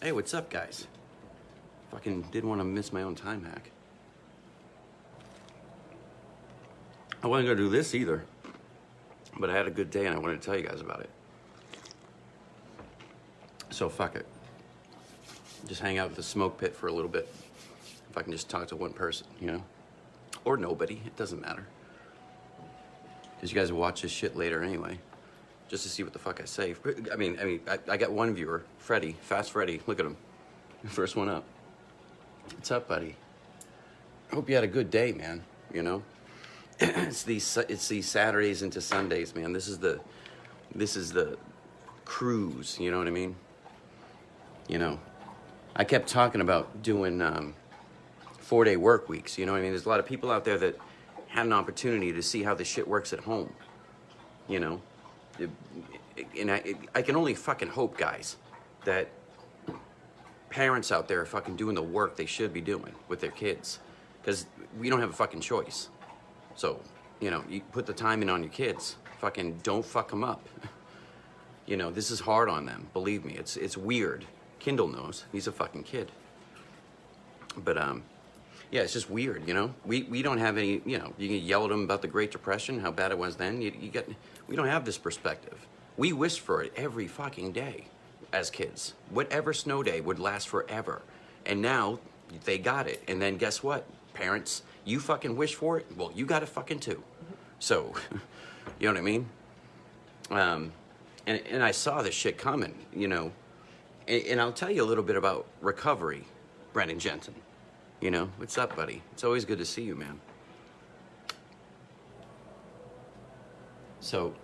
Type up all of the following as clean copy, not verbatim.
Hey, what's up, guys? Fucking didn't want to miss my own time hack. I wasn't gonna do this either, but I had a good day and I wanted to tell you guys about it. So fuck it. Just hang out at the smoke pit for a little bit. If I can just talk to one person, you know? Or nobody, it doesn't matter. Because you guys will watch this shit later anyway. Just to see what the fuck I say. I got one viewer, Freddie, Fast Freddy. Look at him. First one up. What's up, buddy? I hope you had a good day, man. You know? It's these Saturdays into Sundays, man. This is the cruise, you know what I mean? You know, I kept talking about doing 4-day work weeks, you know what I mean? There's a lot of people out there that had an opportunity to see how this shit works at home, you know? And I can only fucking hope, guys, that parents out there are fucking doing the work they should be doing with their kids. Because we don't have a fucking choice. So, you know, you put the time in on your kids. Fucking don't fuck them up. You know, this is hard on them. Believe me, it's weird. Kindle knows. He's a fucking kid. But, yeah, it's just weird, you know? We don't have any, you know, you can yell at them about the Great Depression, how bad it was then. We don't have this perspective. We wish for it every fucking day as kids. Whatever snow day would last forever. And now they got it. And then guess what? Parents, you fucking wish for it? Well, you got it fucking too. So, you know what I mean? And I saw this shit coming, you know? And I'll tell you a little bit about recovery, Brendan Jensen. You know, what's up, buddy? It's always good to see you, man. So,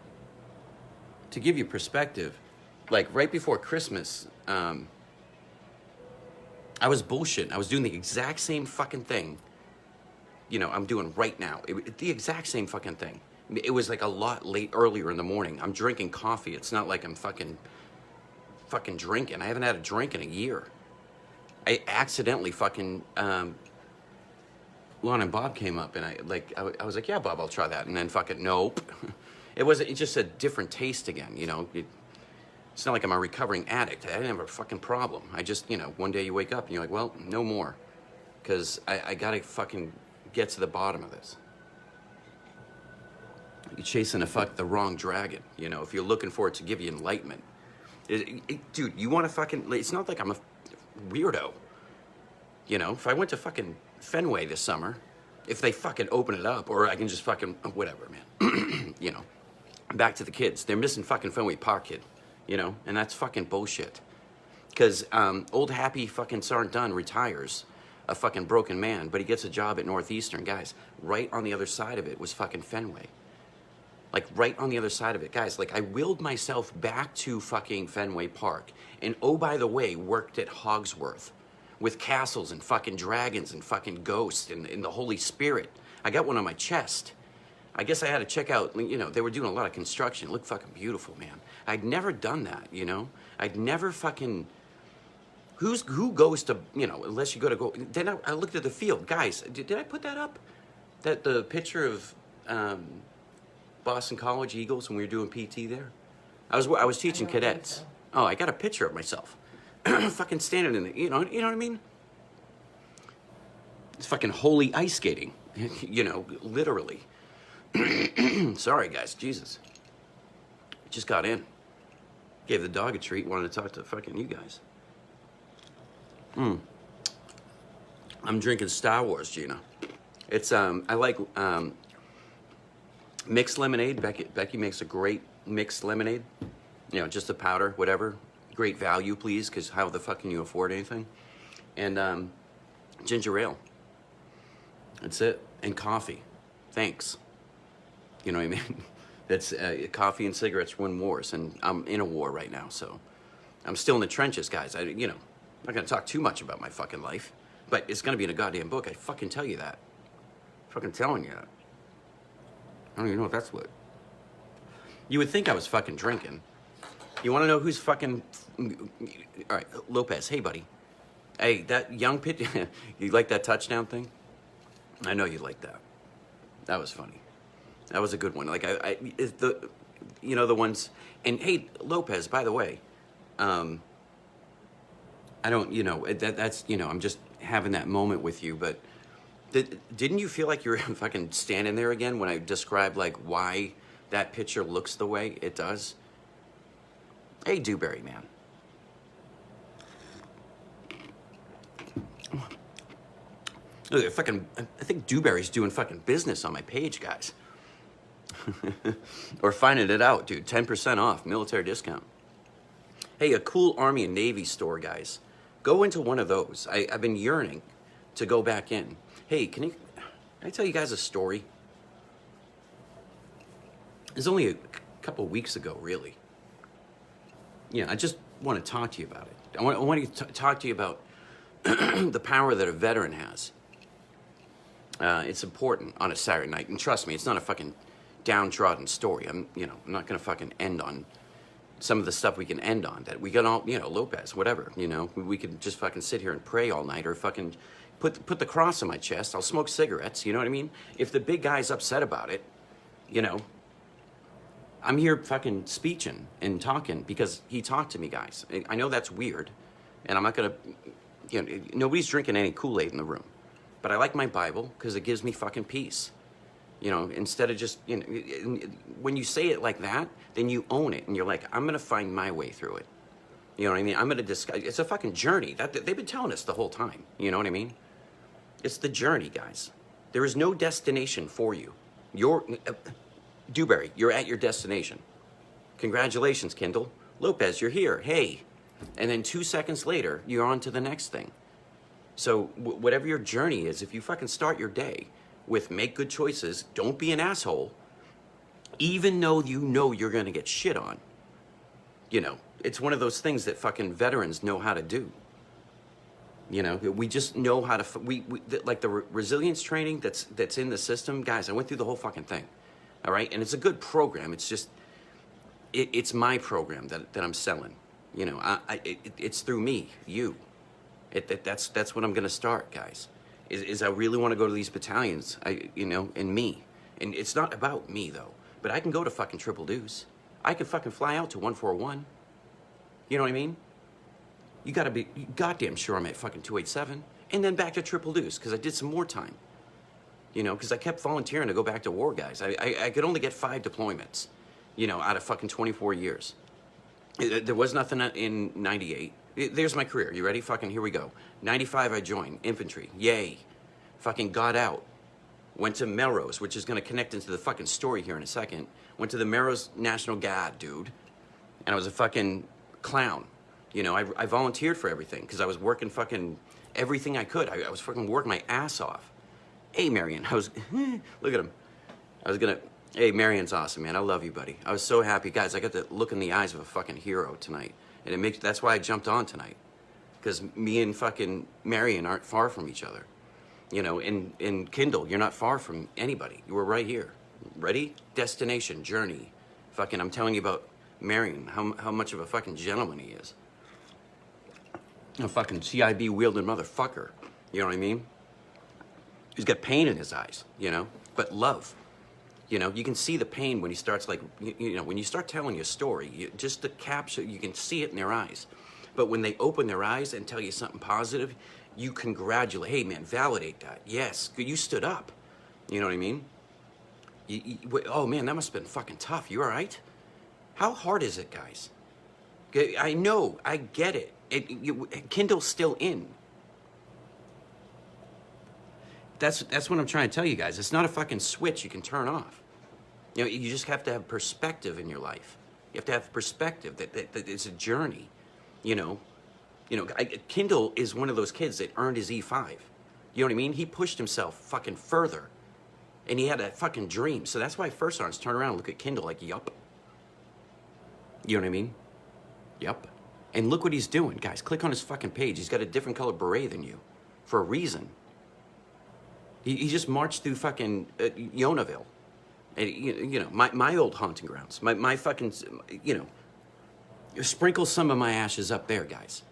to give you perspective, like right before Christmas, I was bullshitting. I was doing the exact same fucking thing, you know, I'm doing right now. The exact same fucking thing. It was like a lot earlier in the morning. I'm drinking coffee. It's not like I'm fucking drinking. I haven't had a drink in a year. I accidentally fucking, Lon and Bob came up and I was like, yeah, Bob, I'll try that. And then fucking, nope. It's just a different taste again, you know. It's not like I'm a recovering addict. I didn't have a fucking problem. I just, you know, one day you wake up and you're like, well, no more. Because I gotta fucking get to the bottom of this. You're chasing the wrong dragon, you know, if you're looking for it to give you enlightenment. Dude, you want to fucking, it's not like I'm a weirdo. You know, if I went to fucking Fenway this summer, if they fucking open it up, or I can just fucking, whatever, man. You know, back to the kids. They're missing fucking Fenway Park, kid. You know, and that's fucking bullshit. Because old happy fucking Sergeant Dunn retires, a fucking broken man, but he gets a job at Northeastern. Guys, right on the other side of it was fucking Fenway. Like, right on the other side of it. Guys, like, I willed myself back to fucking Fenway Park. And, oh, by the way, worked at Hogsworth with castles and fucking dragons and fucking ghosts and the Holy Spirit. I got one on my chest. I guess I had to check out, you know, they were doing a lot of construction. It looked fucking beautiful, man. I'd never done that, you know? I'd never fucking... Who goes to, you know, unless you go... Then I looked at the field. Guys, did I put that up? The picture of... Boston College Eagles when we were doing PT there. I was teaching cadets. Oh, I got a picture of myself, fucking standing in the, you know what I mean? It's fucking holy ice skating, you know, literally. Sorry, guys, Jesus. Just got in, gave the dog a treat, wanted to talk to fucking you guys. I'm drinking Star Wars, Gina. It's I like mixed lemonade. Becky makes a great mixed lemonade. You know, just the powder, whatever. Great value, please, because how the fuck can you afford anything? And ginger ale. That's it. And coffee. Thanks. You know what I mean? That's coffee and cigarettes win wars, and I'm in a war right now, so I'm still in the trenches, guys. I'm not gonna talk too much about my fucking life, but it's gonna be in a goddamn book. I fucking tell you that. I'm fucking telling you that. I don't even know if that's what. You would think I was fucking drinking. You want to know who's fucking... All right, Lopez, hey, buddy. Hey, that young pitch... You like that touchdown thing? I know you like that. That was funny. That was a good one. Like, the ones... And, hey, Lopez, by the way, I don't, that's, I'm just having that moment with you, but didn't you feel like you were fucking standing there again when I described like why that picture looks the way it does? Hey, Dewberry, man. Look, I think Dewberry's doing fucking business on my page, guys. Or finding it out, dude. 10% off, military discount. Hey, a cool Army and Navy store, guys. Go into one of those. I've been yearning to go back in. Hey, can I tell you guys a story? It's only a couple weeks ago, really. I just want to talk to you about it. I want to talk to you about the power that a veteran has. It's important on a Saturday night, and trust me, it's not a fucking downtrodden story. I'm not gonna fucking end on some of the stuff we can end on that we can all, Lopez, whatever, we could just fucking sit here and pray all night or fucking put the cross on my chest. I'll smoke cigarettes, you know what I mean? If the big guy's upset about it, I'm here fucking speeching and talking because he talked to me, guys. I know that's weird, and I'm not gonna, nobody's drinking any Kool-Aid in the room, but I like my Bible because it gives me fucking peace. Instead of just, when you say it like that, then you own it and you're like, I'm gonna find my way through it. You know what I mean? I'm gonna discuss. It's a fucking journey. They've been telling us the whole time. You know what I mean? It's the journey, guys. There is no destination for you. Dewberry, you're at your destination. Congratulations, Kendall. Lopez, you're here. Hey. And then 2 seconds later, you're on to the next thing. So whatever your journey is, if you fucking start your day with make good choices, don't be an asshole, even though you're gonna get shit on. It's one of those things that fucking veterans know how to do. We just know how to, like the resilience training that's in the system, guys, I went through the whole fucking thing, all right? And it's a good program. It's just, it's my program that I'm selling. It's through me, you. That's what I'm gonna start, guys. Is I really want to go to these battalions, and me. And it's not about me, though. But I can go to fucking Triple Deuce. I can fucking fly out to 141. You know what I mean? You gotta be goddamn sure I'm at fucking 287. And then back to Triple Deuce, because I did some more time. Because I kept volunteering to go back to war, guys. I could only get 5 deployments, out of fucking 24 years. There was nothing in 98. There's my career. You ready? Fucking here we go. 95, I joined infantry. Yay. Fucking got out. Went to Melrose, which is going to connect into the fucking story here in a second. Went to the Melrose National Guard, dude. And I was a fucking clown. I volunteered for everything because I was working fucking everything I could. I was fucking working my ass off. Hey, Marion. Look at him. Hey, Marion's awesome, man. I love you, buddy. I was so happy. Guys, I got to look in the eyes of a fucking hero tonight. And that's why I jumped on tonight. Because me and fucking Marion aren't far from each other. And Kindle, you're not far from anybody. You were right here. Ready? Destination, journey. Fucking, I'm telling you about Marion, how much of a fucking gentleman he is. A fucking CIB wielding motherfucker. You know what I mean? He's got pain in his eyes, but love. You can see the pain when he starts when you start telling your story, just the capture, you can see it in their eyes. But when they open their eyes and tell you something positive, you congratulate. Hey, man, validate that. Yes, you stood up. You know what I mean? Oh, man, that must have been fucking tough. You all right? How hard is it, guys? I know. I get it. Kindle's still in. That's what I'm trying to tell you guys. It's not a fucking switch you can turn off. You just have to have perspective in your life. You have to have perspective that it's a journey. Kindle is one of those kids that earned his E5. You know what I mean? He pushed himself fucking further. And he had a fucking dream. So that's why First Sergeants turn around and look at Kindle like, yup. You know what I mean? Yup. And look what he's doing, guys. Click on his fucking page. He's got a different color beret than you. For a reason. He just marched through fucking Yonaville. And, my old haunting grounds. My fucking, sprinkle some of my ashes up there, guys.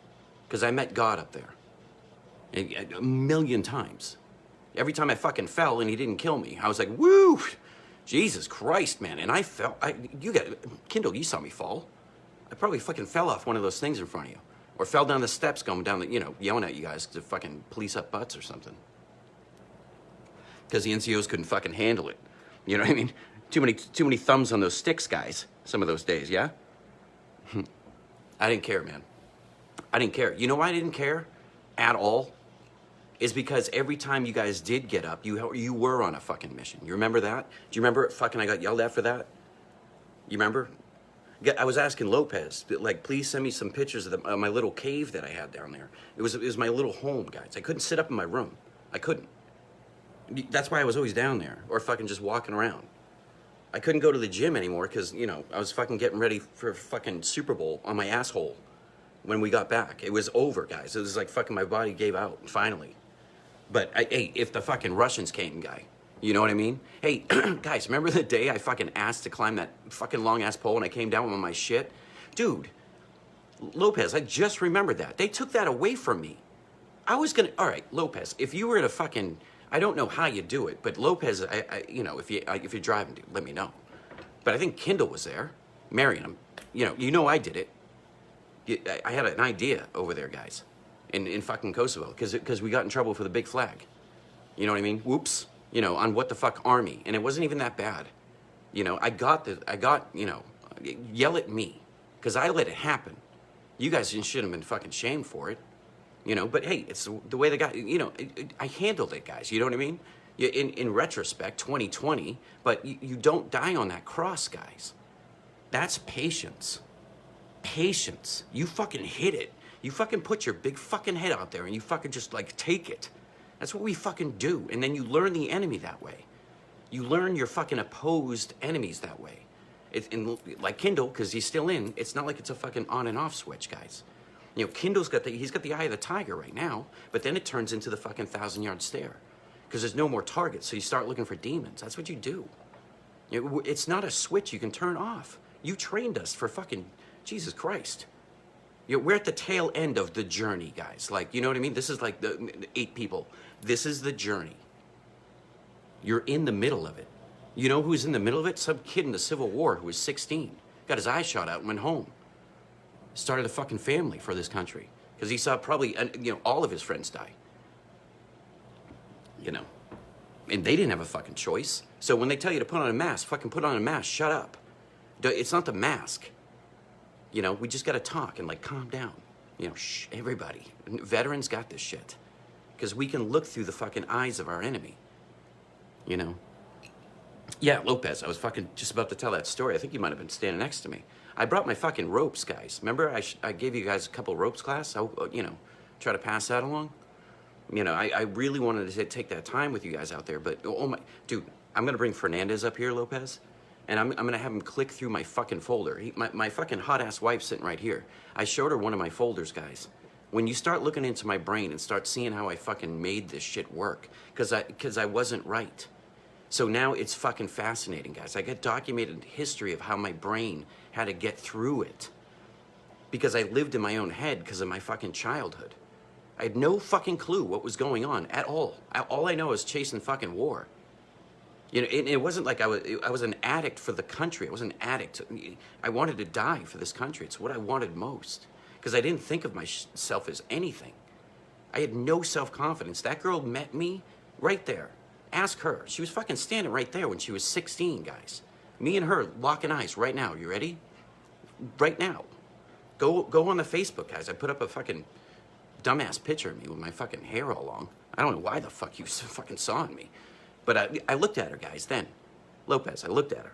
Because I met God up there. A million times. Every time I fucking fell and he didn't kill me, I was like, woo! Jesus Christ, man. And I fell. Kindle, you saw me fall. I probably fucking fell off one of those things in front of you. Or fell down the steps going down the, yelling at you guys to fucking police up butts or something. Because the NCOs couldn't fucking handle it. You know what I mean? Too many thumbs on those sticks, guys, some of those days, yeah? I didn't care, man. I didn't care. You know why I didn't care at all? Is because every time you guys did get up, you were on a fucking mission. You remember that? Do you remember fucking I got yelled at for that? You remember? I was asking Lopez, like, please send me some pictures of my little cave that I had down there. It was my little home, guys. I couldn't sit up in my room. I couldn't. That's why I was always down there, or fucking just walking around. I couldn't go to the gym anymore because, I was fucking getting ready for fucking Super Bowl on my asshole when we got back. It was over, guys. It was like fucking my body gave out, finally. But, hey, if the fucking Russians came, guy, you know what I mean? Hey, guys, remember the day I fucking asked to climb that fucking long-ass pole and I came down with my shit? Dude, Lopez, I just remembered that. They took that away from me. I was gonna, all right, Lopez, if you were to fucking, I don't know how you do it, but Lopez, if you're driving, dude, let me know. But I think Kendall was there. Marion, I did it. I had an idea over there, guys, in fucking Kosovo, because we got in trouble for the big flag. You know what I mean? Whoops. On what the fuck army, and it wasn't even that bad. Yell at me, because I let it happen. You guys shouldn't have been fucking shamed for it. But hey, it's the way the guy, I handled it, guys. You know what I mean? In retrospect, 2020, but you don't die on that cross, guys. That's patience. Patience. You fucking hit it. You fucking put your big fucking head out there and you fucking just like take it. That's what we fucking do. And then you learn the enemy that way. You learn your fucking opposed enemies that way. Like Kendall, because he's still in, it's not like it's a fucking on and off switch, guys. Kendall's he's got the eye of the tiger right now, but then it turns into the fucking 1,000-yard stare. Because there's no more targets, so you start looking for demons. That's what you do. It's not a switch you can turn off. You trained us for fucking, Jesus Christ. We're at the tail end of the journey, guys. Like, you know what I mean? This is like the 8 people. This is the journey. You're in the middle of it. You know who's in the middle of it? Some kid in the Civil War who was 16. Got his eyes shot out and went home. Started a fucking family for this country. Because he saw probably, all of his friends die. And they didn't have a fucking choice. So when they tell you to put on a mask, fucking put on a mask. Shut up. It's not the mask. We just got to talk and, like, calm down. Shh, everybody. Veterans got this shit. Because we can look through the fucking eyes of our enemy. Yeah, Lopez, I was fucking just about to tell that story. I think you might have been standing next to me. I brought my fucking ropes, guys. Remember I gave you guys a couple ropes class? Try to pass that along? I really wanted to take that time with you guys out there, but, oh my, dude, I'm going to bring Fernandez up here, Lopez. And I'm going to have him click through my fucking folder. My fucking hot-ass wife's sitting right here. I showed her one of my folders, guys. When you start looking into my brain and start seeing how I fucking made this shit work, because I wasn't right. So now it's fucking fascinating, guys. I got documented history of how my brain had to get through it. Because I lived in my own head because of my fucking childhood. I had no fucking clue what was going on at all. All I know is chasing fucking war. It wasn't like I was an addict for the country. I was an addict. I wanted to die for this country. It's what I wanted most. Because I didn't think of myself as anything. I had no self-confidence. That girl met me right there. Ask her. She was fucking standing right there when she was 16, guys. Me and her locking eyes right now. You ready? Right now. Go on the Facebook, guys. I put up a fucking dumbass picture of me with my fucking hair all long. I don't know why the fuck you fucking saw me. But I looked at her, guys, then. Lopez, I looked at her.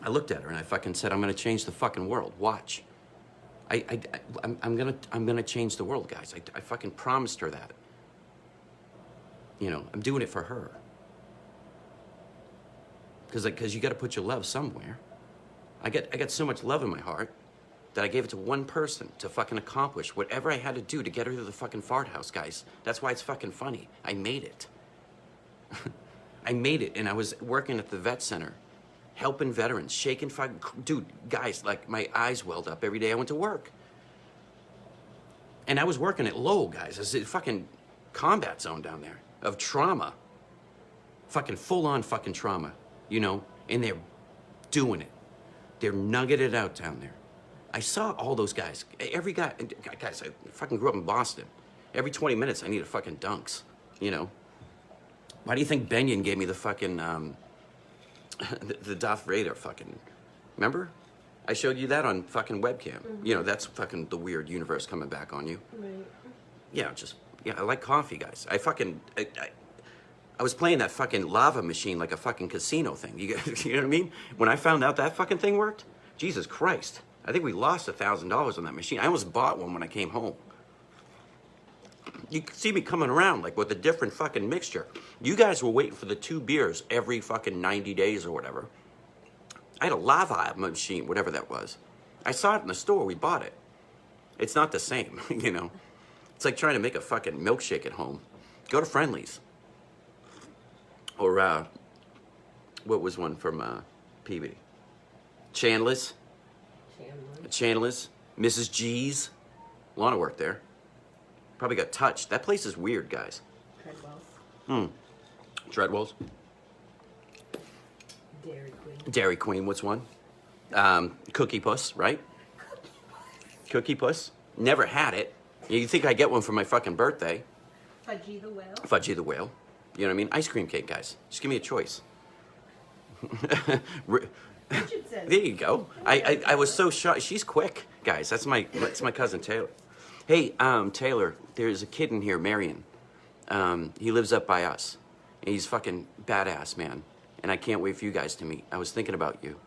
I looked at her and I fucking said, I'm gonna change the fucking world. Watch. I'm gonna change the world, guys. I fucking promised her that. I'm doing it for her. Because you gotta put your love somewhere. I got so much love in my heart that I gave it to one person to fucking accomplish whatever I had to do to get her to the fucking fart house, guys. That's why it's fucking funny. I made it. I made it, and I was working at the vet center, helping veterans, shaking fucking, dude, guys, like my eyes welled up every day I went to work. And I was working at Lowell, guys. It's a fucking combat zone down there of trauma. Fucking full-on fucking trauma, and they're doing it. They're nuggeting it out down there. I saw all those guys. Every guy, guys, I fucking grew up in Boston. Every 20 minutes, I need a fucking dunks, you know? Why do you think Benyon gave me the fucking, the Darth Vader fucking, remember? I showed you that on fucking webcam. Mm-hmm. You know, that's fucking the weird universe coming back on you. Right. Yeah, I like coffee, guys. I was playing that fucking lava machine like a fucking casino thing. You know what I mean? When I found out that fucking thing worked, Jesus Christ. I think we lost $1,000 on that machine. I almost bought one when I came home. You can see me coming around like with a different fucking mixture. You guys were waiting for the 2 beers every fucking 90 days or whatever. I had a lava machine, whatever that was. I saw it in the store. We bought it. It's not the same, you know. It's like trying to make a fucking milkshake at home. Go to Friendly's. Or, what was one from Peabody? Chandler's. Mrs. G's. Lana worked there. Probably got touched. That place is weird, guys. Treadwell's. Treadwell's. Dairy Queen. Dairy Queen, what's one? Cookie Puss, right? Cookie Puss. Never had it. You think I get one for my fucking birthday. Fudgy the Whale. Fudgy the Whale. You know what I mean? Ice cream cake, guys. Just give me a choice. There you go. I was so shocked. She's quick, guys. That's my cousin Taylor. Hey, Taylor, there's a kid in here, Marion. He lives up by us. And he's fucking badass, man. And I can't wait for you guys to meet. I was thinking about you.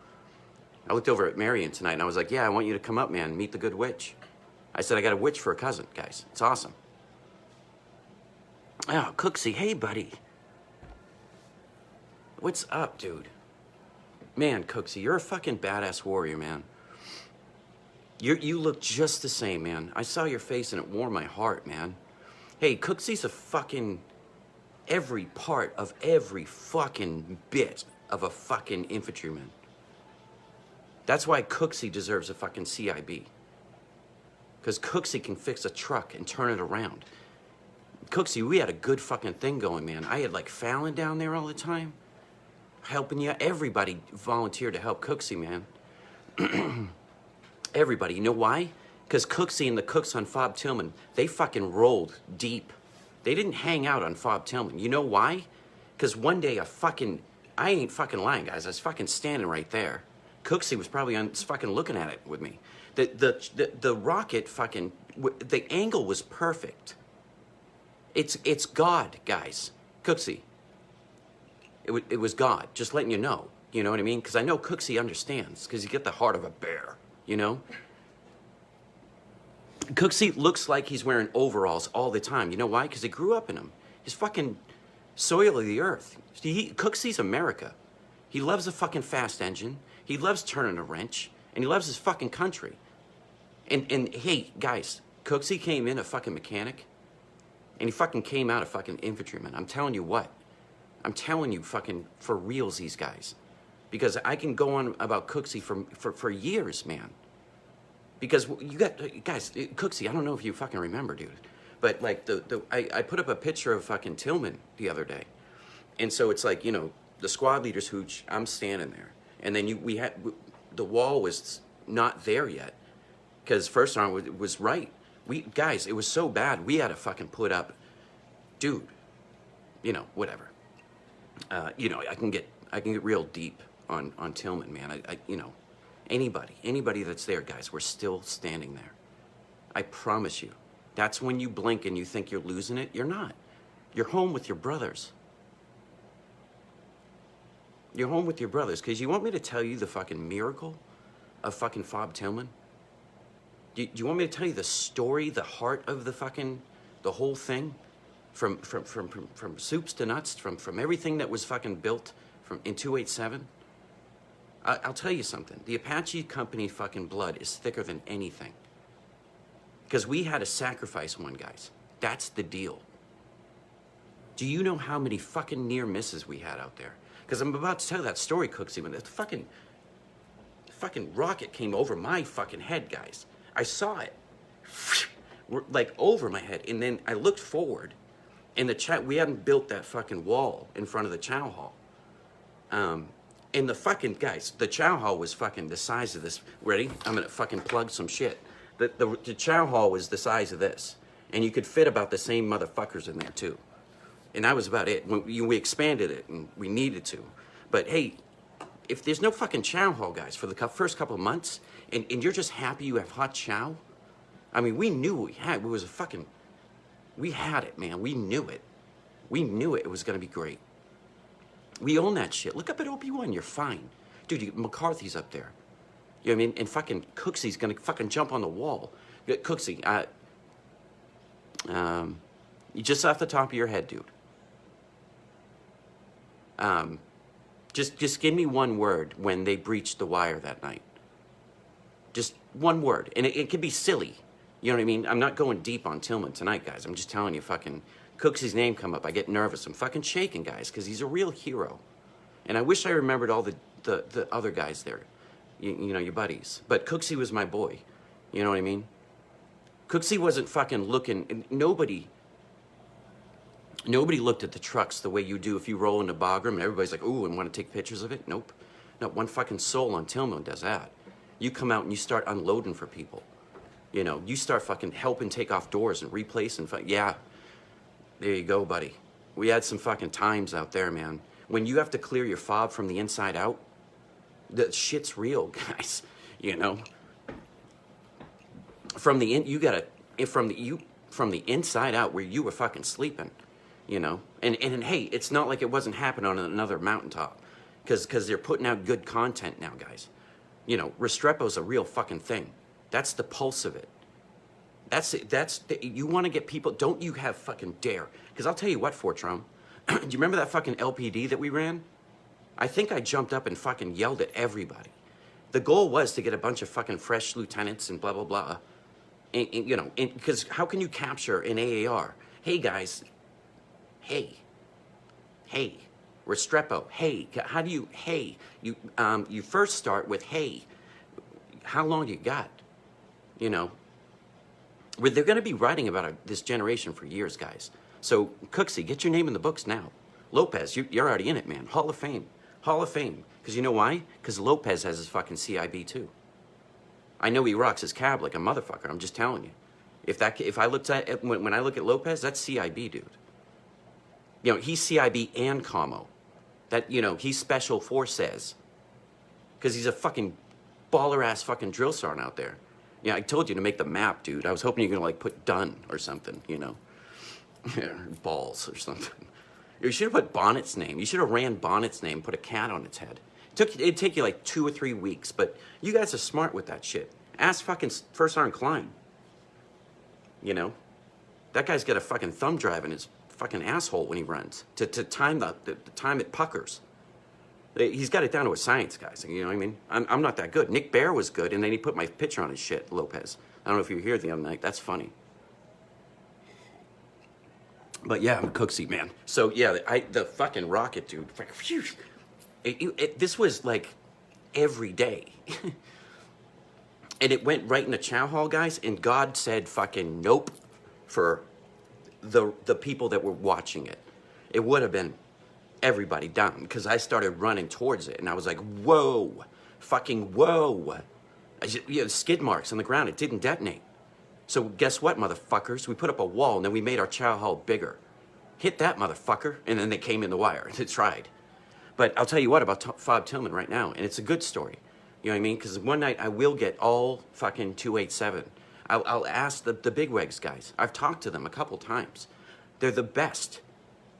I looked over at Marion tonight and I was like, yeah, I want you to come up, man, meet the good witch. I said, I got a witch for a cousin, guys. It's awesome. Oh, Cooksy, hey, buddy. What's up, dude? Man, Cooksy, you're a fucking badass warrior, man. You look just the same, man. I saw your face and it warmed my heart, man. Hey, Cooksy's a fucking every part of every fucking bit of a fucking infantryman. That's why Cooksy deserves a fucking CIB. Because Cooksy can fix a truck and turn it around. Cooksy, we had a good fucking thing going, man. I had like Fallon down there all the time. Helping you. Everybody volunteered to help Cooksy, man. Everybody. You know why? Because Cooksy and the cooks on Fob Tillman, they fucking rolled deep. They didn't hang out on Fob Tillman. You know why? Because one day I ain't fucking lying, guys. I was fucking standing right there. Cooksy was probably fucking looking at it with me. The rocket fucking, the angle was perfect. It's God, guys. Cooksy. It was God, just letting you know. You know what I mean? Because I know Cooksy understands, because you get the heart of a bear, you know? Cooksy looks like he's wearing overalls all the time. You know why? Because he grew up in them. He's fucking soil of the earth. Cooksy's America. He loves a fucking fast engine. He loves turning a wrench. And he loves his fucking country. And hey, guys, Cooksy came in a fucking mechanic. And he fucking came out a fucking infantryman. I'm telling you what. I'm telling you fucking for reals, these guys. Because I can go on about Cooksy for years, man. Because you got, guys, Cooksy, I don't know if you fucking remember, dude. But like I put up a picture of fucking Tillman the other day. And so it's like, you know, the squad leader's hooch, I'm standing there. And then the wall was not there yet. Because First Arm was right. Guys, it was so bad, we had to fucking put up, dude, you know, whatever. You know, I can get real deep on Tillman, man. You know, anybody that's there, guys, we're still standing there. I promise you. That's when you blink and you think you're losing it. You're not. You're home with your brothers. You're home with your brothers. Because you want me to tell you the fucking miracle of fucking Fob Tillman? Do you want me to tell you the story, the heart of the whole thing? From soups to nuts, from everything that was fucking built in 287? I'll tell you something. The Apache Company fucking blood is thicker than anything. Because we had to sacrifice one, guys. That's the deal. Do you know how many fucking near misses we had out there? Because I'm about to tell that story, Cooksy, when the fucking rocket came over my fucking head, guys. I saw it. Like over my head. And then I looked forward. And we hadn't built that fucking wall in front of the chow hall. And the fucking guys, the chow hall was fucking the size of this. Ready? I'm gonna fucking plug some shit. The chow hall was the size of this, and you could fit about the same motherfuckers in there too. And that was about it. We expanded it, and we needed to. But hey, if there's no fucking chow hall, guys, for the first couple of months, and you're just happy you have hot chow, I mean, we knew what we had. We had it, man. We knew it. We knew it. It was gonna be great. We own that shit. Look up at Obi-Wan. You're fine. Dude, McCarthy's up there. You know what I mean? And fucking Cooksy's gonna fucking jump on the wall. Cooksy, you just off the top of your head, dude. Just give me one word when they breached the wire that night. Just one word. And it could be silly. You know what I mean? I'm not going deep on Tillman tonight, guys. I'm just telling you, fucking Cooksy's name come up. I get nervous. I'm fucking shaking, guys, because he's a real hero. And I wish I remembered all the other guys there. You know, your buddies. But Cooksy was my boy. You know what I mean? Cooksy wasn't fucking looking. Nobody looked at the trucks the way you do if you roll into Bagram and everybody's like, ooh, and want to take pictures of it. Nope. Not one fucking soul on Tillman does that. You come out and you start unloading for people. You know, you start fucking helping take off doors and replace and yeah. There you go, buddy. We had some fucking times out there, man. When you have to clear your fob from the inside out, the shit's real, guys. You know? From the inside out where you were fucking sleeping, you know? And hey, it's not like it wasn't happening on another mountaintop. Because they're putting out good content now, guys. You know, Restrepo's a real fucking thing. That's the pulse of it. You want to get people, don't you have fucking dare. Because I'll tell you what, Fortrum, do you remember that fucking LPD that we ran? I think I jumped up and fucking yelled at everybody. The goal was to get a bunch of fucking fresh lieutenants and blah, blah, blah. And you know, because how can you capture an AAR? Hey, guys. Hey. Restrepo. Hey. How do you, hey. You first start with, hey. How long you got? You know. They're going to be writing about this generation for years, guys. So, Cooksy, get your name in the books now. Lopez, you're already in it, man. Hall of Fame. Hall of Fame. Because you know why? Because Lopez has his fucking CIB, too. I know he rocks his cab like a motherfucker. I'm just telling you. If I looked at when I look at Lopez, that's CIB, dude. You know, he's CIB and Como. That, you know, he's Special Forces. Because he's a fucking baller-ass fucking drill sergeant out there. Yeah, I told you to make the map, dude. I was hoping you were going to, like, put done or something, you know. Balls or something. You should have put Bonnet's name. You should have ran Bonnet's name, put a cat on its head. It'd take you, like, 2 or 3 weeks, but you guys are smart with that shit. Ask fucking First Sergeant Klein. You know? That guy's got a fucking thumb drive in his fucking asshole when he runs to time the time it puckers. He's got it down to a science, guys. You know what I mean? I'm not that good. Nick Bear was good, and then he put my picture on his shit, Lopez. I don't know if you were here the other night. That's funny. But yeah, I'm Cooksy, man. So yeah, the fucking rocket, dude. Phew, this was like every day. And it went right in the chow hall, guys, and God said fucking nope for the people that were watching it. It would have been everybody down because I started running towards it and I was like, whoa, fucking whoa. You know, skid marks on the ground. It didn't detonate. So guess what, motherfuckers? We put up a wall and then we made our chow hall bigger. Hit that, motherfucker. And then they came in the wire. They tried. But I'll tell you what about Fob Tillman right now, and it's a good story. You know what I mean? Because one night I will get all fucking 287. I'll ask the bigwigs guys. I've talked to them a couple times. They're the best.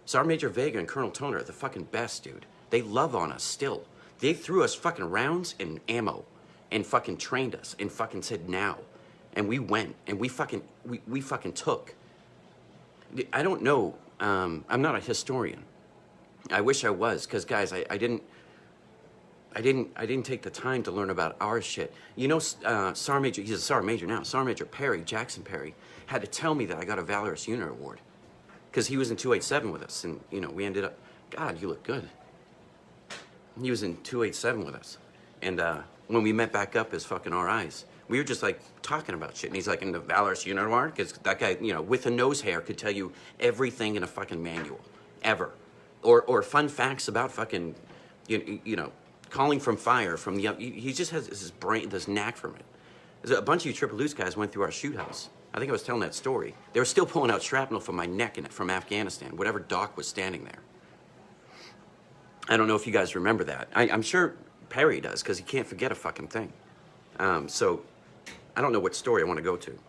Sergeant Major Vega and Colonel Toner are the fucking best, dude. They love on us still. They threw us fucking rounds and ammo and fucking trained us and fucking said now. And we went and we fucking took. I don't know. I'm not a historian. I wish I was, because guys, I didn't take the time to learn about our shit. You know, Sergeant Major, he's a Sergeant Major now. Sergeant Major Perry, Jackson Perry, had to tell me that I got a Valorous Unit Award. Because he was in 287 with us, and, you know, we ended up, God, you look good. He was in 287 with us. And when we met back up as fucking RIs, we were just, like, talking about shit. And he's like, in the Valorous Unit Award? Because that guy, you know, with a nose hair could tell you everything in a fucking manual, ever. Or fun facts about fucking, you know, calling from fire from the. He just has this brain, this knack from it. There's a bunch of you Triple Loose guys went through our shoot house. I think I was telling that story. They were still pulling out shrapnel from my neck from Afghanistan, whatever doc was standing there. I don't know if you guys remember that. I'm sure Perry does, because he can't forget a fucking thing. So, I don't know what story I want to go to.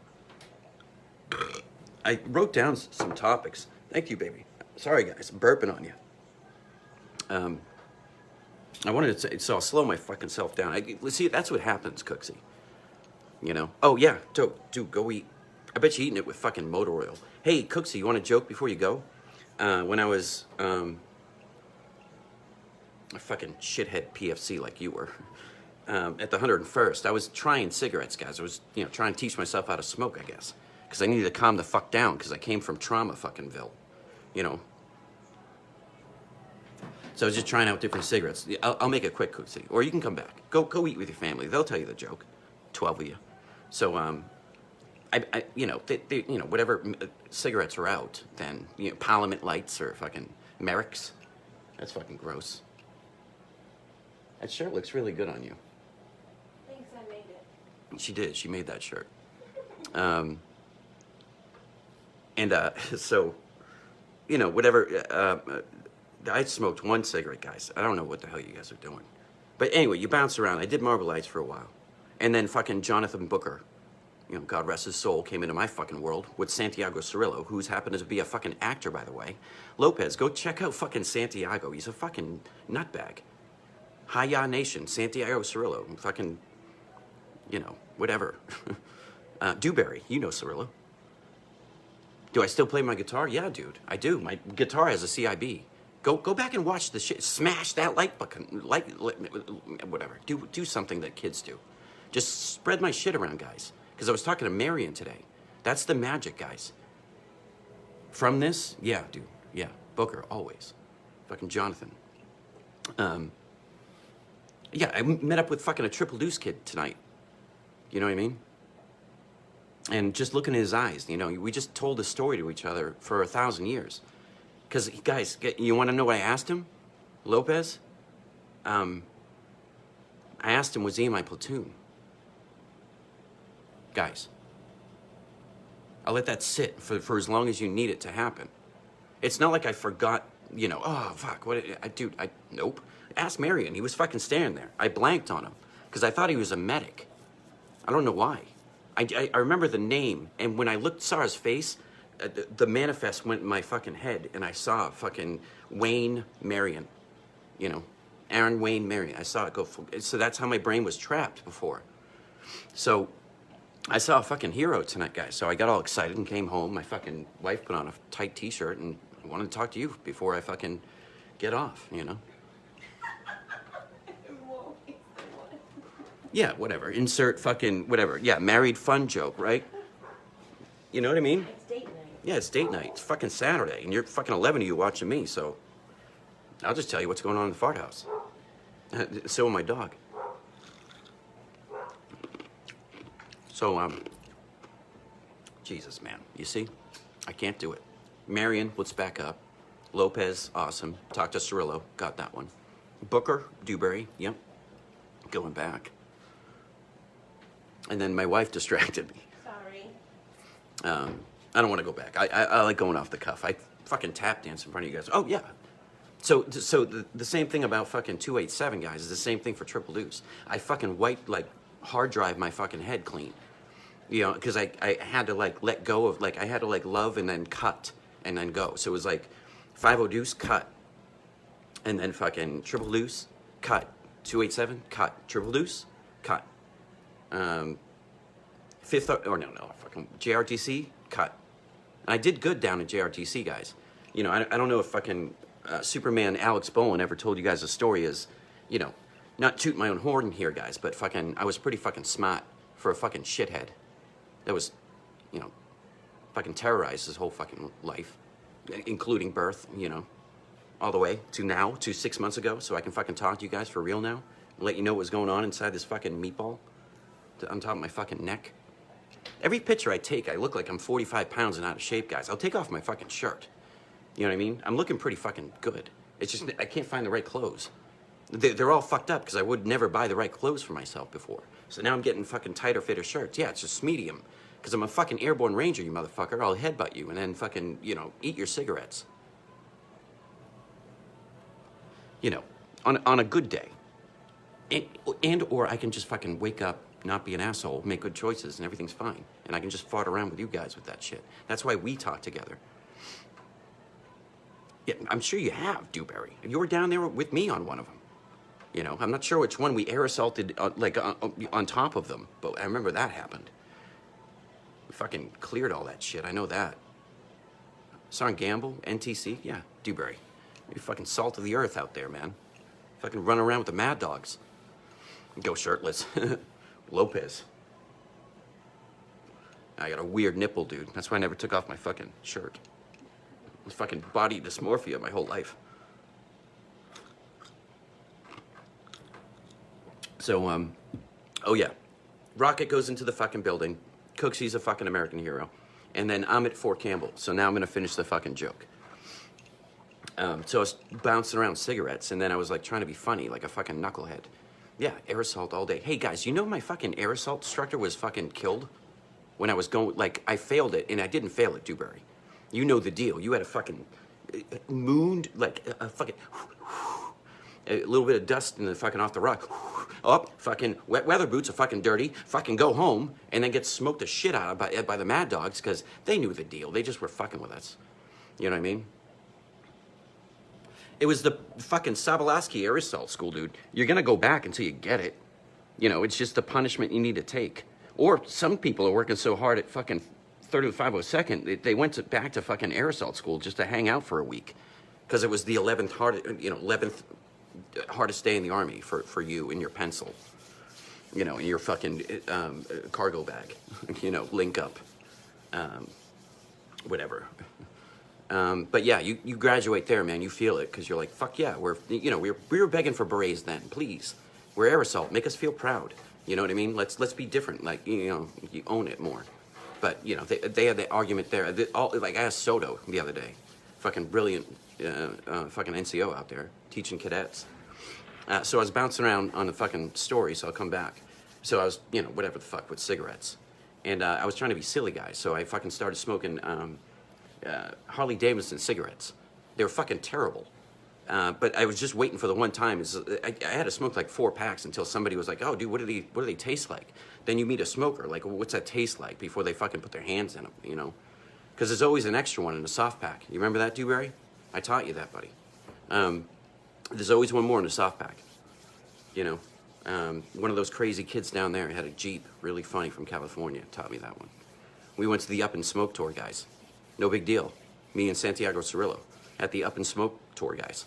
I wrote down some topics. Thank you, baby. Sorry, guys, I'm burping on you. I wanted to say, so I'll slow my fucking self down. See, that's what happens, Cooksy. You know? Oh, yeah, dude, go eat. I bet you're eating it with fucking motor oil. Hey, Cooksy, you want a joke before you go? When I was a fucking shithead PFC like you were, at the 101st, I was trying cigarettes, guys. I was, trying to teach myself how to smoke, I guess. Because I needed to calm the fuck down, because I came from trauma fuckingville, So I was just trying out different cigarettes. I'll make it quick, Cooksy. Or you can come back. Go eat with your family. They'll tell you the joke. 12 of you. So, whatever cigarettes are out, then, Parliament Lights or fucking Merricks. That's fucking gross. That shirt looks really good on you. Thanks, I made it. She did. She made that shirt. So, whatever. I smoked one cigarette, guys. I don't know what the hell you guys are doing. But anyway, you bounce around. I did Marble Lights for a while. And then fucking Jonathan Booker, God rest his soul, came into my fucking world with Santiago Cirillo, who's happened to be a fucking actor, by the way. Lopez, go check out fucking Santiago. He's a fucking nutbag. Hi-Ya Nation, Santiago Cirillo, fucking, whatever. Dewberry, Cirillo. Do I still play my guitar? Yeah, dude, I do. My guitar has a CIB. Go back and watch the shit. Smash that like button, whatever. Do something that kids do. Just spread my shit around, guys. Because I was talking to Marion today. That's the magic, guys. From this, yeah, dude. Yeah, Booker, always. Fucking Jonathan. Yeah, I met up with fucking a Triple Deuce kid tonight. You know what I mean? And just looking in his eyes, we just told a story to each other for 1,000 years. Because, guys, you want to know what I asked him? Lopez? I asked him, was he in my platoon? Guys, I'll let that sit for as long as you need it to happen. It's not like I forgot, oh, fuck, nope. Ask Marion, he was fucking standing there. I blanked on him, because I thought he was a medic. I don't know why. I remember the name, and when I saw his face, the manifest went in my fucking head, and I saw fucking Wayne Marion, Aaron Wayne Marion. I saw it go, so that's how my brain was trapped before. So I saw a fucking hero tonight, guys. So I got all excited and came home. My fucking wife put on a tight t-shirt and wanted to talk to you before I fucking get off, Yeah, whatever. Insert fucking whatever. Yeah, married fun joke, right? You know what I mean? It's date night. Yeah, it's date night. It's fucking Saturday, and you're fucking 11 of you watching me, so I'll just tell you what's going on in the fart house. So will my dog. So, Jesus, man. You see? I can't do it. Marion, let's back up. Lopez, awesome. Talk to Cirillo, got that one. Booker, Dewberry, yep. Going back. And then my wife distracted me. Sorry. I don't want to go back. I like going off the cuff. I fucking tap dance in front of you guys. Oh, yeah. So the same thing about fucking 287, guys, is the same thing for Triple Deuce. I fucking hard drive my fucking head clean. Because I had to, let go of, I had to, love and then cut and then go. So it was 50 Deuce, cut. And then fucking Triple Deuce, cut. 287, cut. Triple Deuce, cut. Fucking JRTC, cut. And I did good down at JRTC, guys. I don't know if fucking Superman Alex Bowen ever told you guys a story is, not toot my own horn here, guys, but fucking, I was pretty fucking smart for a fucking shithead that was, fucking terrorized his whole fucking life, including birth, all the way to now, to 6 months ago, so I can fucking talk to you guys for real now and let you know what's going on inside this fucking meatball on top of my fucking neck. Every picture I take, I look like I'm 45 pounds and out of shape, guys. I'll take off my fucking shirt. You know what I mean? I'm looking pretty fucking good. It's just, I can't find the right clothes. They're all fucked up because I would never buy the right clothes for myself before. So now I'm getting fucking tighter fitter shirts. Yeah, it's just medium. Because I'm a fucking airborne ranger, you motherfucker. I'll headbutt you and then fucking, eat your cigarettes. On a good day. And or I can just fucking wake up, not be an asshole, make good choices, and everything's fine. And I can just fart around with you guys with that shit. That's why we talk together. Yeah, I'm sure you have, Dewberry. You were down there with me on one of them. I'm not sure which one we air assaulted, on top of them, but I remember that happened. We fucking cleared all that shit, I know that. Sergeant Gamble, NTC, yeah, Dewberry. You fucking salt of the earth out there, man. Fucking run around with the mad dogs. Go shirtless. Lopez. I got a weird nipple, dude. That's why I never took off my fucking shirt. I was fucking body dysmorphia my whole life. So, oh yeah. Rocket goes into the fucking building. Cooksy's a fucking American hero. And then I'm at Fort Campbell. So now I'm gonna finish the fucking joke. So I was bouncing around cigarettes, and then I was like trying to be funny, like a fucking knucklehead. Yeah, air assault all day. Hey guys, my fucking air assault instructor was fucking killed when I was going, like, I failed it, and I didn't fail it, Dewberry. You know the deal. You had a fucking mooned, like a fucking, a little bit of dust in the fucking off the rock. Up, fucking wet weather boots are fucking dirty. Fucking go home, and then get smoked the shit out of by the mad dogs, because they knew the deal. They just were fucking with us. You know what I mean? It was the fucking Sobolowski air assault school, dude. You're gonna go back until you get it. It's just the punishment you need to take. Or some people are working so hard at fucking 30-502nd, they went back to fucking air assault school just to hang out for a week. Because it was the 11th hardest day in the Army for you in your pencil. In your fucking cargo bag. Link up. Whatever. But yeah, you graduate there, man. You feel it because you're like, fuck yeah. We were begging for berets then. Please, we're air assault. Make us feel proud. You know what I mean? Let's be different. Like you own it more. But they had the argument there. Like I asked Soto the other day, fucking brilliant, fucking NCO out there teaching cadets. So I was bouncing around on the fucking story. So I'll come back. So I was whatever the fuck with cigarettes, and I was trying to be silly guys. So I fucking started smoking. Harley Davidson cigarettes. They were fucking terrible. But I was just waiting for the one time. I had to smoke like 4 packs until somebody was like, "Oh, dude, what do they taste like?" Then you meet a smoker, like, what's that taste like before they fucking put their hands in them, Because there's always an extra one in a soft pack. You remember that, Dewberry? I taught you that, buddy. There's always one more in a soft pack. One of those crazy kids down there had a Jeep, really funny, from California, taught me that one. We went to the Up and Smoke tour, guys. No big deal. Me and Santiago Cirillo at the Up and Smoke tour, guys.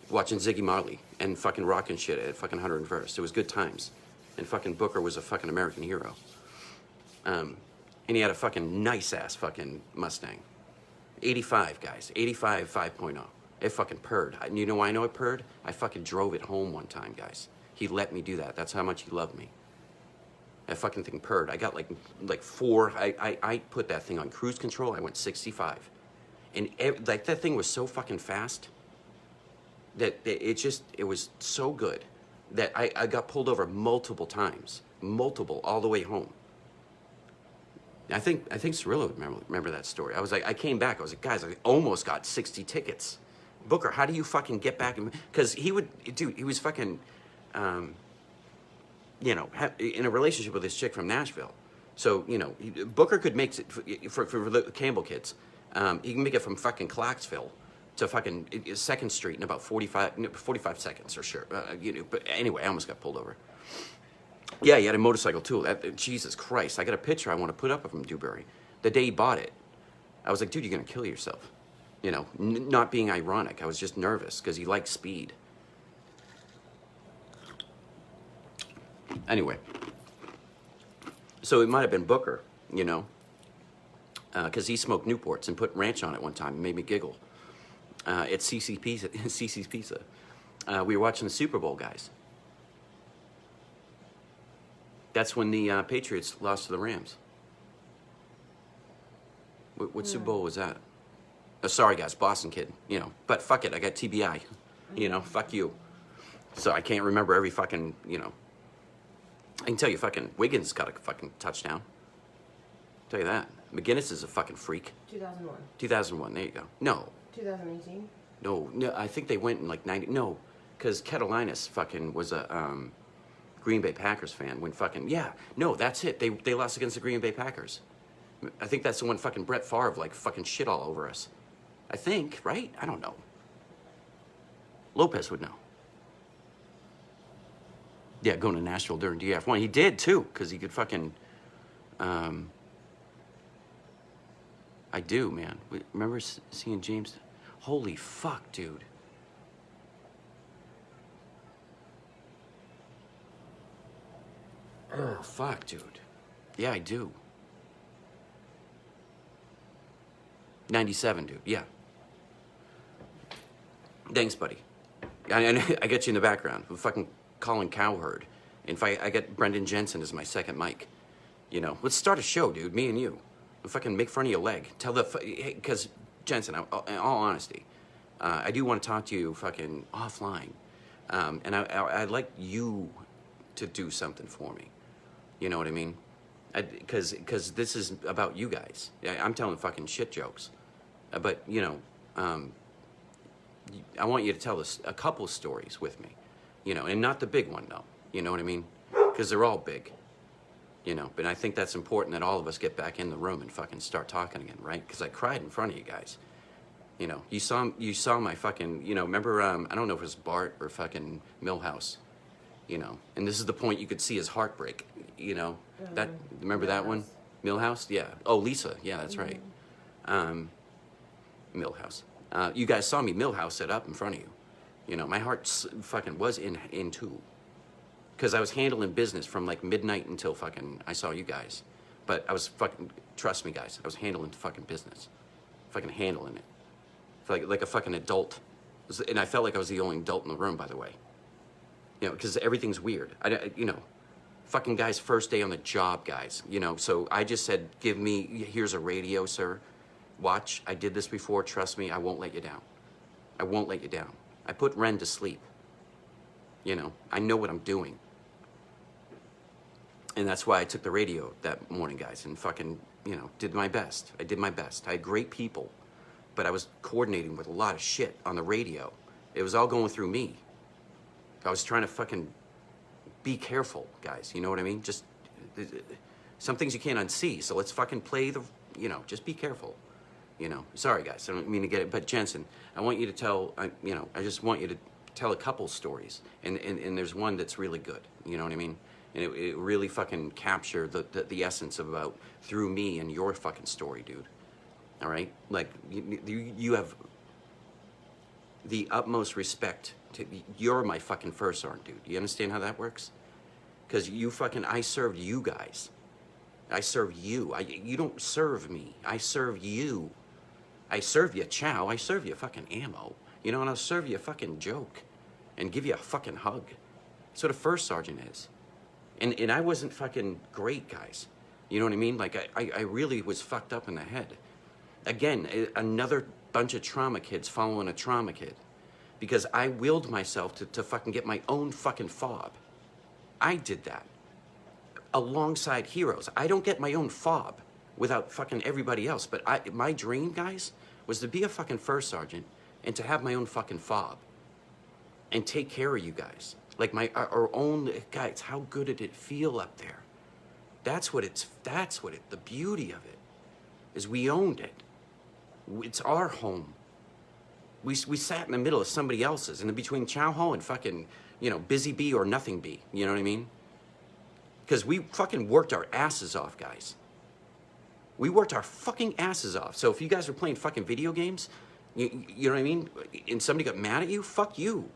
Watching Ziggy Marley and fucking rocking shit at fucking 101st. It was good times. And fucking Booker was a fucking American hero. And he had a fucking nice-ass fucking Mustang. 85, guys. 85 5.0. It fucking purred. You know why I know it purred? I fucking drove it home one time, guys. He let me do that. That's how much he loved me. That fucking thing purred. I got like 4. I put that thing on cruise control. I went 65. And that thing was so fucking fast that it was so good that I got pulled over multiple times. Multiple, all the way home. I think Cirillo would remember that story. I came back. I was like, guys, I almost got 60 tickets. Booker, how do you fucking get back? Because he was fucking... in a relationship with this chick from Nashville. So, Booker could make it for the Campbell kids. He can make it from fucking Clarksville to fucking 2nd Street in about 45 seconds or sure. But anyway, I almost got pulled over. Yeah, he had a motorcycle too. Jesus Christ, I got a picture I want to put up of him, Dewberry. The day he bought it. I was like, dude, you're going to kill yourself. Not being ironic. I was just nervous because he liked speed. Anyway, so it might have been Booker, because he smoked Newports and put ranch on it one time. It made me giggle. At CC's Pizza. We were watching the Super Bowl, guys. That's when the Patriots lost to the Rams. What Super Bowl was that? Oh, sorry, guys, Boston kid. But fuck it, I got TBI. Fuck you. So I can't remember every fucking, I can tell you fucking Wiggins got a fucking touchdown. Tell you that. McGinnis is a fucking freak. 2001. 2001, there you go. No, 2018. no, I think they went in like 90, no, because Catalinus fucking was a Green Bay Packers fan when fucking, yeah, no, that's it. They lost against the Green Bay Packers. I think that's the one fucking Brett Favre like fucking shit all over us. I think, right? I don't know. Lopez would know. Yeah, going to Nashville during DF1. He did too, because he could fucking, I do, man. Remember seeing James? Holy fuck, dude. Oh, fuck, dude. Yeah, I do. 97, dude. Yeah. Thanks, buddy. I get you in the background. I'm fucking Colin Cowherd. And if I get Brendan Jensen as my second mic. Let's start a show, dude. Me and you. We'll fucking make fun of your leg. Tell the... Because, Jensen, in all honesty, I do want to talk to you fucking offline. And I'd like you to do something for me. You know what I mean? Because this is about you guys. I'm telling fucking shit jokes. But, I want you to tell us a couple stories with me. And not the big one, though. You know what I mean? Because they're all big. But I think that's important that all of us get back in the room and fucking start talking again, right? Because I cried in front of you guys. You saw my fucking, remember, I don't know if it was Bart or fucking Millhouse, and this is the point you could see his heartbreak, that, remember that one? Millhouse? Yeah. Oh, Lisa. Yeah, that's right. Millhouse. You guys saw me Millhouse it up in front of you. My heart fucking was in two. Because I was handling business from like midnight until fucking I saw you guys. But I was fucking, trust me guys, I was handling fucking business. Fucking handling it. Like a fucking adult. And I felt like I was the only adult in the room, by the way. Because everything's weird. Fucking guys, first day on the job, guys. So I just said, here's a radio, sir. Watch, I did this before, trust me, I won't let you down. I won't let you down. I put Ren to sleep. I know what I'm doing. And that's why I took the radio that morning, guys, and fucking, did my best. I did my best. I had great people, but I was coordinating with a lot of shit on the radio. It was all going through me. I was trying to fucking be careful, guys. You know what I mean? Just, some things you can't unsee, so let's fucking play the, just be careful. Sorry, guys, I don't mean to get it, but Jensen, I want you to tell, I just want you to tell a couple stories, and there's one that's really good, you know what I mean? And it really fucking captured the essence about through me and your fucking story, dude. All right? Like, you have the utmost respect to, you're my fucking first sergeant, dude. You understand how that works? Because I served you guys. I serve you. You don't serve me. I serve you. I serve you chow. I serve you fucking ammo. And I'll serve you a fucking joke and give you a fucking hug. That's what a first sergeant is. And I wasn't fucking great, guys. You know what I mean? Like, I really was fucked up in the head. Again, another bunch of trauma kids following a trauma kid. Because I willed myself to fucking get my own fucking fob. I did that. Alongside heroes. I don't get my own fob without fucking everybody else. But my dream, guys, was to be a fucking first sergeant and to have my own fucking fob. And take care of you guys. Like our own, guys, how good did it feel up there? That's what the beauty of it, is we owned it. It's our home. We sat in the middle of somebody else's, and in between Chow Ho and fucking, Busy Bee or Nothing Bee, you know what I mean? Because we fucking worked our asses off, guys. We worked our fucking asses off. So if you guys were playing fucking video games, you know what I mean? And somebody got mad at you, fuck you.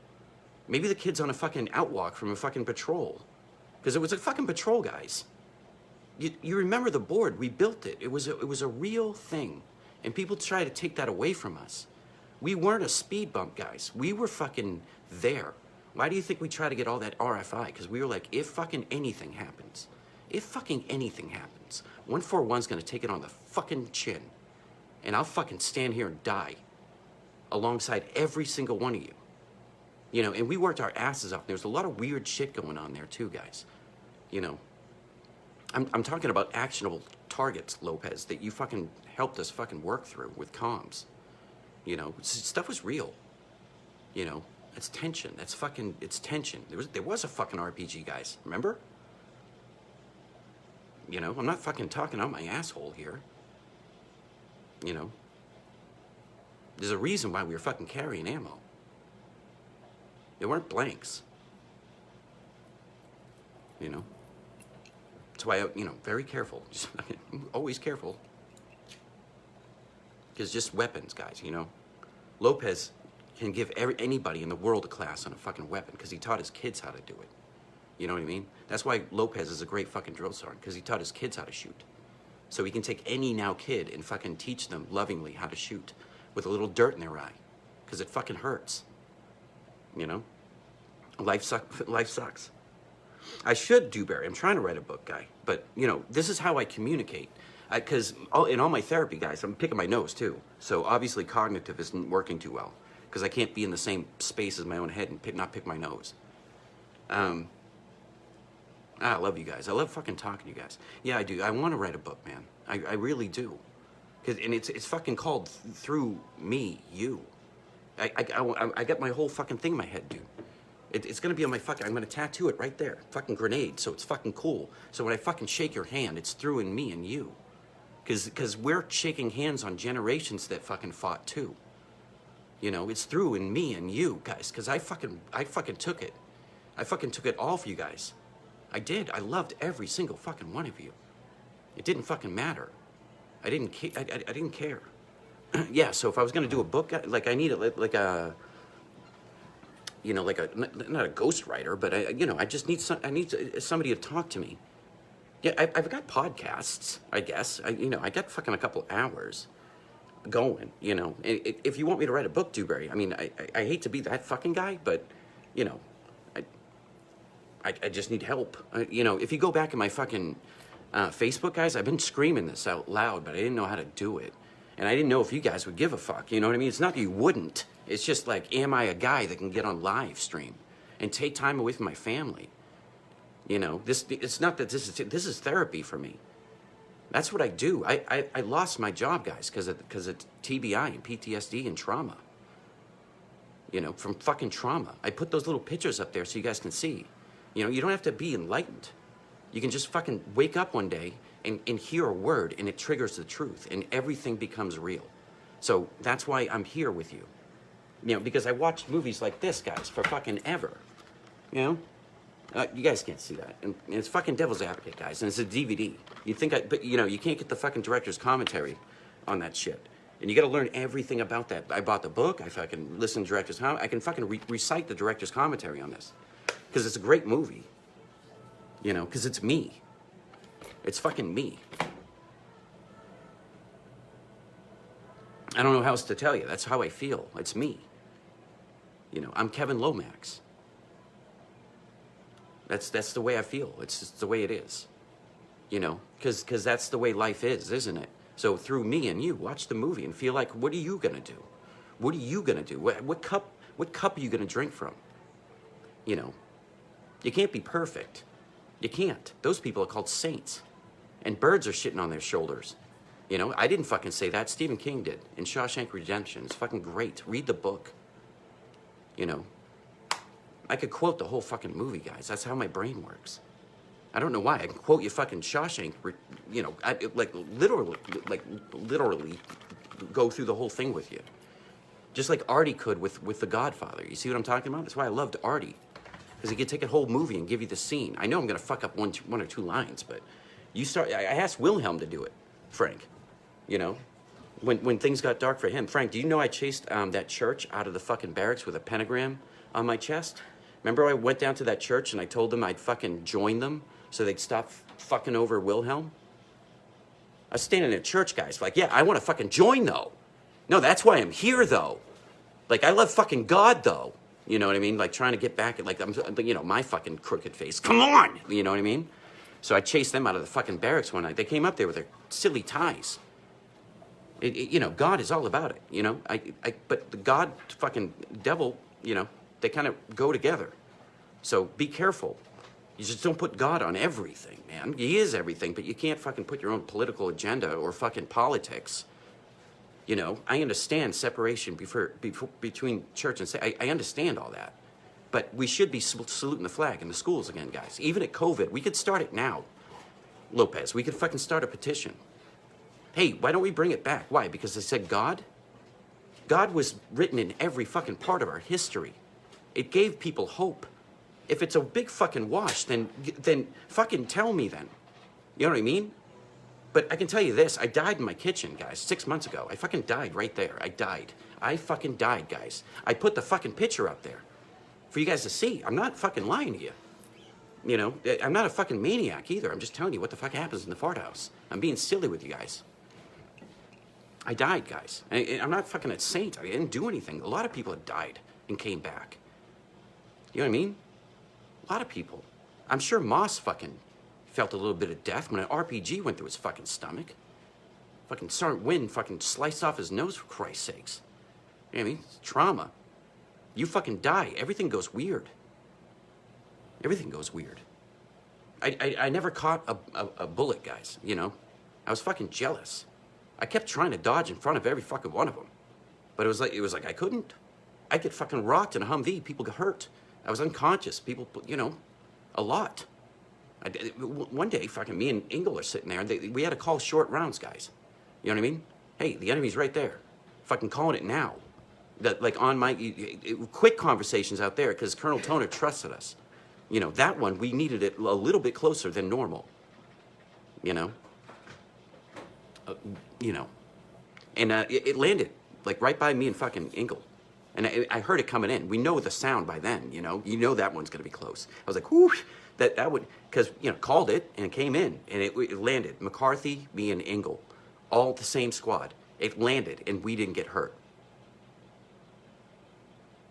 Maybe the kid's on a fucking outwalk from a fucking patrol. Because it was a fucking patrol, guys. You remember the board, we built it. It was a real thing. And people try to take that away from us. We weren't a speed bump, guys. We were fucking there. Why do you think we try to get all that RFI? Because we were like, if fucking anything happens, 141's gonna take it on the fucking chin. And I'll fucking stand here and die alongside every single one of you. You know, and we worked our asses off. There was a lot of weird shit going on there too, guys. You know, I'm talking about actionable targets, Lopez, that you fucking helped us fucking work through with comms. You know, stuff was real. You know, it's tension. It's tension. There was a fucking RPG, guys. Remember? You know, I'm not fucking talking out my asshole here. You know, there's a reason why we were fucking carrying ammo. They weren't blanks. You know? That's why, you know, very careful. Just always careful. Because just weapons, guys, you know? Lopez can give anybody in the world a class on a fucking weapon because he taught his kids how to do it. You know what I mean? That's why Lopez is a great fucking drill sergeant, because he taught his kids how to shoot. So he can take any now kid and fucking teach them lovingly how to shoot with a little dirt in their eye, because it fucking hurts. You know? Life sucks. I should, Dewberry. I'm trying to write a book, guy. But, you know, this is how I communicate. Because in all my therapy, guys, I'm picking my nose, too. So obviously cognitive isn't working too well, because I can't be in the same space as my own head and not pick my nose. I love you guys. I love fucking talking to you guys. Yeah, I do. I want to write a book, man. I really do. And it's fucking called Through Me, You. I got my whole fucking thing in my head, dude. It's gonna be on my fucking, I'm gonna tattoo it right there. Fucking grenade, so it's fucking cool. So when I fucking shake your hand, it's through in me and you. Cause we're shaking hands on generations that fucking fought too. You know, it's through in me and you, guys. Cause I fucking took it. I fucking took it all for you guys. I did. I loved every single fucking one of you. It didn't fucking matter. I didn't care. Yeah, so if I was gonna do a book, like I need it like a, you know, like not a ghostwriter, but I just need I need somebody to talk to me. Yeah, I've got podcasts, I guess. I got fucking a couple hours going, you know. If you want me to write a book, Dewberry, I mean, I hate to be that fucking guy, but, you know, I just need help. You know, if you go back in my fucking Facebook, guys, I've been screaming this out loud, but I didn't know how to do it. And I didn't know if you guys would give a fuck, you know what I mean? It's not that you wouldn't. It's just like, am I a guy that can get on live stream and take time away from my family? You know, it's not that this is therapy for me. That's what I do. I lost my job, guys, because of TBI and PTSD and trauma. You know, from fucking trauma. I put those little pictures up there so you guys can see. You know, you don't have to be enlightened. You can just fucking wake up one day and hear a word, and it triggers the truth, and everything becomes real. So that's why I'm here with you. You know, because I watched movies like this, guys, for fucking ever. You know? You guys can't see that. And it's fucking Devil's Advocate, guys, and it's a DVD. But, you know, you can't get the fucking director's commentary on that shit. And you gotta learn everything about that. I bought the book, I fucking listen to director's commentary. I can fucking recite the director's commentary on this. Because it's a great movie. You know, because it's me. It's fucking me. I don't know how else to tell you. That's how I feel. It's me. You know, I'm Kevin Lomax. That's the way I feel. It's just the way it is. You know, because that's the way life is, isn't it? So through me and you, watch the movie and feel like, what are you gonna do? What are you gonna do? What cup are you gonna drink from? You know, you can't be perfect. You can't. Those people are called saints. And birds are shitting on their shoulders. You know, I didn't fucking say that. Stephen King did in Shawshank Redemption. It's fucking great. Read the book. You know, I could quote the whole fucking movie, guys. That's how my brain works. I don't know why. I can quote you fucking Shawshank, you know, literally go through the whole thing with you. Just like Artie could with The Godfather. You see what I'm talking about? That's why I loved Artie. Because he could take a whole movie and give you the scene. I know I'm going to fuck up one or two lines, but I asked Wilhelm to do it, Frank. You know, when things got dark for him. Frank, do you know I chased that church out of the fucking barracks with a pentagram on my chest? Remember I went down to that church and I told them I'd fucking join them so they'd stop fucking over Wilhelm? I was standing in a church, guys, like, yeah, I want to fucking join, though. No, that's why I'm here, though. Like, I love fucking God, though. You know what I mean? Like, trying to get back at, like, you know, my fucking crooked face. Come on! You know what I mean? So I chased them out of the fucking barracks one night. They came up there with their silly ties. You know, God is all about it, you know? But the God fucking devil, you know, They kind of go together. So be careful. You just don't put God on everything, man. He is everything, but you can't fucking put your own political agenda or fucking politics. You know, I understand separation between church and state. I understand all that. But we should be saluting the flag in the schools again, guys. Even at COVID, we could start it now. Lopez, we could fucking start a petition. Hey, why don't we bring it back? Why? Because they said God? God was written in every fucking part of our history. It gave people hope. If it's a big fucking wash, then fucking tell me then. You know what I mean? But I can tell you this, I died in my kitchen, guys, 6 months ago. I fucking died right there. I died. I fucking died, guys. I put the fucking picture up there for you guys to see. I'm not fucking lying to you. You know, I'm not a fucking maniac either. I'm just telling you what the fuck happens in the fart house. I'm being silly with you guys. I died, guys. I'm not fucking a saint. I didn't do anything. A lot of people have died and came back. You know what I mean? A lot of people. I'm sure Moss fucking felt a little bit of death when an RPG went through his fucking stomach. Fucking Sergeant Wynn fucking sliced off his nose, for Christ's sakes. You know what I mean? It's trauma. You fucking die. Everything goes weird. Everything goes weird. I never caught a bullet, guys, you know? I was fucking jealous. I kept trying to dodge in front of every fucking one of them. But it was like I couldn't. I get fucking rocked in a Humvee. People get hurt. I was unconscious. People, you know, a lot. One day, fucking me and Engel are sitting there, and we had to call short rounds, guys. You know what I mean? Hey, the enemy's right there. Fucking calling it now. That, like, on my quick conversations out there, because Colonel Toner trusted us. You know, that one, we needed it a little bit closer than normal. You know? And it landed, like, right by me and fucking Engel. And I heard it coming in. We know the sound by then, you know? You know that one's going to be close. I was like, whoo, that would, because, you know, called it, and it came in, and it landed. McCarthy, me, and Engel, all the same squad. It landed, and we didn't get hurt.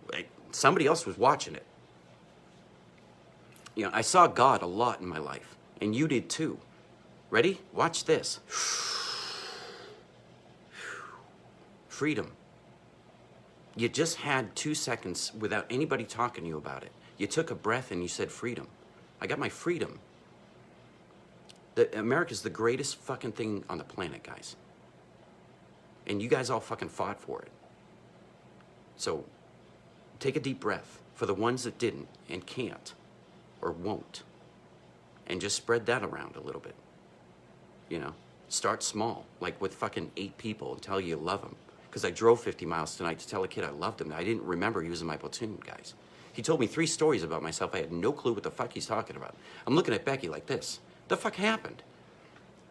Like, somebody else was watching it. You know, I saw God a lot in my life, and you did too. Ready? Watch this. Freedom. You just had 2 seconds without anybody talking to you about it. You took a breath and you said freedom. I got my freedom. America's the greatest fucking thing on the planet, guys. And you guys all fucking fought for it. So, take a deep breath for the ones that didn't and can't or won't. And just spread that around a little bit. You know? Start small, like with fucking 8 people and tell you love them. Because I drove 50 miles tonight to tell a kid I loved him. I didn't remember he was in my platoon, guys. He told me 3 stories about myself. I had no clue what the fuck he's talking about. I'm looking at Becky like this. The fuck happened?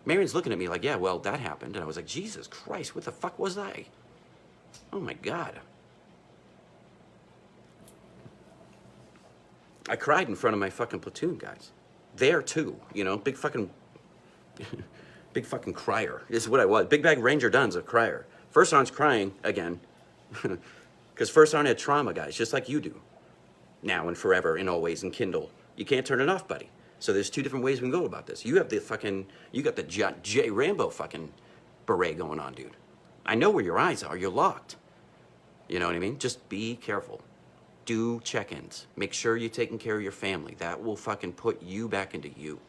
Marion's looking at me like, yeah, well, that happened. And I was like, Jesus Christ, what the fuck was I? Oh my God. I cried in front of my fucking platoon, guys. There too, you know, big fucking crier is what I was. Big Bag Ranger Dunn's a crier. First Sergeant's crying again, because First Sergeant had trauma, guys, just like you do. Now and forever and always and kindle. You can't turn it off, buddy. So there's 2 different ways we can go about this. You have the fucking, you got the J. Rambo fucking beret going on, dude. I know where your eyes are. You're locked. You know what I mean? Just be careful. Do check-ins. Make sure you're taking care of your family. That will fucking put you back into you.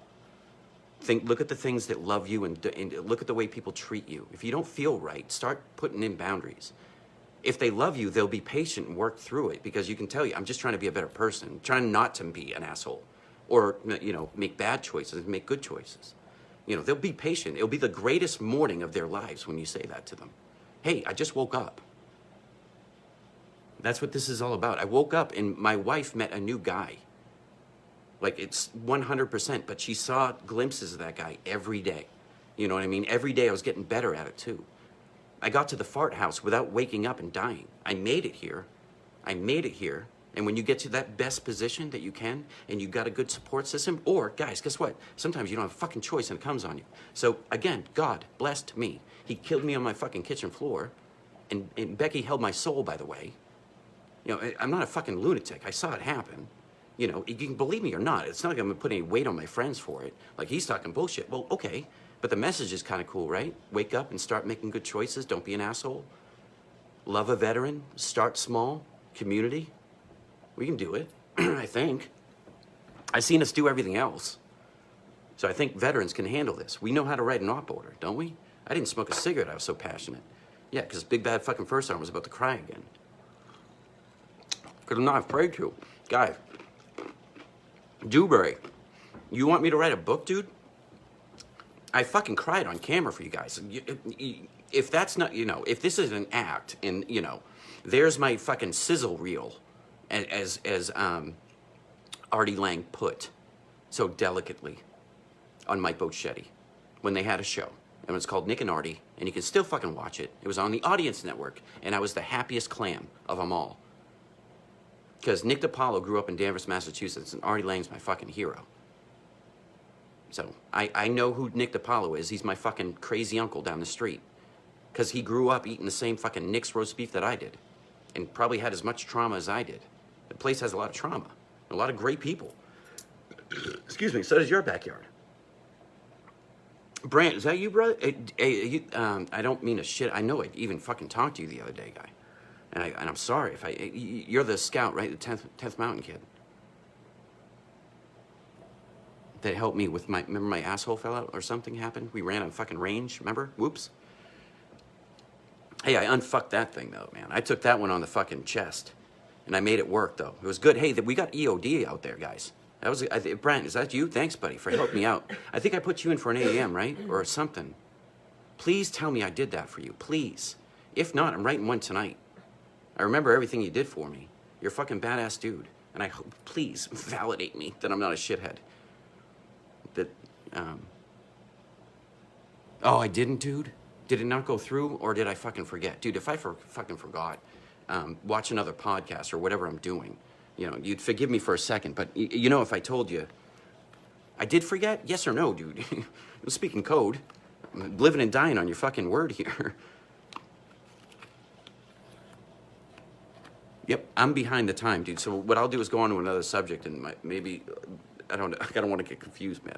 Look at the things that love you and look at the way people treat you. If you don't feel right, start putting in boundaries. If they love you, they'll be patient and work through it because you can tell you, I'm just trying to be a better person, trying not to be an asshole or, you know, make bad choices, make good choices. You know, they'll be patient. It'll be the greatest morning of their lives when you say that to them. Hey, I just woke up. That's what this is all about. I woke up and my wife met a new guy. Like, it's 100%, but she saw glimpses of that guy every day. You know what I mean? Every day I was getting better at it, too. I got to the fart house without waking up and dying. I made it here. I made it here. And when you get to that best position that you can, and you got a good support system, or, guys, guess what? Sometimes you don't have a fucking choice and it comes on you. So, again, God blessed me. He killed me on my fucking kitchen floor. And Becky held my soul, by the way. You know, I'm not a fucking lunatic. I saw it happen. You know, you can believe me or not. It's not like I'm going to put any weight on my friends for it. Like, he's talking bullshit. Well, okay. But the message is kind of cool, right? Wake up and start making good choices. Don't be an asshole. Love a veteran. Start small. Community. We can do it, I think. I've seen us do everything else. So I think veterans can handle this. We know how to write an op order, don't we? I didn't smoke a cigarette, I was so passionate. Yeah, because Big Bad fucking First Arm was about to cry again. Because I'm not afraid to. Guys, Dewberry, you want me to write a book, dude? I fucking cried on camera for you guys. If that's not, if this is an act, and, there's my fucking sizzle reel, as Artie Lang put so delicately on Mike Boschetti when they had a show. And it was called Nick and Artie, and you can still fucking watch it. It was on the Audience Network, and I was the happiest clam of them all. Because Nick DiPaolo grew up in Danvers, Massachusetts, and Artie Lang's my fucking hero. So, I know who Nick DiPaolo is. He's my fucking crazy uncle down the street. Because he grew up eating the same fucking Nick's roast beef that I did. And probably had as much trauma as I did. The place has a lot of trauma. A lot of great people. Excuse me, so does your backyard. Brant, is that you, brother? I don't mean to shit. I know I even fucking talked to you the other day, guy. And I'm sorry if you're the scout, right? The 10th Mountain kid. That helped me with remember my asshole fell out or something happened? We ran on fucking range, remember? Whoops. Hey, I unfucked that thing though, man. I took that one on the fucking chest. And I made it work though. It was good. Hey, we got EOD out there, guys. That was, Brent, is that you? Thanks, buddy, for helping me out. I think I put you in for an AAM, right? Or something. Please tell me I did that for you, please. If not, I'm writing one tonight. I remember everything you did for me. You're a fucking badass dude. And I hope, please, validate me that I'm not a shithead. That, oh, I didn't, dude? Did it not go through, or did I fucking forget? Dude, if I fucking forgot, watch another podcast or whatever I'm doing. You'd forgive me for a second, but if I told you, I did forget? Yes or no, dude? I'm speaking code. I'm living and dying on your fucking word here. Yep, I'm behind the time, dude. So what I'll do is go on to another subject, and maybe, I don't want to get confused, man.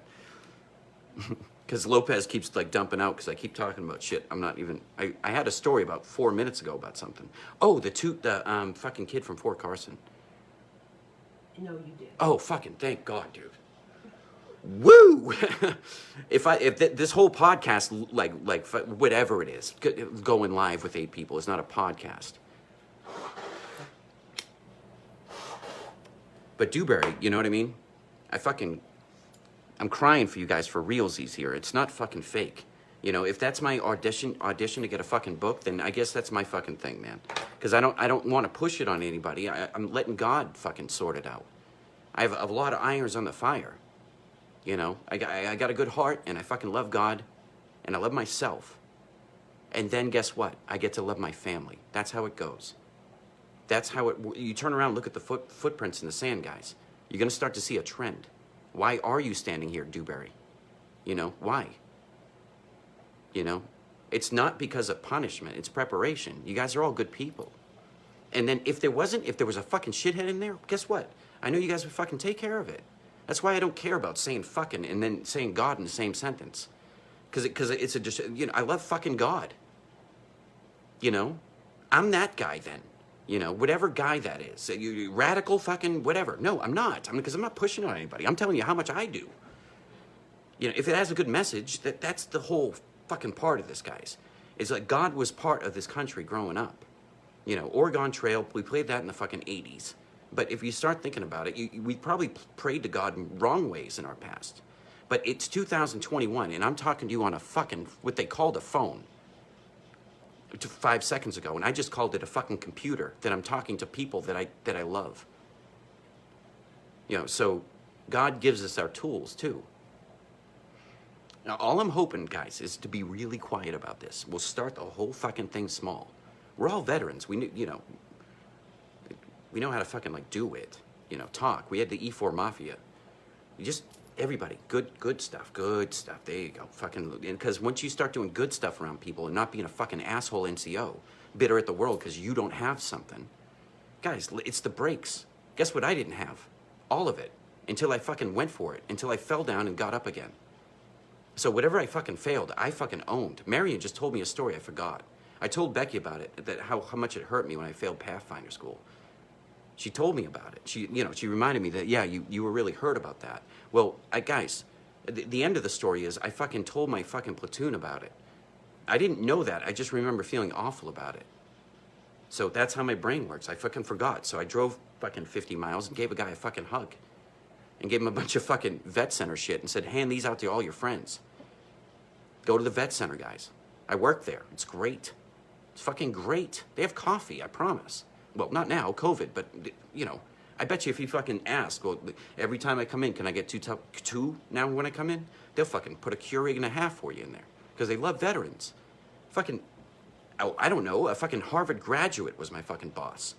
Because Lopez keeps, dumping out because I keep talking about shit. I'm not even, I had a story about 4 minutes ago about something. Oh, the fucking kid from Fort Carson. No, you did. Oh, fucking thank God, dude. Woo! if this whole podcast, whatever it is, going live with 8 people is not a podcast. But Dewberry, you know what I mean? I'm crying for you guys for realsies here. It's not fucking fake. If that's my audition to get a fucking book, then I guess that's my fucking thing, man. Because I don't want to push it on anybody. I'm letting God fucking sort it out. I have a lot of irons on the fire. I got a good heart, and I fucking love God, and I love myself. And then guess what? I get to love my family. That's how it goes. That's how you turn around and look at the footprints in the sand, guys. You're going to start to see a trend. Why are you standing here, Dewberry? Why? It's not because of punishment. It's preparation. You guys are all good people. And then if there was a fucking shithead in there, guess what? I know you guys would fucking take care of it. That's why I don't care about saying fucking and then saying God in the same sentence. Because it's I love fucking God. I'm that guy then. Whatever guy that is. You radical fucking whatever. No, I'm not. Because I'm not pushing on anybody. I'm telling you how much I do. If it has a good message, that's the whole fucking part of this, guys. It's like God was part of this country growing up. Oregon Trail, we played that in the fucking 80s. But if you start thinking about it, we probably prayed to God in wrong ways in our past. But it's 2021, and I'm talking to you on a fucking, what they called a phone 5 seconds ago, and I just called it a fucking computer, that I'm talking to people that I love. So God gives us our tools, too. Now, all I'm hoping, guys, is to be really quiet about this. We'll start the whole fucking thing small. We're all veterans. We know how to fucking, do it. Talk. We had the E4 Mafia. Everybody, good stuff. There you go. Fucking, because once you start doing good stuff around people and not being a fucking asshole NCO, bitter at the world because you don't have something. Guys, it's the breaks. Guess what I didn't have? All of it. Until I fucking went for it. Until I fell down and got up again. So whatever I fucking failed, I fucking owned. Marion just told me a story I forgot. I told Becky about it, that how much it hurt me when I failed Pathfinder school. She told me about it. She reminded me that, yeah, you were really hurt about that. Well, guys, the end of the story is I fucking told my fucking platoon about it. I didn't know that. I just remember feeling awful about it. So that's how my brain works. I fucking forgot. So I drove fucking 50 miles and gave a guy a fucking hug. And gave him a bunch of fucking vet center shit and said, hand these out to all your friends. Go to the vet center, guys. I work there. It's great. It's fucking great. They have coffee, I promise. Well, not now, COVID, but, I bet you if you fucking ask, well, every time I come in, can I get two now when I come in? They'll fucking put a Keurig and a half for you in there. Because they love veterans. Fucking, I don't know, a fucking Harvard graduate was my fucking boss.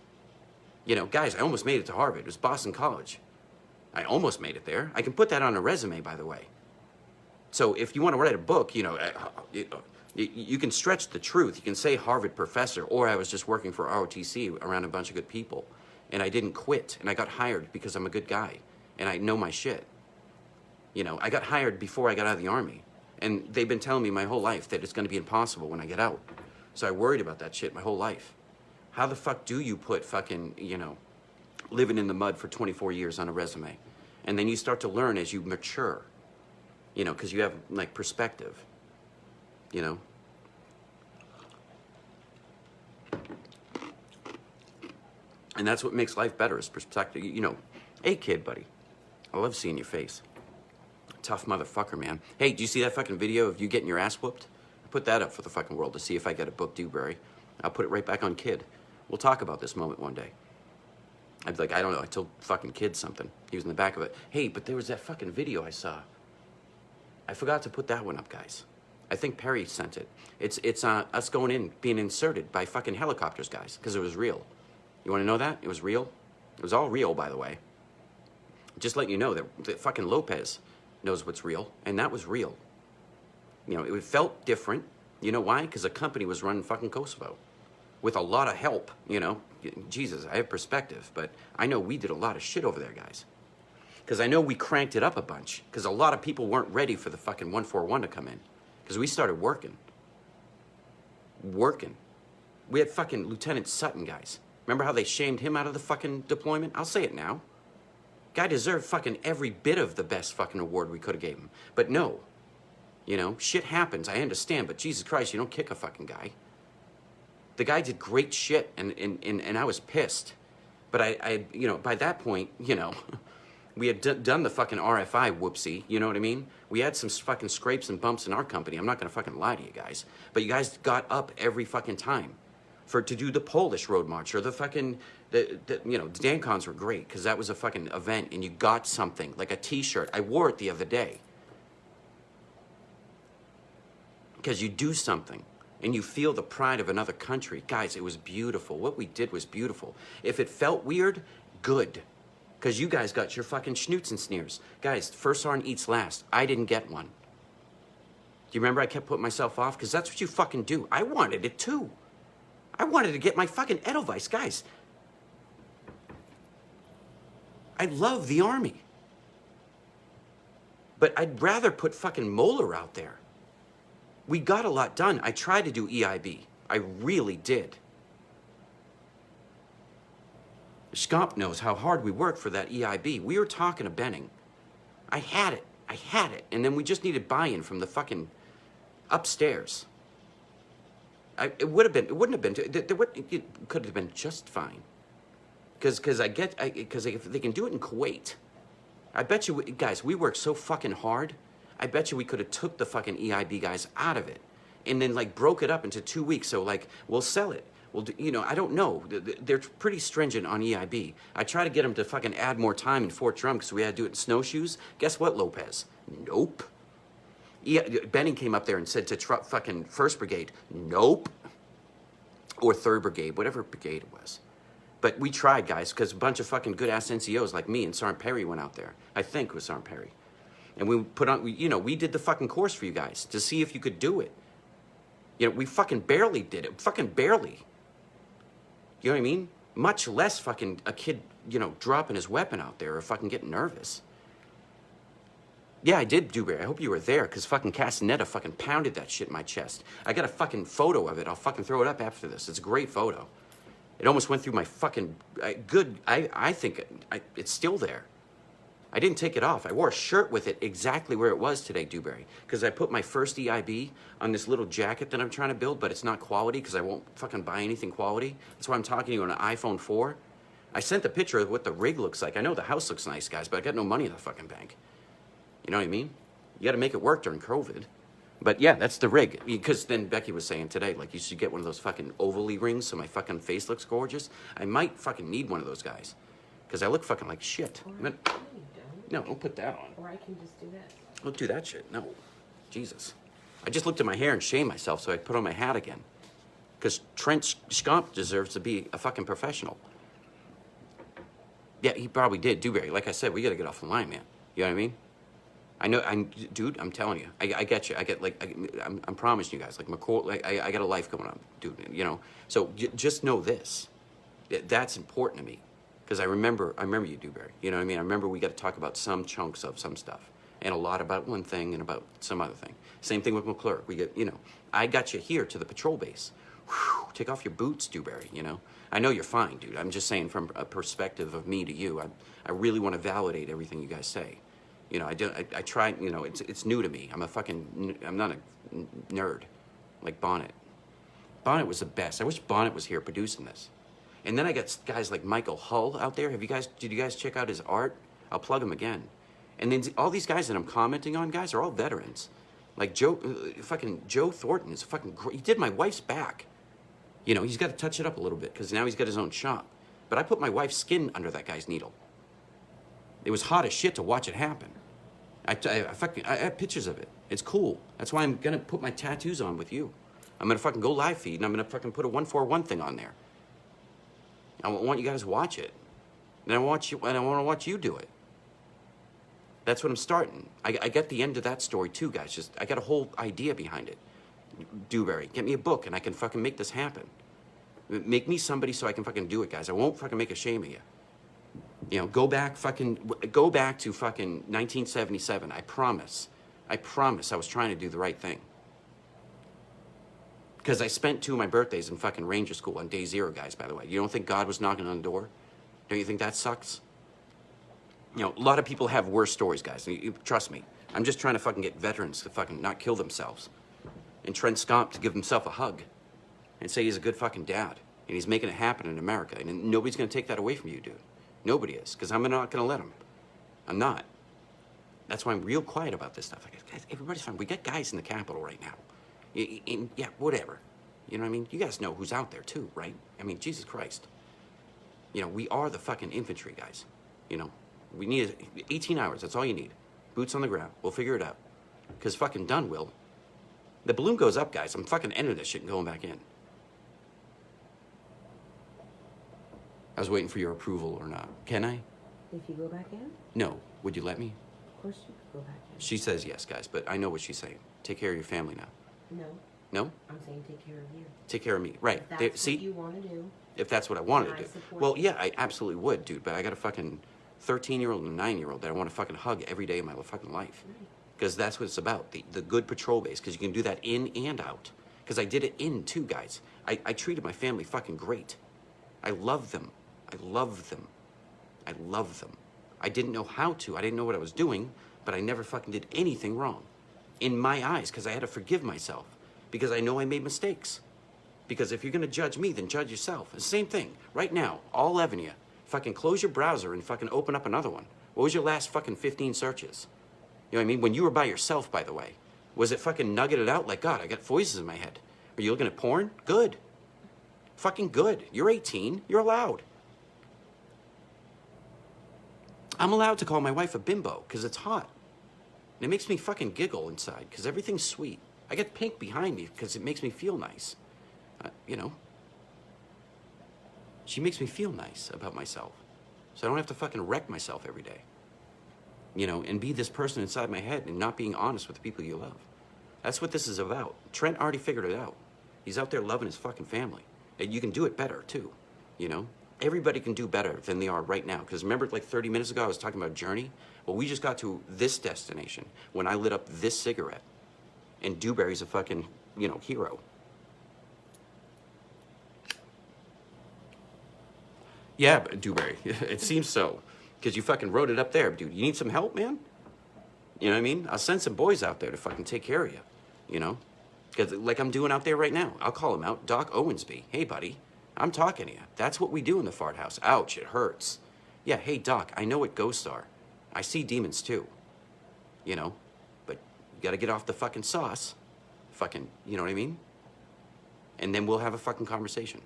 Guys, I almost made it to Harvard. It was Boston College. I almost made it there. I can put that on a resume, by the way. So if you want to write a book, you can stretch the truth. You can say Harvard professor, or I was just working for ROTC around a bunch of good people. And I didn't quit, and I got hired because I'm a good guy, and I know my shit. I got hired before I got out of the Army, and they've been telling me my whole life that it's going to be impossible when I get out. So I worried about that shit my whole life. How the fuck do you put fucking, living in the mud for 24 years on a resume? And then you start to learn as you mature, because you have, like, perspective, And that's what makes life better is perspective. Hey, kid, buddy, I love seeing your face. Tough motherfucker, man. Hey, do you see that fucking video of you getting your ass whooped? I put that up for the fucking world to see if I get a book Dewberry. I'll put it right back on Kid. We'll talk about this moment one day. I'd be like, I don't know, I told fucking Kid something. He was in the back of it. Hey, but there was that fucking video I saw. I forgot to put that one up, guys. I think Perry sent it. It's us going in, being inserted by fucking helicopters, guys, because it was real. You want to know that? It was real. It was all real, by the way. Just letting you know that fucking Lopez knows what's real, and that was real. It felt different. You know why? Because a company was running fucking Kosovo with a lot of help, Jesus, I have perspective, but I know we did a lot of shit over there, guys. Because I know we cranked it up a bunch, because a lot of people weren't ready for the fucking 141 to come in, because we started working. We had fucking Lieutenant Sutton, guys. Remember how they shamed him out of the fucking deployment? I'll say it now. Guy deserved fucking every bit of the best fucking award we could have gave him. But no. Shit happens, I understand, but Jesus Christ, you don't kick a fucking guy. The guy did great shit, and I was pissed. But I by that point, we had done the fucking RFI whoopsie, you know what I mean? We had some fucking scrapes and bumps in our company. I'm not gonna fucking lie to you guys. But you guys got up every fucking time to do the Polish road march or the fucking, the DanCons were great because that was a fucking event and you got something, like a t-shirt. I wore it the other day. Because you do something and you feel the pride of another country. Guys, it was beautiful. What we did was beautiful. If it felt weird, good. Because you guys got your fucking schnoots and sneers. Guys, first sergeant eats last. I didn't get one. Do you remember I kept putting myself off? Because that's what you fucking do. I wanted it too. I wanted to get my fucking Edelweiss. Guys, I love the Army. But I'd rather put fucking Moeller out there. We got a lot done. I tried to do EIB. I really did. Scomp knows how hard we worked for that EIB. We were talking to Benning. I had it. And then we just needed buy-in from the fucking upstairs. It wouldn't have been, it could have been just fine. Because if they can do it in Kuwait, I bet you, guys, we worked so fucking hard, I bet you we could have took the fucking EIB guys out of it and then like broke it up into 2 weeks. So like, we'll sell it. We'll do, I don't know. They're pretty stringent on EIB. I try to get them to fucking add more time in Fort Drum because we had to do it in snowshoes. Guess what, Lopez? Nope. Benning came up there and said to fucking 1st Brigade, nope. Or 3rd Brigade, whatever brigade it was. But we tried, guys, because a bunch of fucking good-ass NCOs like me and Sergeant Perry went out there. I think it was Sergeant Perry. And we put on, we did the fucking course for you guys to see if you could do it. We fucking barely did it. Fucking barely. You know what I mean? Much less fucking a kid, dropping his weapon out there or fucking getting nervous. Yeah, I did, Dewberry. I hope you were there, because fucking Castaneda fucking pounded that shit in my chest. I got a fucking photo of it. I'll fucking throw it up after this. It's a great photo. It almost went through my fucking, I think it's still there. I didn't take it off. I wore a shirt with it exactly where it was today, Dewberry, because I put my first EIB on this little jacket that I'm trying to build, but it's not quality because I won't fucking buy anything quality. That's why I'm talking to you on an iPhone 4. I sent the picture of what the rig looks like. I know the house looks nice, guys, but I got no money in the fucking bank. You know what I mean? You got to make it work during COVID. But yeah, that's the rig. Because then Becky was saying today, like, you should get one of those fucking ovally rings so my fucking face looks gorgeous. I might fucking need one of those guys. Because I look fucking like shit. No, don't put that on. Or I can just do this. Don't do that shit. No. Jesus. I just looked at my hair and shamed myself, so I put on my hat again. Because Trent Scomp deserves to be a fucking professional. Yeah, he probably did. Dewberry, like I said, we got to get off the line, man. You know what I mean? I know, dude, I'm telling you. I get you. I get, like, I'm promising you guys. Like, McCoy, like, I got a life going on, dude, you know? So just know this. That's important to me. Because I remember you, Dewberry. You know what I mean? I remember we got to talk about some chunks of some stuff. And a lot about one thing and about some other thing. Same thing with McClure. We get, you know, I got you here to the patrol base. Whew, take off your boots, Dewberry, you know? I know you're fine, dude. I'm just saying from a perspective of me to you, I really want to validate everything you guys say. You know, I try, you know, it's new to me. I'm not a nerd like Bonnet. Bonnet was the best. I wish Bonnet was here producing this. And then I got guys like Michael Hull out there. Did you guys check out his art? I'll plug him again. And then all these guys that I'm commenting on, guys, are all veterans. Like Joe Thornton is fucking great. He did my wife's back. You know, he's got to touch it up a little bit because now he's got his own shop. But I put my wife's skin under that guy's needle. It was hot as shit to watch it happen. I have pictures of it. It's cool. That's why I'm gonna put my tattoos on with you. I'm gonna fucking go live feed and I'm gonna fucking put a 141 thing on there. I want you guys to watch it. And I want to watch you do it. That's what I'm starting. I got the end of that story too, guys. I got a whole idea behind it. Dewberry, get me a book and I can fucking make this happen. Make me somebody so I can fucking do it, guys. I won't fucking make a shame of you. You know, go back to fucking 1977. I promise I was trying to do the right thing. Because I spent 2 of my birthdays in fucking Ranger School on day 0, guys, by the way. You don't think God was knocking on the door? Don't you think that sucks? You know, a lot of people have worse stories, guys. Trust me. I'm just trying to fucking get veterans to fucking not kill themselves. And Trent Scomp to give himself a hug. And say he's a good fucking dad. And he's making it happen in America. And nobody's going to take that away from you, dude. Nobody is. Because I'm not going to let him. I'm not. That's why I'm real quiet about this stuff. Like, guys, everybody's fine. We got guys in the Capitol right now. Yeah, whatever. You know what I mean? You guys know who's out there too, right? I mean, Jesus Christ. You know, we are the fucking infantry, guys. You know, we need 18 hours. That's all you need. Boots on the ground. We'll figure it out. Because fucking done will. The balloon goes up, guys. I'm fucking ending this shit and going back in. I was waiting for your approval or not. Can I? If you go back in? No. Would you let me? Of course you could go back in. She says yes, guys, but I know what she's saying. Take care of your family now. No. No? I'm saying take care of you. Take care of me. Right. If that's See? what you want to do. If that's what I wanted I to do. support Well, you. yeah, I absolutely would, dude, but I got a fucking 13-year-old and a 9-year-old that I want to fucking hug every day of my fucking life. Because that's what it's about, the good patrol base, because you can do that in and out. Because I did it in, too, guys. I treated my family fucking great. I love them. I love them. I love them. I didn't know how to. I didn't know what I was doing, but I never fucking did anything wrong. In my eyes, because I had to forgive myself. Because I know I made mistakes. Because if you're going to judge me, then judge yourself. The same thing. Right now, all 11 of you, fucking close your browser and fucking open up another one. What was your last fucking 15 searches? You know what I mean? When you were by yourself, by the way. Was it fucking nuggeted out like, God, I got voices in my head? Are you looking at porn? Good. Fucking good. You're 18. You're allowed. I'm allowed to call my wife a bimbo because it's hot. And it makes me fucking giggle inside because everything's sweet. I get pink behind me because it makes me feel nice. You know. She makes me feel nice about myself. So I don't have to fucking wreck myself every day. You know, and be this person inside my head and not being honest with the people you love. That's what this is about. Trent already figured it out. He's out there loving his fucking family. And you can do it better, too. You know? Everybody can do better than they are right now. Because remember, like 30 minutes ago, I was talking about journey? Well, we just got to this destination when I lit up this cigarette. And Dewberry's a fucking, you know, hero. Yeah, but Dewberry. It seems so. Because you fucking wrote it up there, dude. You need some help, man? You know what I mean? I'll send some boys out there to fucking take care of you. You know? Because like I'm doing out there right now. I'll call him out. Doc Owensby. Hey, buddy. I'm talking to you. That's what we do in the fart house. Ouch, it hurts. Yeah, hey, Doc, I know what ghosts are. I see demons too. You know? But you gotta get off the fucking sauce. Fucking, you know what I mean? And then we'll have a fucking conversation.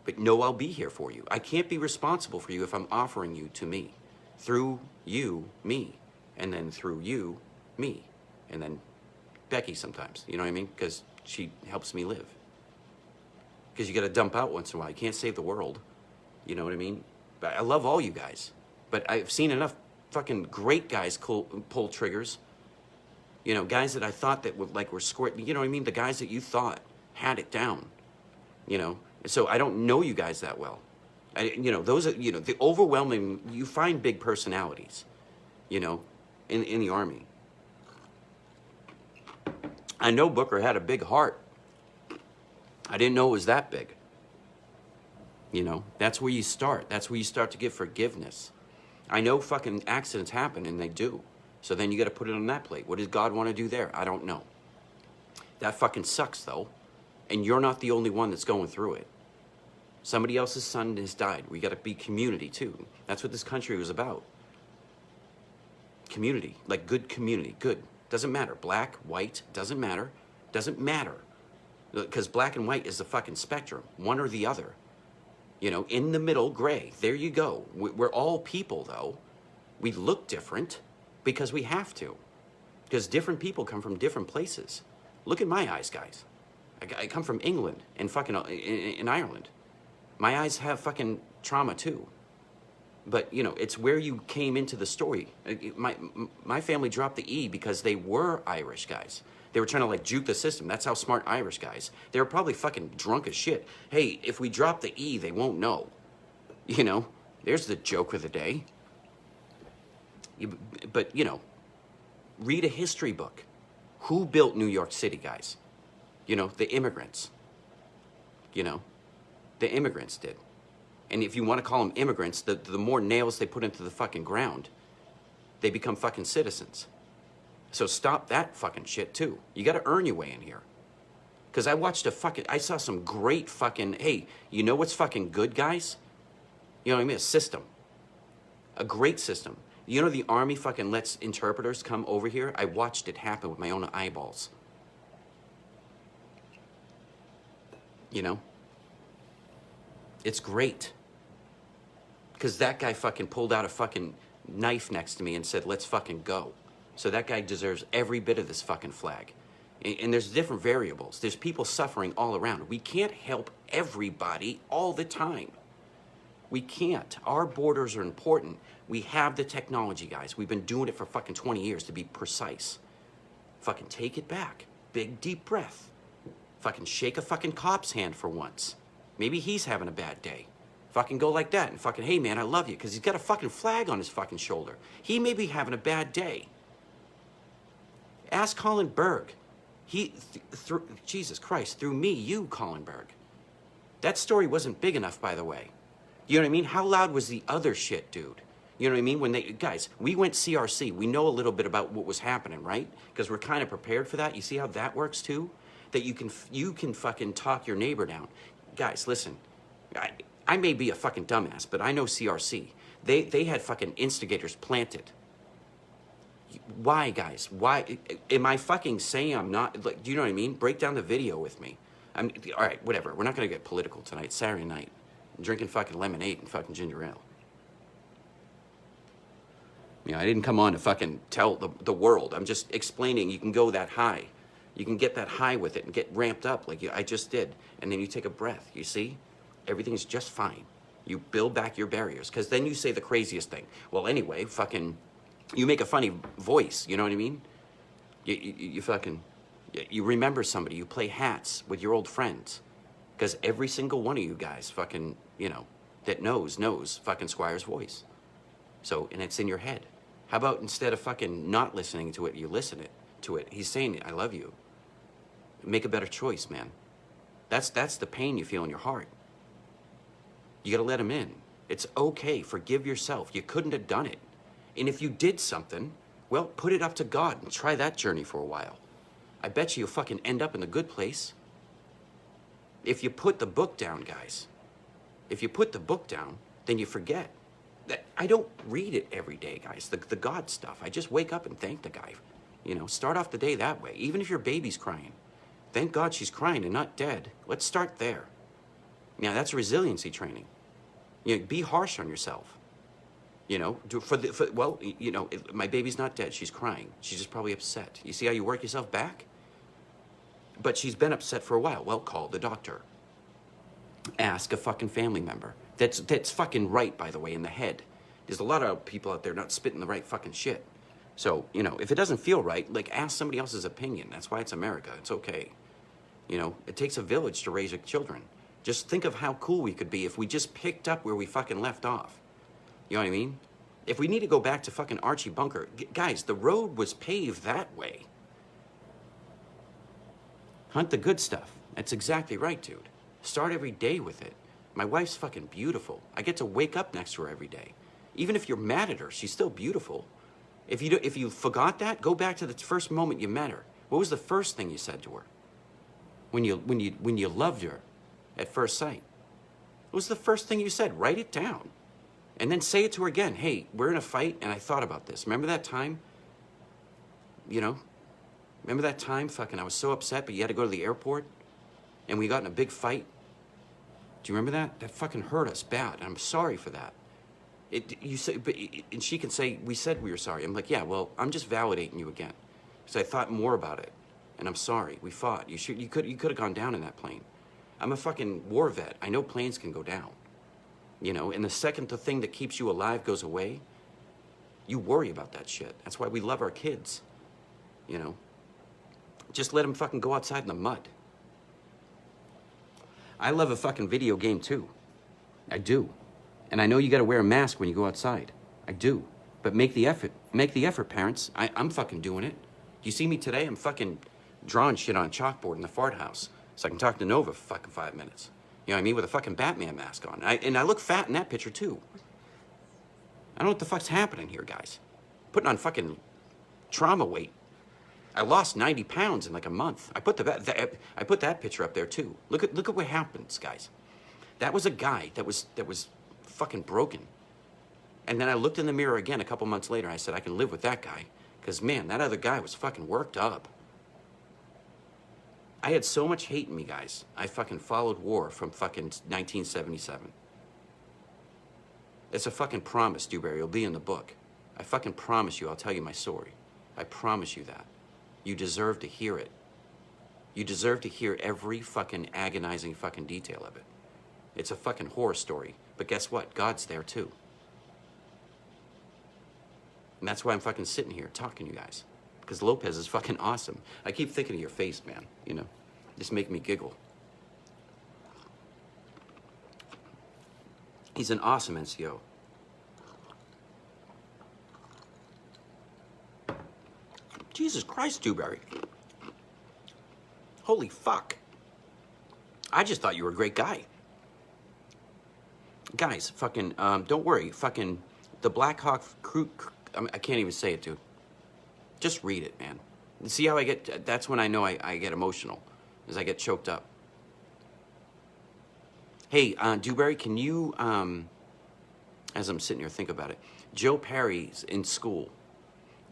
But no, I'll be here for you. I can't be responsible for you if I'm offering you to me. Through you, me. And then through you, me. And then Becky sometimes, you know what I mean? Because she helps me live. Because you got to dump out once in a while. You can't save the world. You know what I mean? But I love all you guys. But I've seen enough fucking great guys pull triggers. You know, guys that I thought that were squirt. You know what I mean? The guys that you thought had it down. You know? So I don't know you guys that well. You know, those are, you know, the overwhelming, you find big personalities, you know, in the Army. I know Booker had a big heart. I didn't know it was that big. You know, that's where you start. That's where you start to give forgiveness. I know fucking accidents happen, and they do. So then you got to put it on that plate. What does God want to do there? I don't know. That fucking sucks, though. And you're not the only one that's going through it. Somebody else's son has died. We got to be community, too. That's what this country was about. Community. Like good community. Good. Doesn't matter. Black, white, doesn't matter. Doesn't matter. Because black and white is the fucking spectrum. One or the other. You know, in the middle, gray. There you go. We're all people, though. We look different because we have to. Because different people come from different places. Look at my eyes, guys. I come from England and fucking in Ireland. My eyes have fucking trauma too. But, you know, it's where you came into the story. My family dropped the E because they were Irish guys. They were trying to, like, juke the system. That's how smart Irish guys. They were probably fucking drunk as shit. Hey, if we drop the E, they won't know. You know, there's the joke of the day. But, you know, read a history book. Who built New York City, guys? You know, the immigrants. You know, the immigrants did. And if you want to call them immigrants, the more nails they put into the fucking ground, they become fucking citizens. So stop that fucking shit too. You got to earn your way in here. Because I saw some great fucking, hey, you know what's fucking good, guys? You know what I mean? A system. A great system. You know the Army fucking lets interpreters come over here? I watched it happen with my own eyeballs. You know? It's great. Because that guy fucking pulled out a fucking knife next to me and said, let's fucking go. So that guy deserves every bit of this fucking flag. And there's different variables. There's people suffering all around. We can't help everybody all the time. We can't. Our borders are important. We have the technology, guys. We've been doing it for fucking 20 years to be precise. Fucking take it back. Big, deep breath. Fucking shake a fucking cop's hand for once. Maybe he's having a bad day. Fucking go like that and fucking, hey man, I love you. Because he's got a fucking flag on his fucking shoulder. He may be having a bad day. Ask Colin Berg. Jesus Christ, through me, you, Colin Berg. That story wasn't big enough, by the way. You know what I mean? How loud was the other shit, dude? You know what I mean? Guys, we went CRC. We know a little bit about what was happening, right? Because we're kind of prepared for that. You see how that works too? That you can fucking talk your neighbor down. Guys, listen. I may be a fucking dumbass, but I know CRC. They had fucking instigators planted. Why, guys? Why? Am I fucking saying I'm not? Like, do you know what I mean? Break down the video with me. All right, whatever. We're not going to get political tonight. Saturday night. I'm drinking fucking lemonade and fucking ginger ale. You know, I didn't come on to fucking tell the world. I'm just explaining you can go that high. You can get that high with it and get ramped up like I just did. And then you take a breath, you see? Everything's just fine. You build back your barriers. Because then you say the craziest thing. Well, anyway, fucking, you make a funny voice, you know what I mean? You fucking, you remember somebody. You play hats with your old friends. Because every single one of you guys fucking, you know, that knows fucking Squire's voice. So, and it's in your head. How about instead of fucking not listening to it, you listen to it. He's saying, I love you. Make a better choice, man. That's the pain you feel in your heart. You gotta let him in. It's okay. Forgive yourself. You couldn't have done it. And if you did something, well, put it up to God and try that journey for a while. I bet you'll fucking end up in the good place. If you put the book down, guys, if you put the book down, then you forget. I don't read it every day, guys, the God stuff. I just wake up and thank the guy. You know, start off the day that way. Even if your baby's crying, thank God she's crying and not dead. Let's start there. Now, that's resiliency training. You know, be harsh on yourself. You know, well, you know, my baby's not dead. She's crying. She's just probably upset. You see how you work yourself back? But she's been upset for a while. Well, call the doctor. Ask a fucking family member. That's fucking right, by the way, in the head. There's a lot of people out there not spitting the right fucking shit. So, you know, if it doesn't feel right, like, ask somebody else's opinion. That's why it's America. It's okay. You know, it takes a village to raise children. Just think of how cool we could be if we just picked up where we fucking left off. You know what I mean? If we need to go back to fucking Archie Bunker, guys, the road was paved that way. Hunt the good stuff. That's exactly right, dude. Start every day with it. My wife's fucking beautiful. I get to wake up next to her every day. Even if you're mad at her, she's still beautiful. If you forgot that, go back to the first moment you met her. What was the first thing you said to her? When you loved her at first sight. What was the first thing you said? Write it down. And then say it to her again. Hey, we're in a fight and I thought about this. Remember that time? You know? Remember that time? Fucking, I was so upset, but you had to go to the airport and we got in a big fight. Do you remember that? That fucking hurt us bad. I'm sorry for that. You say, and she can say, we said we were sorry. I'm like, yeah, well, I'm just validating you again. Because I thought more about it. And I'm sorry. We fought. You could have gone down in that plane. I'm a fucking war vet. I know planes can go down. You know, and the second the thing that keeps you alive goes away, you worry about that shit. That's why we love our kids. You know? Just let them fucking go outside in the mud. I love a fucking video game too. I do. And I know you gotta wear a mask when you go outside. I do. But make the effort. Make the effort, parents. I'm fucking doing it. You see me today? I'm fucking drawing shit on a chalkboard in the fart house so I can talk to Nova for fucking 5 minutes. You know what I mean? With a fucking Batman mask on. And I look fat in that picture too. I don't know what the fuck's happening here, guys. Putting on fucking trauma weight. I lost 90 pounds in like a month. I put that picture up there too. Look at what happens, guys. That was a guy that was fucking broken. And then I looked in the mirror again a couple months later and I said, I can live with that guy. Because man, that other guy was fucking worked up. I had so much hate in me, guys. I fucking followed war from fucking 1977. It's a fucking promise, Dewberry. It'll be in the book. I fucking promise you I'll tell you my story. I promise you that. You deserve to hear it. You deserve to hear every fucking agonizing fucking detail of it. It's a fucking horror story. But guess what? God's there too. And that's why I'm fucking sitting here talking to you guys. Because Lopez is fucking awesome. I keep thinking of your face, man. You know, just make me giggle. He's an awesome NCO. Jesus Christ, Dewberry. Holy fuck. I just thought you were a great guy. Guys, fucking, don't worry. Fucking, the Black Hawk crew, I can't even say it, dude. Just read it, man. See how I get, that's when I know I get emotional, is I get choked up. Hey, Dewberry, can you, as I'm sitting here, think about it. Joe Perry's in school.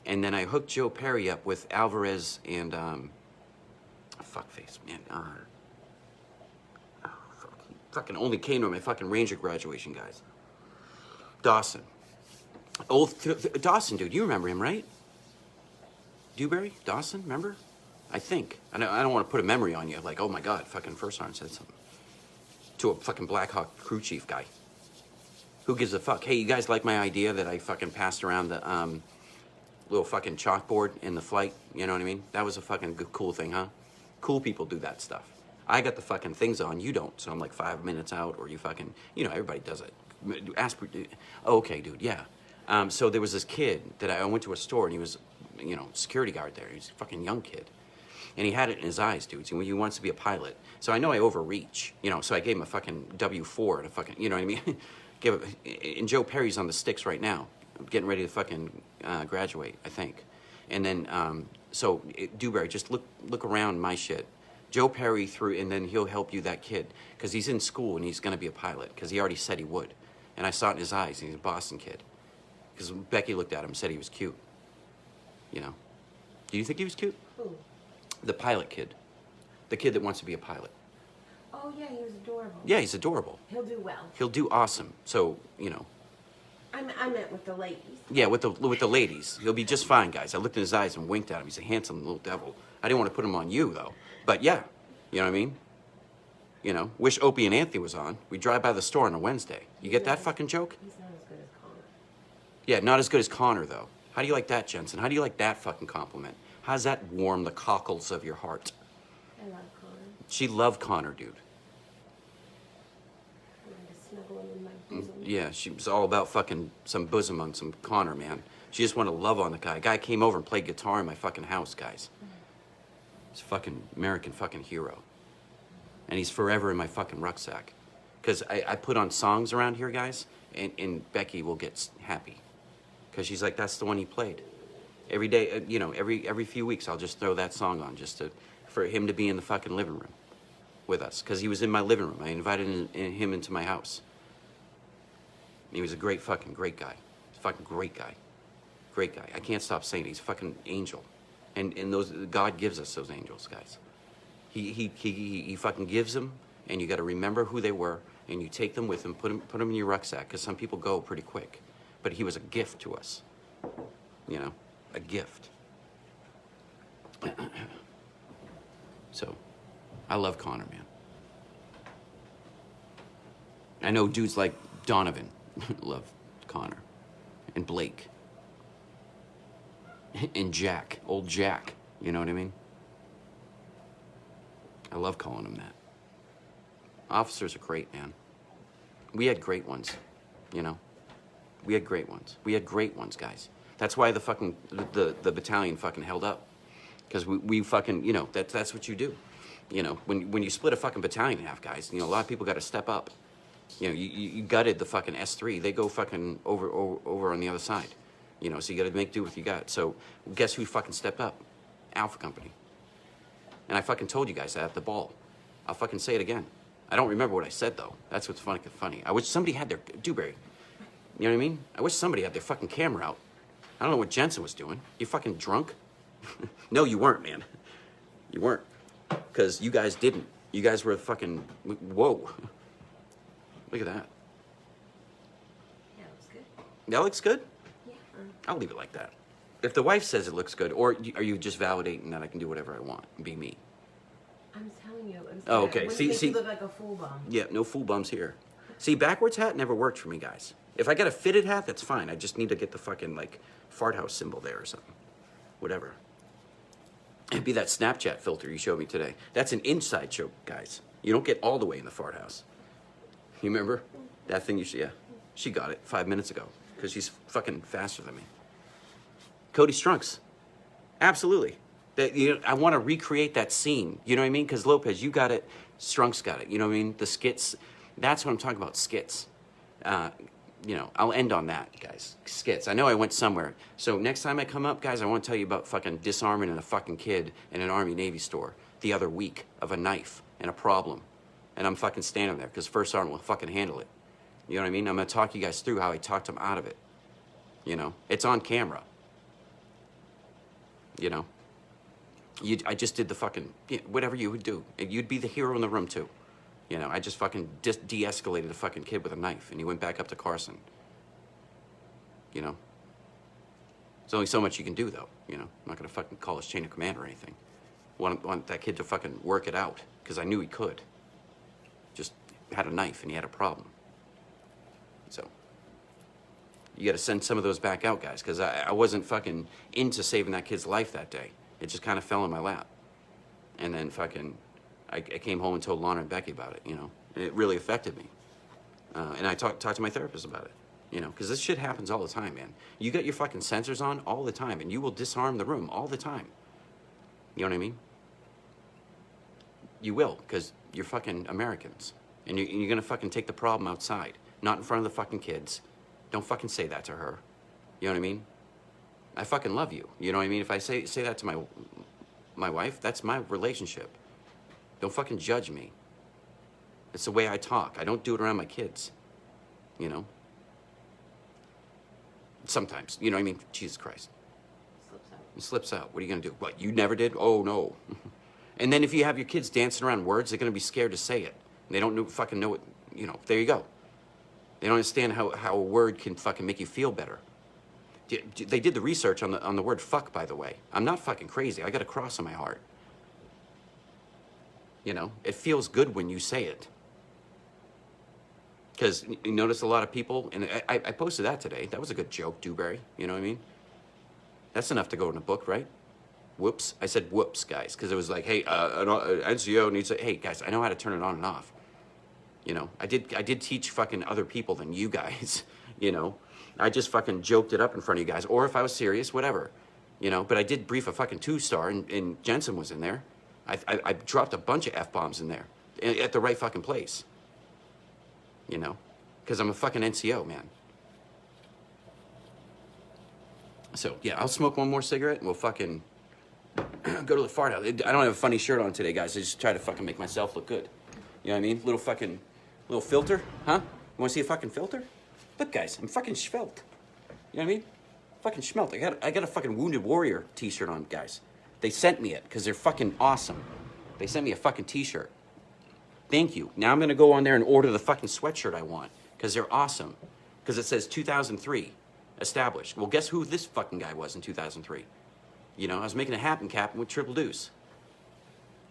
And then I hooked Joe Perry up with Alvarez and, fuckface, man. Fuck. He fucking only came to my fucking Ranger graduation, guys. Dawson. Dawson, dude, you remember him, right? Dewberry? Dawson, remember? I think. I don't want to put a memory on you, like, oh my God, fucking First Sergeant said something. To a fucking Black Hawk crew chief guy. Who gives a fuck? Hey, you guys like my idea that I fucking passed around the, little fucking chalkboard in the flight, you know what I mean? That was a fucking good, cool thing, huh? Cool people do that stuff. I got the fucking things on, you don't, so I'm like 5 minutes out, or you fucking, you know, everybody does it. Oh, okay, dude, yeah. So there was this kid that I went to a store, and he was, you know, security guard there. He's a fucking young kid. And he had it in his eyes, dude. So he wants to be a pilot. So I know I overreach, you know, so I gave him a fucking W4 and a fucking, you know what I mean? And Joe Perry's on the sticks right now, getting ready to fucking graduate, I think. And then, Dewberry, just look around my shit. Joe Perry through, and then he'll help you, that kid, because he's in school and he's going to be a pilot, because he already said he would. And I saw it in his eyes, and he's a Boston kid. Because Becky looked at him and said he was cute. You know. Do you think he was cute? Who? The pilot kid. The kid that wants to be a pilot. Oh, yeah, he was adorable. Yeah, he's adorable. He'll do well. He'll do awesome. So, you know. I meant with the ladies. Yeah, with the ladies. He'll be just fine, guys. I looked in his eyes and winked at him. He's a handsome little devil. I didn't want to put him on you, though. But, yeah. You know what I mean? You know, wish Opie and Anthony was on. We drive by the store on a Wednesday. You get that fucking joke? He's not as good as Connor. Yeah, not as good as Connor, though. How do you like that, Jensen? How do you like that fucking compliment? How does that warm the cockles of your heart? I love Connor. She loved Connor, dude. I wanted to snuggle him in my bosom. Yeah, she was all about fucking some bosom on some Connor, man. She just wanted to love on the guy. Guy came over and played guitar in my fucking house, guys. He's a fucking American fucking hero. And he's forever in my fucking rucksack. Because I put on songs around here, guys, and Becky will get happy. Because she's like, that's the one he played. Every day, you know, every few weeks, I'll just throw that song on just for him to be in the fucking living room with us. Because he was in my living room. I invited him into my house. And he was a great guy. Fucking great guy. Great guy. I can't stop saying it. He's a fucking angel. And those, God gives us those angels, guys. He fucking gives them, and you got to remember who they were, and you take them with him, put them in your rucksack, because some people go pretty quick. But he was a gift to us. You know, a gift. So, I love Connor, man. I know dudes like Donovan love Connor, and Blake, and Jack, old Jack. You know what I mean? I love calling them that. Officers are great, man. We had great ones, you know? We had great ones. We had great ones, guys. That's why the battalion fucking held up. Because we fucking, you know, that's what you do. You know, when you split a fucking battalion in half, guys, you know, a lot of people got to step up. You know, you gutted the fucking S3. They go fucking over on the other side. You know, so you got to make do with what you got. So guess who fucking stepped up? Alpha Company. And I fucking told you guys that at the ball. I'll fucking say it again. I don't remember what I said, though. That's what's funny. I wish somebody had their... Dewberry. You know what I mean? I wish somebody had their fucking camera out. I don't know what Jensen was doing. You fucking drunk? No, you weren't, man. You weren't. Because you guys didn't. You guys were fucking... Whoa. Look at that. Yeah, it looks good. That looks good? Yeah. I'll leave it like that. If the wife says it looks good, or are you just validating that I can do whatever I want and be me? I'm telling you, it was Oh, good. okay. Wouldn't See- make see- you look like a full bum. Yeah, no fool bums here. See, backwards hat never worked for me, guys. If I get a fitted hat, that's fine. I just need to get the fucking, like, fart house symbol there or something. Whatever. It'd be that Snapchat filter you showed me today. That's an inside joke, guys. You don't get all the way in the fart house. You remember? That thing yeah. She got it 5 minutes ago. Because she's fucking faster than me. Cody Strunks. Absolutely. I want to recreate that scene. You know what I mean? Because Lopez, you got it. Strunks got it. You know what I mean? The skits. That's what I'm talking about, skits. You know, I'll end on that, guys. Skits. I know I went somewhere. So next time I come up, guys, I want to tell you about fucking disarming a fucking kid in an Army-Navy store the other week of a knife and a problem. And I'm fucking standing there because First Sergeant will fucking handle it. You know what I mean? I'm going to talk you guys through how I talked him out of it. You know? It's on camera. You know? I just did the fucking... whatever you would do. You'd be the hero in the room, too. You know, I just fucking de-escalated a fucking kid with a knife, and he went back up to Carson. You know? There's only so much you can do, though, you know? I'm not gonna fucking call his chain of command or anything. Want that kid to fucking work it out, because I knew he could. Just had a knife, and he had a problem. So, you gotta send some of those back out, guys, because I wasn't fucking into saving that kid's life that day. It just kind of fell in my lap. And then fucking... I came home and told Lana and Becky about it, you know. And it really affected me. And I talked to my therapist about it, you know, because this shit happens all the time, man. You got your fucking sensors on all the time, and you will disarm the room all the time. You know what I mean? You will, because you're fucking Americans. And you're going to fucking take the problem outside. not in front of the fucking kids. Don't fucking say that to her. You know what I mean? I fucking love you. You know what I mean? If I say that to my wife, that's my relationship. Don't fucking judge me. It's the way I talk. I don't do it around my kids. You know? Sometimes. You know what I mean? Jesus Christ. Slips out. It slips out. What are you going to do? What, you never did? Oh, no. And then if you have your kids dancing around words, they're going to be scared to say it. And they don't fucking know it. You know, there you go. They don't understand how a word can fucking make you feel better. They did the research on the word fuck, by the way. I'm not fucking crazy. I got a cross on my heart. You know, it feels good when you say it. Because you notice a lot of people, and I posted that today. That was a good joke, Dewberry. You know what I mean? That's enough to go in a book, right? Whoops. I said whoops, guys, because it was like, hey, an NCO needs to, hey, guys, I know how to turn it on and off. You know, I did teach fucking other people than you guys, you know. I just fucking joked it up in front of you guys. Or if I was serious, whatever. You know, but I did brief a fucking 2-star, and Jensen was in there. I dropped a bunch of F-bombs in there at the right fucking place. You know, because I'm a fucking NCO, man. So, yeah, I'll smoke one more cigarette, and we'll fucking go to the fart house. I don't have a funny shirt on today, guys. I just try to fucking make myself look good. You know what I mean? Little filter, huh? You want to see a fucking filter? Look, guys, I'm fucking svelte. You know what I mean? Fucking schmelt. I got a fucking Wounded Warrior t-shirt on, guys. They sent me it because they're fucking awesome. They sent me a fucking t-shirt. Thank you. Now I'm going to go on there and order the fucking sweatshirt I want because they're awesome. Because it says 2003 established. Well, guess who this fucking guy was in 2003? You know, I was making a happen cap with Triple Deuce.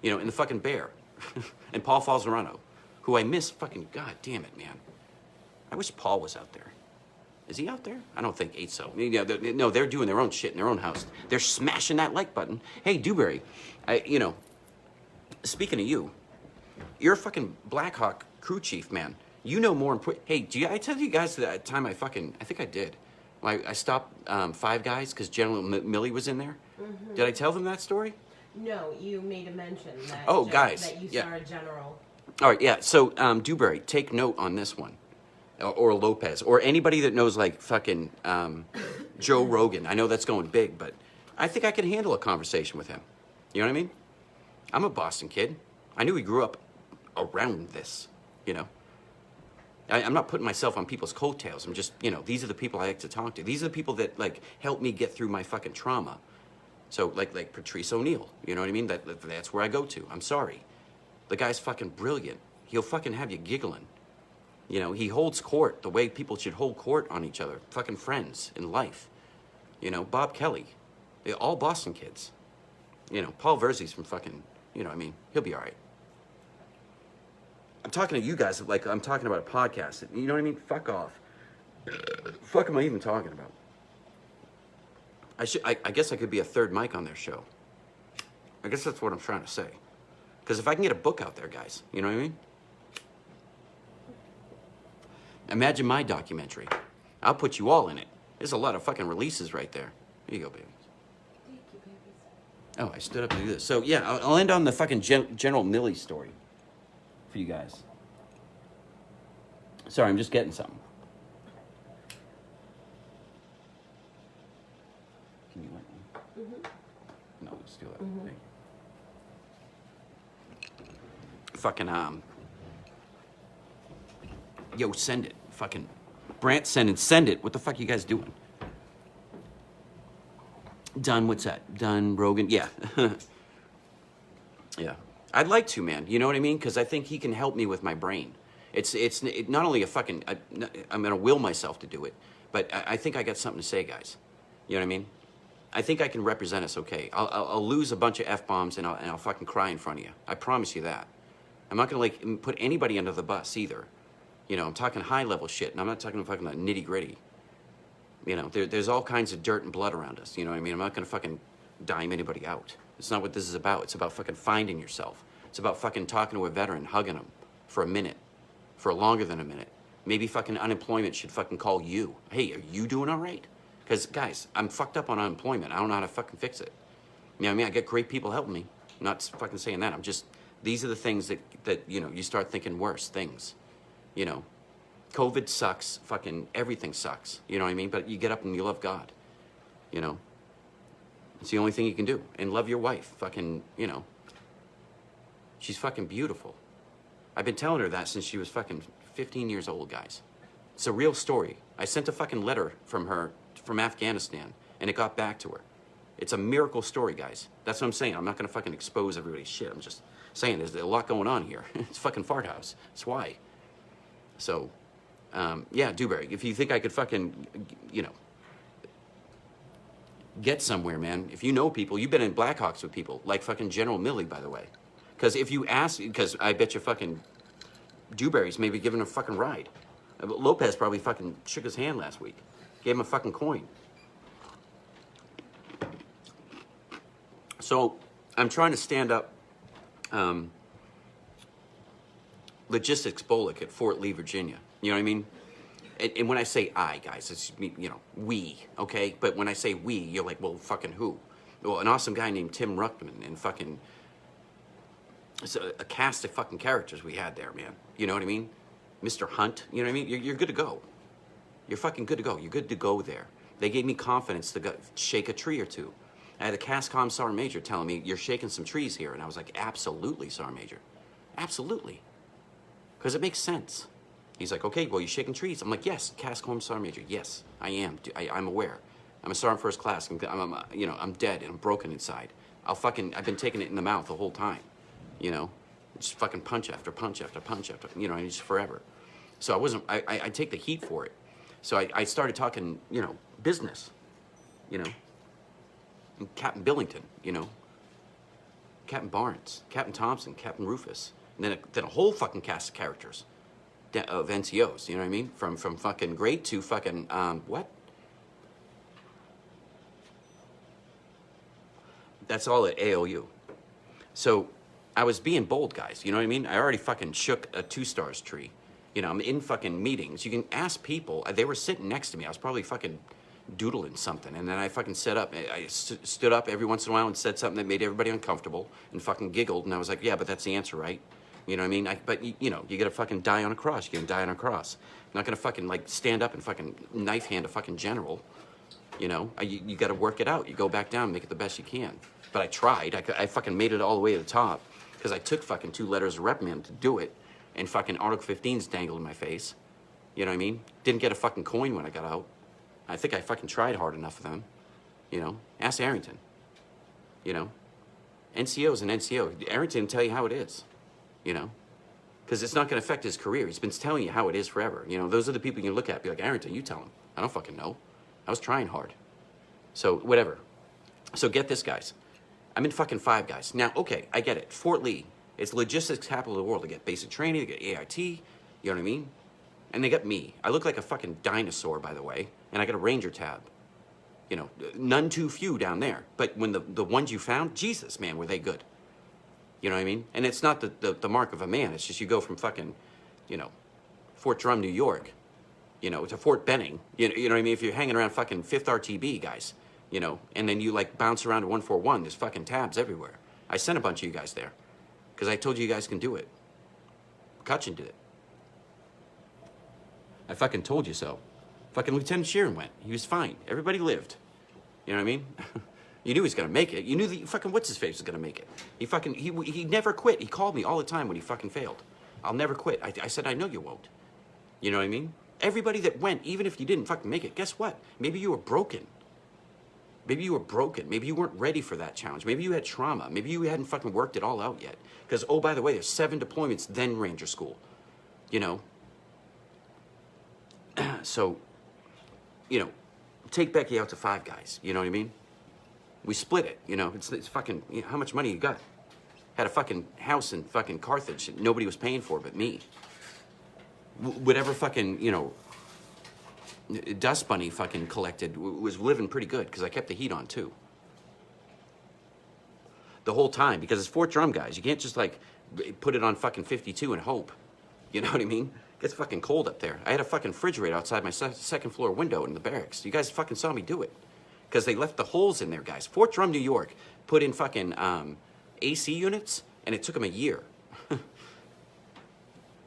You know, in the fucking Bear. And Paul Falzerano, who I miss fucking, god damn it, man. I wish Paul was out there. Is he out there? I don't think so. Yeah, no, they're doing their own shit in their own house. They're smashing that like button. Hey, Dewberry, you know, speaking of you, you're a fucking Blackhawk crew chief, man. You know more important. Hey, I tell you guys that time I think I did. I stopped 5 guys because General Milley was in there. Mm-hmm. Did I tell them that story? No, you made a mention that. Oh, guys, that you saw a general. All right, yeah. So, Dewberry, take note on this one, or Lopez, or anybody that knows like fucking Joe Rogan. I know that's going big, but I think I can handle a conversation with him. You know what I mean? I'm a Boston kid. I knew he grew up around this. You know. I'm not putting myself on people's coattails. I'm just, you know, these are the people I like to talk to. These are the people that like help me get through my fucking trauma. So like Patrice O'Neill, you know what I mean? That's where I go to. I'm sorry. The guy's fucking brilliant. He'll fucking have you giggling. You know, he holds court the way people should hold court on each other. Fucking friends in life. You know, Bob Kelly. They're all Boston kids. You know, Paul Verzi's from fucking, you know what I mean? He'll be all right. I'm talking to you guys like I'm talking about a podcast. You know what I mean? Fuck off. Fuck am I even talking about? I guess I could be a third mic on their show. I guess that's what I'm trying to say. Because if I can get a book out there, guys, you know what I mean? Imagine my documentary. I'll put you all in it. There's a lot of fucking releases right there. Here you go, baby. Thank you, babies. Oh, I stood up to do this. So, yeah, I'll end on the fucking General Milley story for you guys. Sorry, I'm just getting something. Can you let me? Mm-hmm. No, let's do it. Mm-hmm. Hey. Fucking, yo, send it. Fucking, Brant, send it. What the fuck are you guys doing? Done, what's that? Done, Rogan, yeah. Yeah. I'd like to, man. You know what I mean? Because I think he can help me with my brain. It's not only a fucking, I'm going to will myself to do it, but I think I got something to say, guys. You know what I mean? I think I can represent us okay. I'll lose a bunch of F-bombs and I'll fucking cry in front of you. I promise you that. I'm not going to like put anybody under the bus either. You know, I'm talking high level shit and I'm not talking fucking nitty gritty. You know, there's all kinds of dirt and blood around us. You know what I mean? I'm not going to fucking dime anybody out. It's not what this is about. It's about fucking finding yourself. It's about fucking talking to a veteran, hugging him for a minute, for longer than a minute. Maybe fucking unemployment should fucking call you. Hey, are you doing all right? Because, guys, I'm fucked up on unemployment. I don't know how to fucking fix it. You know what I mean? I get great people helping me. I'm not fucking saying that. I'm just, these are the things that you know, you start thinking worse things. You know, COVID sucks. Fucking everything sucks. You know what I mean? But you get up and you love God. You know? It's the only thing you can do. And love your wife. Fucking, you know. She's fucking beautiful. I've been telling her that since she was fucking 15 years old, guys. It's a real story. I sent a fucking letter from her, from Afghanistan, and it got back to her. It's a miracle story, guys. That's what I'm saying. I'm not gonna fucking expose everybody's shit. I'm just saying there's a lot going on here. It's fucking fart house. That's why. So, yeah, Dewberry, if you think I could fucking, you know, get somewhere, man. If you know people, you've been in Blackhawks with people, like fucking General Milley, by the way. Because if you ask, because I bet you fucking Dewberry's maybe giving a fucking ride. Lopez probably fucking shook his hand last week. Gave him a fucking coin. So, I'm trying to stand up Logistics Bullock at Fort Lee, Virginia. You know what I mean? And when I say I, guys, it's, you know, we, okay? But when I say we, you're like, well, fucking who? Well, an awesome guy named Tim Ruckman and fucking, it's a cast of fucking characters we had there, man. You know what I mean? Mr. Hunt, you know what I mean? You're good to go. You're fucking good to go. You're good to go there. They gave me confidence to go shake a tree or two. I had a CASCOM Sergeant Major telling me, you're shaking some trees here. And I was like, absolutely, Sergeant Major. Absolutely. Because it makes sense. He's like, okay, well, you shaking trees? I'm like, yes, CASCOM Sergeant Major. Yes, I am. I'm aware. I'm a Sergeant First Class. You know, I'm dead and I'm broken inside. I've been taking it in the mouth the whole time. You know, just fucking punch after punch after punch after, you know, and it's forever. So I take the heat for it. So I started talking, you know, business, you know, and Captain Billington, you know, Captain Barnes, Captain Thompson, Captain Rufus, and then a whole fucking cast of characters of NCOs, you know what I mean? From fucking grade to fucking, what? That's all at AOU. So I was being bold, guys, you know what I mean? I already fucking shook a 2-stars tree. You know, I'm in fucking meetings. You can ask people. They were sitting next to me. I was probably fucking doodling something. And then I fucking stood up every once in a while and said something that made everybody uncomfortable and fucking giggled. And I was like, yeah, but that's the answer, right? You know what I mean? But, you know, you gotta fucking die on a cross. You gotta die on a cross. I'm not gonna fucking, like, stand up and fucking knife hand a fucking general. You know? You gotta work it out. You go back down and make it the best you can. But I tried. I fucking made it all the way to the top because I took fucking 2 letters of reprimand to do it. And fucking Article 15's dangled in my face. You know what I mean? Didn't get a fucking coin when I got out. I think I fucking tried hard enough for them. You know? Ask Arrington. You know? NCO's an NCO. Arrington will tell you how it is. You know? Because it's not going to affect his career. He's been telling you how it is forever. You know, those are the people you can look at. Be like, Arrington, you tell him. I don't fucking know. I was trying hard. So, whatever. So, get this, guys. I'm in fucking Five Guys. Now, okay, I get it. Fort Lee. It's logistics capital of the world. They get basic training, they get AIT, you know what I mean? And they got me. I look like a fucking dinosaur, by the way, and I got a Ranger tab. You know, none too few down there. But when the ones you found, Jesus, man, were they good. You know what I mean? And it's not the mark of a man. It's just you go from fucking, you know, Fort Drum, New York, you know, to Fort Benning. You know what I mean? If you're hanging around fucking 5th RTB, guys, you know, and then you, like, bounce around to 141, there's fucking tabs everywhere. I sent a bunch of you guys there. Because I told you guys can do it. Cutchin did it. I fucking told you so. Fucking Lieutenant Sheeran went. He was fine. Everybody lived. You know what I mean? You knew he was gonna make it. You knew the fucking what's-his-face was gonna make it. He never quit. He called me all the time when he fucking failed. I'll never quit. I said, I know you won't. You know what I mean? Everybody that went, even if you didn't fucking make it, guess what? Maybe you were broken. Maybe you were broken.Maybe you weren't ready for that challenge. Maybe you had trauma. Maybe you hadn't fucking worked it all out yet. Because, oh, by the way, there's 7 deployments, then Ranger School. You know? So, you know, take Becky out to Five Guys. You know what I mean? We split it, you know? It's fucking, you know, how much money you got? Had a fucking house in fucking Carthage that nobody was paying for but me. Whatever fucking, you know, Dust Bunny fucking collected was living pretty good because I kept the heat on too. The whole time, because it's Fort Drum, guys. You can't just like put it on fucking 52 and hope. You know what I mean? It gets fucking cold up there. I had a fucking refrigerator outside my second floor window in the barracks. You guys fucking saw me do it. Because they left the holes in there, guys. Fort Drum, New York, put in fucking AC units, and it took them a year.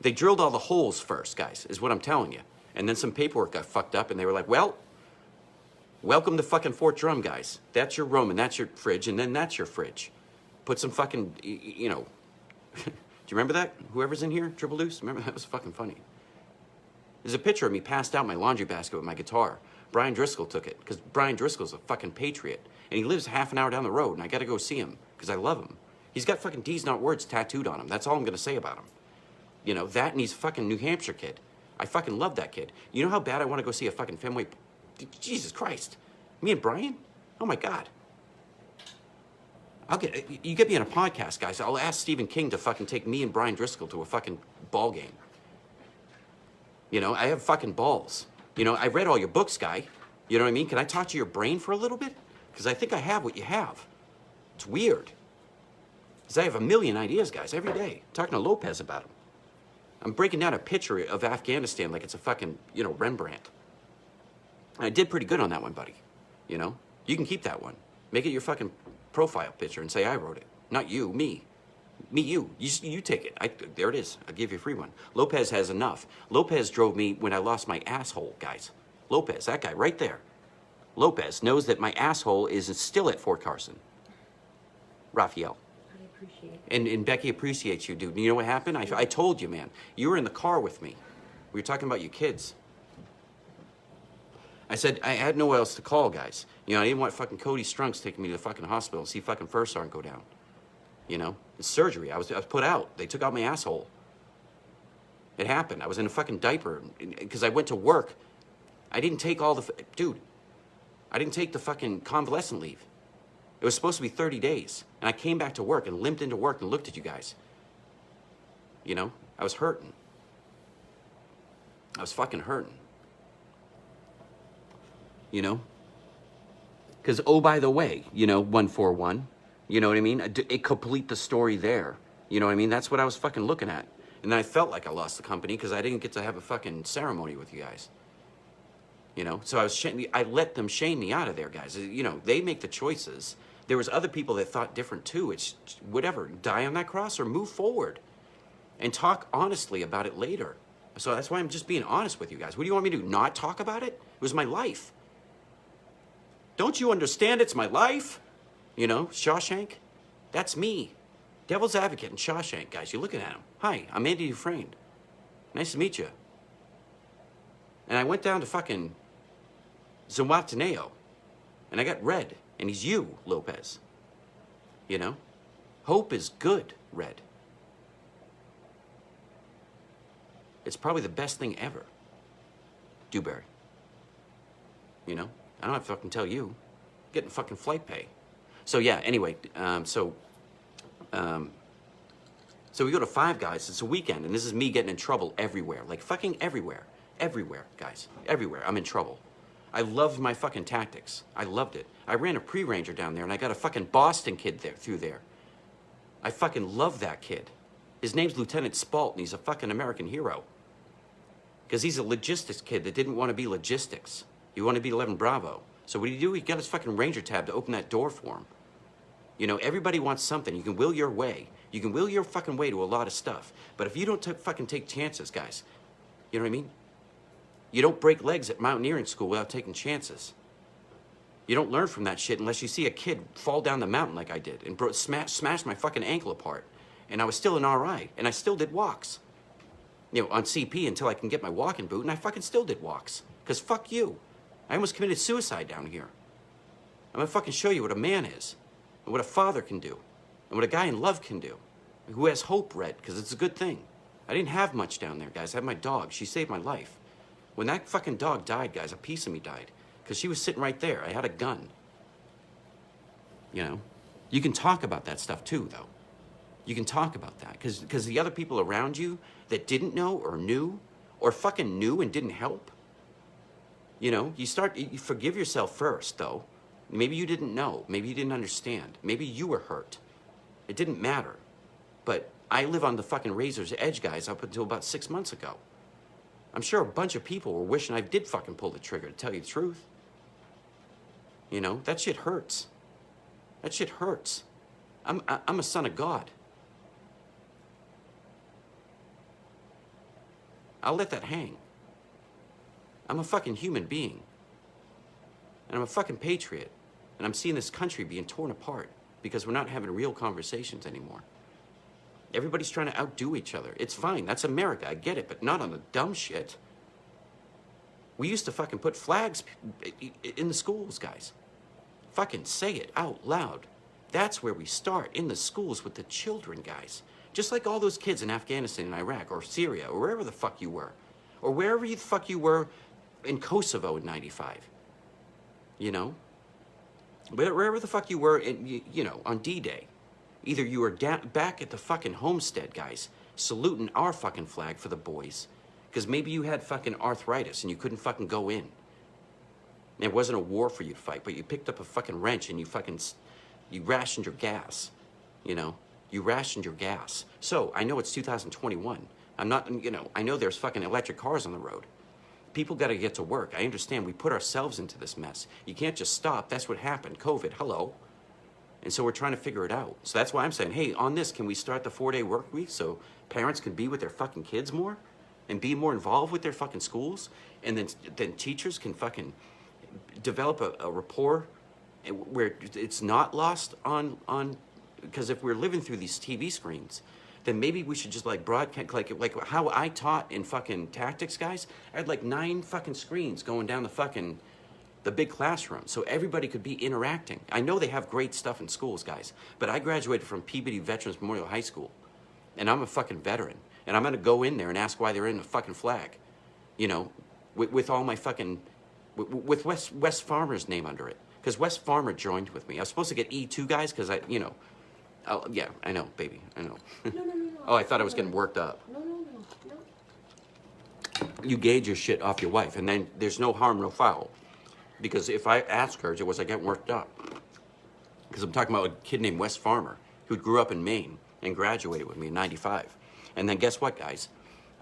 They drilled all the holes first, guys, is what I'm telling you. And then some paperwork got fucked up, and they were like, well, welcome to fucking Fort Drum, guys. That's your room, and that's your fridge, and then that's your fridge. Put some fucking, you know, do you remember that? Whoever's in here, Triple Deuce? Remember, that was fucking funny. There's a picture of me passed out in my laundry basket with my guitar. Brian Driscoll took it, because Brian Driscoll's a fucking patriot. And he lives half an hour down the road, and I gotta go see him, because I love him. He's got fucking D's Not Words tattooed on him. That's all I'm gonna say about him. You know, that, and he's a fucking New Hampshire kid. I fucking love that kid. You know how bad I want to go see a fucking Fenway... Jesus Christ. Me and Brian? Oh my God. You get me on a podcast, guys. I'll ask Stephen King to fucking take me and Brian Driscoll to a fucking ball game. You know, I have fucking balls. You know, I read all your books, guy. You know what I mean? Can I talk to your brain for a little bit? Because I think I have what you have. It's weird. Because I have a million ideas, guys, every day. I'm talking to Lopez about them. I'm breaking down a picture of Afghanistan like it's a fucking, you know, Rembrandt. And I did pretty good on that one, buddy. You know? You can keep that one. Make it your fucking profile picture and say I wrote it. Not you, me. Me, you. You take it. There it is. I'll give you a free one. Lopez has enough. Lopez drove me when I lost my asshole, guys. Lopez, that guy right there. Lopez knows that my asshole is still at Fort Carson. Raphael. I appreciate it. And Becky appreciates you, dude. You know what happened? I told you, man. You were in the car with me. We were talking about your kids. I said, I had nowhere else to call, guys. You know, I didn't want fucking Cody Strunks taking me to the fucking hospital, see fucking First Sergeant go down. You know? It's surgery. I was put out. They took out my asshole. It happened. I was in a fucking diaper because I went to work. I didn't take all the... Dude, I didn't take the fucking convalescent leave. It was supposed to be 30 days. And I came back to work and limped into work and looked at you guys. You know? I was hurting. I was fucking hurting. You know? Because, oh, by the way, you know, 141, you know what I mean? It complete the story there. You know what I mean? That's what I was fucking looking at. And then I felt like I lost the company because I didn't get to have a fucking ceremony with you guys. You know? So I let them shame me out of there, guys. You know, they make the choices. There was other people that thought different too. It's whatever. Die on that cross or move forward. And talk honestly about it later. So that's why I'm just being honest with you guys. What do you want me to do? Not talk about it? It was my life. Don't you understand it's my life? You know, Shawshank? That's me. Devil's Advocate in Shawshank, guys. You're looking at him. Hi, I'm Andy Dufresne. Nice to meet you. And I went down to fucking Zihuatanejo. And I got Red. And he's you, Lopez. You know? Hope is good, Red. It's probably the best thing ever. Dewberry. You know? I don't have to fucking tell you. Getting fucking flight pay. So yeah, anyway, so we go to Five Guys. It's a weekend, and this is me getting in trouble everywhere. Like fucking everywhere. Everywhere, guys. Everywhere. I'm in trouble. I loved my fucking tactics. I loved it. I ran a pre-ranger down there, and I got a fucking Boston kid there through there. I fucking love that kid. His name's Lieutenant Spalt, and he's a fucking American hero. Because he's a logistics kid that didn't want to be logistics. He wanted to be 11 Bravo. So what do? He got his fucking ranger tab to open that door for him. You know, everybody wants something. You can will your way. You can will your fucking way to a lot of stuff. But if you don't fucking take chances, guys, you know what I mean? You don't break legs at mountaineering school without taking chances. You don't learn from that shit unless you see a kid fall down the mountain like I did and smash my fucking ankle apart. And I was still an RI, and I still did walks. You know, on CP until I can get my walking boot, and I fucking still did walks. Because fuck you. I almost committed suicide down here. I'm gonna fucking show you what a man is, and what a father can do, and what a guy in love can do, who has hope, Red, because it's a good thing. I didn't have much down there, guys. I had my dog. She saved my life. When that fucking dog died, guys, a piece of me died, because she was sitting right there. I had a gun. You know? You can talk about that stuff too, though. You can talk about that, because the other people around you that didn't know or knew, or fucking knew and didn't help, you know, you forgive yourself first, though. Maybe you didn't know. Maybe you didn't understand. Maybe you were hurt. It didn't matter. But I live on the fucking razor's edge, guys, up until about 6 months ago. I'm sure a bunch of people were wishing I did fucking pull the trigger, to tell you the truth. You know, that shit hurts. That shit hurts. I'm a son of God. I'll let that hang. I'm a fucking human being. And I'm a fucking patriot. And I'm seeing this country being torn apart because we're not having real conversations anymore. Everybody's trying to outdo each other. It's fine. That's America. I get it, but not on the dumb shit. We used to fucking put flags in the schools, guys. Fucking say it out loud. That's where we start, in the schools with the children, guys. Just like all those kids in Afghanistan and Iraq or Syria or wherever the fuck you were. Or wherever the fuck you were in Kosovo in 95. You know? Wherever the fuck you were, on D-Day. Either you were back at the fucking homestead, guys, saluting our fucking flag for the boys. Because maybe you had fucking arthritis and you couldn't fucking go in. It wasn't a war for you to fight, but you picked up a fucking wrench and you rationed your gas, you know? You rationed your gas. So, I know it's 2021. I'm not, I know there's fucking electric cars on the road. People gotta get to work. I understand we put ourselves into this mess. You can't just stop. That's what happened. COVID, hello. And so we're trying to figure it out. So that's why I'm saying, hey, on this, can we start the 4-day work week so parents can be with their fucking kids more? And be more involved with their fucking schools? And then teachers can fucking develop a rapport where it's not lost on, because if we're living through these TV screens, then maybe we should just like broadcast, like how I taught in fucking tactics, guys. I had like 9 fucking screens going down the big classroom, so everybody could be interacting. I know they have great stuff in schools, guys, but I graduated from Peabody Veterans Memorial High School, and I'm a fucking veteran, and I'm gonna go in there and ask why they're in the fucking flag, with all my fucking, with Wes Farmer's name under it, because Wes Farmer joined with me. I was supposed to get E2, guys, because oh, yeah, I know, baby, I know. No. Oh, I thought I was getting worked up. No. You gauge your shit off your wife, and then there's no harm, no foul. Because if I ask her, was I getting worked up? Because I'm talking about a kid named Wes Farmer, who grew up in Maine and graduated with me in 95. And then guess what, guys?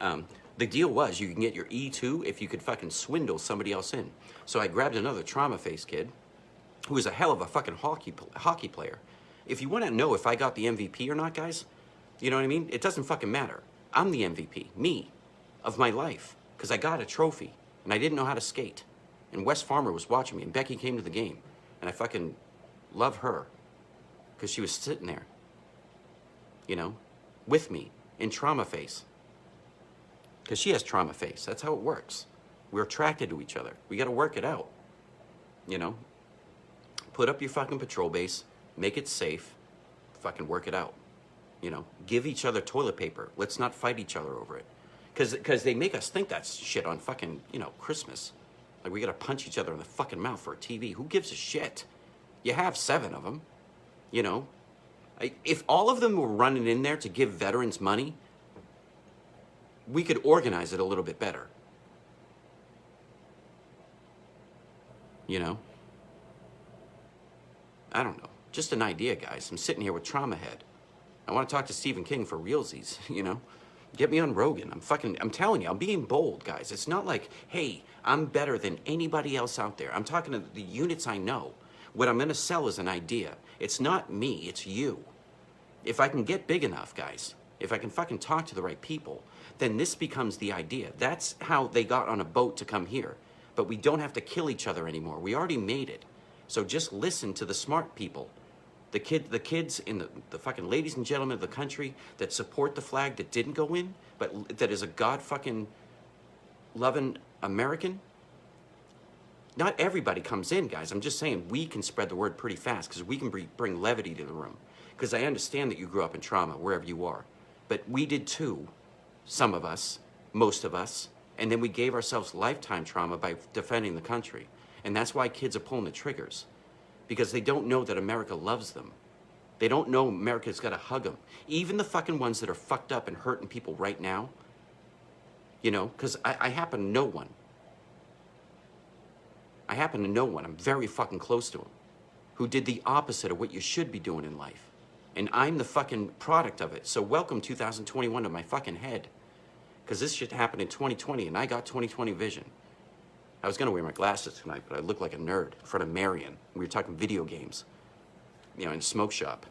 The deal was you can get your E2 if you could fucking swindle somebody else in. So I grabbed another trauma-faced kid, who was a hell of a fucking hockey player. If you want to know if I got the MVP or not, guys, you know what I mean? It doesn't fucking matter. I'm the MVP, me, of my life, because I got a trophy, and I didn't know how to skate. And Wes Farmer was watching me, and Becky came to the game, and I fucking love her, because she was sitting there, with me, in trauma face. Because she has trauma face. That's how it works. We're attracted to each other. We got to work it out, Put up your fucking patrol base, make it safe, fucking work it out, Give each other toilet paper. Let's not fight each other over it. Because they make us think that's shit on fucking, Christmas. Like, we gotta punch each other in the fucking mouth for a TV. Who gives a shit? You have 7 of them, If all of them were running in there to give veterans money, we could organize it a little bit better. I don't know. Just an idea, guys. I'm sitting here with Trauma Head. I want to talk to Stephen King for realsies, Get me on Rogan. I'm telling you, I'm being bold, guys. It's not like, hey, I'm better than anybody else out there. I'm talking to the units I know. What I'm going to sell is an idea. It's not me, it's you. If I can get big enough, guys, if I can fucking talk to the right people, then this becomes the idea. That's how they got on a boat to come here. But we don't have to kill each other anymore. We already made it. So just listen to the smart people. The kids in the fucking ladies and gentlemen of the country that support the flag that didn't go in, but that is a God fucking loving American. Not everybody comes in, guys. I'm just saying we can spread the word pretty fast because we can bring levity to the room. Because I understand that you grew up in trauma wherever you are. But we did too, some of us, most of us. And then we gave ourselves lifetime trauma by defending the country. And that's why kids are pulling the triggers. Because they don't know that America loves them. They don't know America's got to hug them. Even the fucking ones that are fucked up and hurting people right now, because I happen to know one. I happen to know one. I'm very fucking close to him. Who did the opposite of what you should be doing in life. And I'm the fucking product of it. So welcome 2021 to my fucking head. Because this shit happened in 2020 and I got 2020 vision. I was gonna wear my glasses tonight, but I look like a nerd in front of Marion. We were talking video games, in a smoke shop.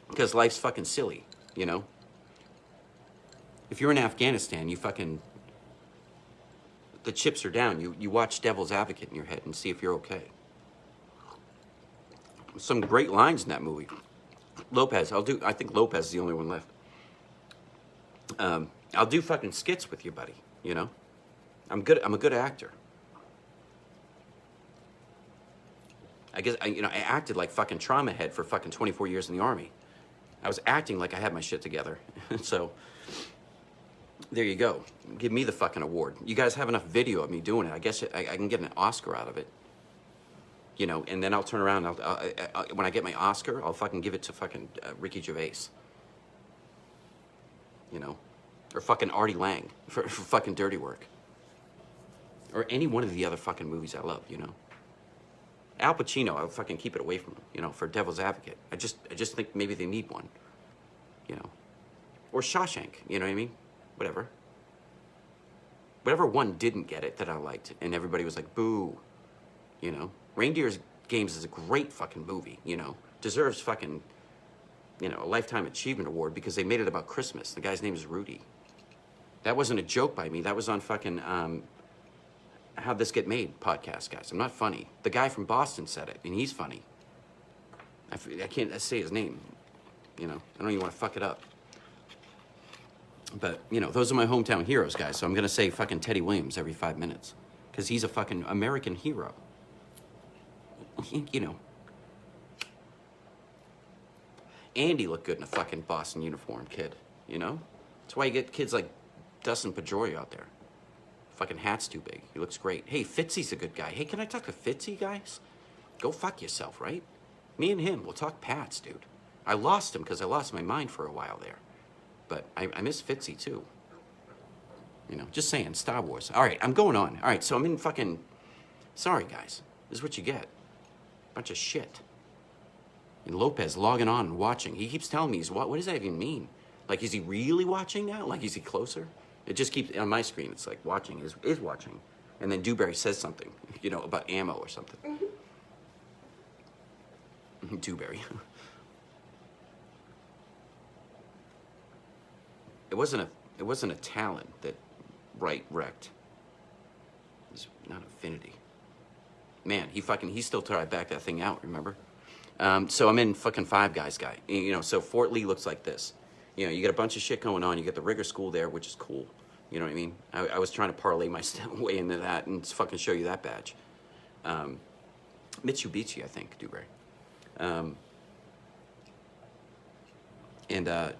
Because life's fucking silly, If If you're in Afghanistan, you fucking, the chips are down. You watch Devil's Advocate in your head and see if you're okay. Some great lines in that movie. Lopez, I think Lopez is the only one left. I'll do fucking skits with you, buddy, you know? I'm a good actor. I guess, I acted like fucking trauma head for fucking 24 years in the Army. I was acting like I had my shit together. So, there you go. Give me the fucking award. You guys have enough video of me doing it. I guess I can get an Oscar out of it. You know, and then I'll turn around, when I get my Oscar, I'll fucking give it to fucking Ricky Gervais. You know? Or fucking Artie Lang for fucking Dirty Work. Or any one of the other fucking movies I love, you know? Al Pacino, I'll fucking keep it away from him, you know, for Devil's Advocate. I just think maybe they need one, you know? Or Shawshank, you know what I mean? Whatever. Whatever one didn't get it that I liked, and everybody was like, boo, you know? Reindeer's Games is a great fucking movie, you know? Deserves fucking, you know, a Lifetime Achievement Award because they made it about Christmas. The guy's name is Rudy. That wasn't a joke by me. That was on fucking, How'd This Get Made podcast, guys. I'm not funny. The guy from Boston said it, and he's funny. I can't say his name, you know? I don't even want to fuck it up. But, you know, those are my hometown heroes, guys, so I'm going to say fucking Teddy Williams every 5 minutes. Because he's a fucking American hero. You know. Andy looked good in a fucking Boston uniform, kid, you know? That's why you get kids like Dustin Pedroia out there. Fucking hat's too big. He looks great. Hey, Fitzy's a good guy. Hey, can I talk to Fitzy, guys? Go fuck yourself, right? Me and him, we'll talk Pats, dude. I lost him because I lost my mind for a while there. But I miss Fitzy, too. You know, just saying, Star Wars. All right, I'm going on. All right, so I'm in fucking... Sorry, guys. This is what you get. Bunch of shit. And Lopez logging on and watching. He keeps telling me he's... What does that even mean? Like, is he really watching now? Like, is he closer? It just keeps... On my screen, it's like watching is watching. And then Dewberry says something, you know, about ammo or something. Mm-hmm. Dewberry. It wasn't a talent that Wright wrecked. It's not affinity. Man, he still tried to back that thing out, remember? So I'm in fucking Five Guys guy. You know, so Fort Lee looks like this. You know, you get a bunch of shit going on. You get the rigger school there, which is cool. You know what I mean? I was trying to parlay my way into that and fucking show you that badge. Mitsubishi, I think, Dewberry.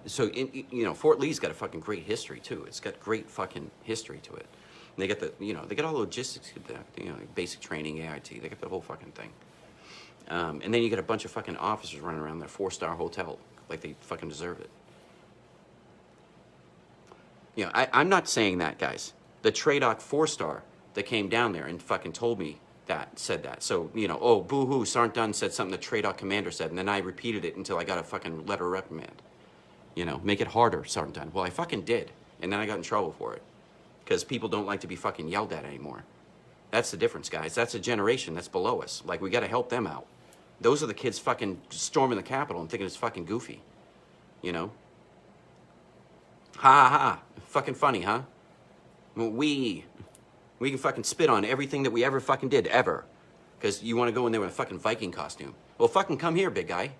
So, you know, Fort Lee's got a fucking great history, too. It's got great fucking history to it. And they got they got all the logistics, you know, basic training, AIT. They got the whole fucking thing. And then you get a bunch of fucking officers running around their 4-star hotel like they fucking deserve it. You know, I'm not saying that, guys. The TRADOC 4-star that came down there and fucking told me that, said that. So, you know, oh, boo-hoo, Sergeant Dunn said something the TRADOC commander said, and then I repeated it until I got a fucking letter of reprimand. You know, make it harder, Sergeant Dunn. Well, I fucking did, and then I got in trouble for it. Because people don't like to be fucking yelled at anymore. That's the difference, guys. That's a generation that's below us. Like, we gotta help them out. Those are the kids fucking storming the Capitol and thinking it's fucking goofy. You know? Ha ha ha. Fucking funny, huh? We can fucking spit on everything that we ever fucking did, ever. Because you want to go in there with a fucking Viking costume. Well, fucking come here, big guy.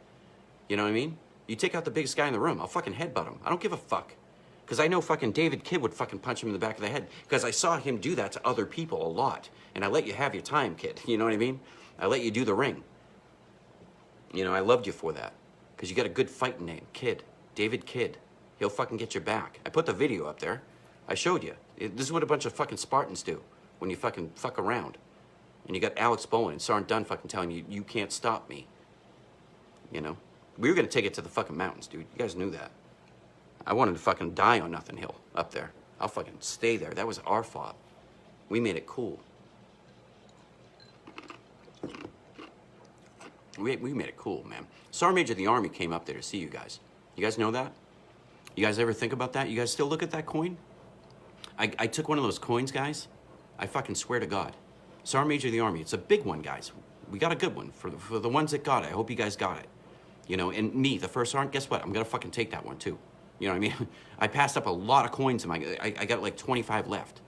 You know what I mean? You take out the biggest guy in the room, I'll fucking headbutt him. I don't give a fuck. Because I know fucking David Kidd would fucking punch him in the back of the head. Because I saw him do that to other people a lot. And I let you have your time, kid. You know what I mean? I let you do the ring. You know, I loved you for that. Because you got a good fighting name. Kidd. David Kidd. He'll fucking get your back. I put the video up there. I showed you. This is what a bunch of fucking Spartans do. When you fucking fuck around. And you got Alex Bowen and Sergeant Dunn fucking telling you, you can't stop me. You know? We were going to take it to the fucking mountains, dude. You guys knew that. I wanted to fucking die on Nothing Hill up there. I'll fucking stay there. That was our fault. We made it cool. We made it cool, man. Sergeant Major of the Army came up there to see you guys. You guys know that? You guys ever think about that? You guys still look at that coin? I took one of those coins, guys. I fucking swear to God. Sergeant Major of the Army. It's a big one, guys. We got a good one. For the ones that got it, I hope you guys got it. You know, and me, the first sergeant, guess what? I'm going to fucking take that one, too. You know what I mean? I passed up a lot of coins in I got like 25 left.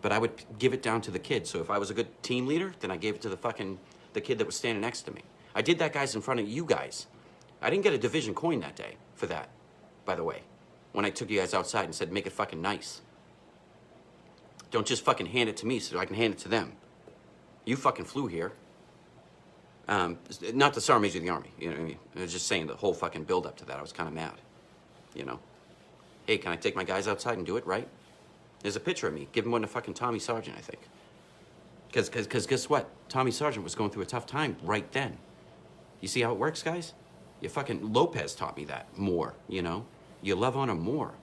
But I would give it down to the kid. So if I was a good team leader, then I gave it to the kid that was standing next to me. I did that, guys, in front of you guys. I didn't get a division coin that day for that, by the way. When I took you guys outside and said, make it fucking nice. Don't just fucking hand it to me so I can hand it to them. You fucking flew here. Not the Sergeant Major of the Army, you know what I mean? I was just saying the whole fucking build up to that. I was kind of mad, you know? Hey, can I take my guys outside and do it, right? There's a picture of me giving one to fucking Tommy Sargent, I think. Because guess what? Tommy Sargent was going through a tough time right then. You see how it works, guys? You fucking, Lopez taught me that more, you know? You love on them more.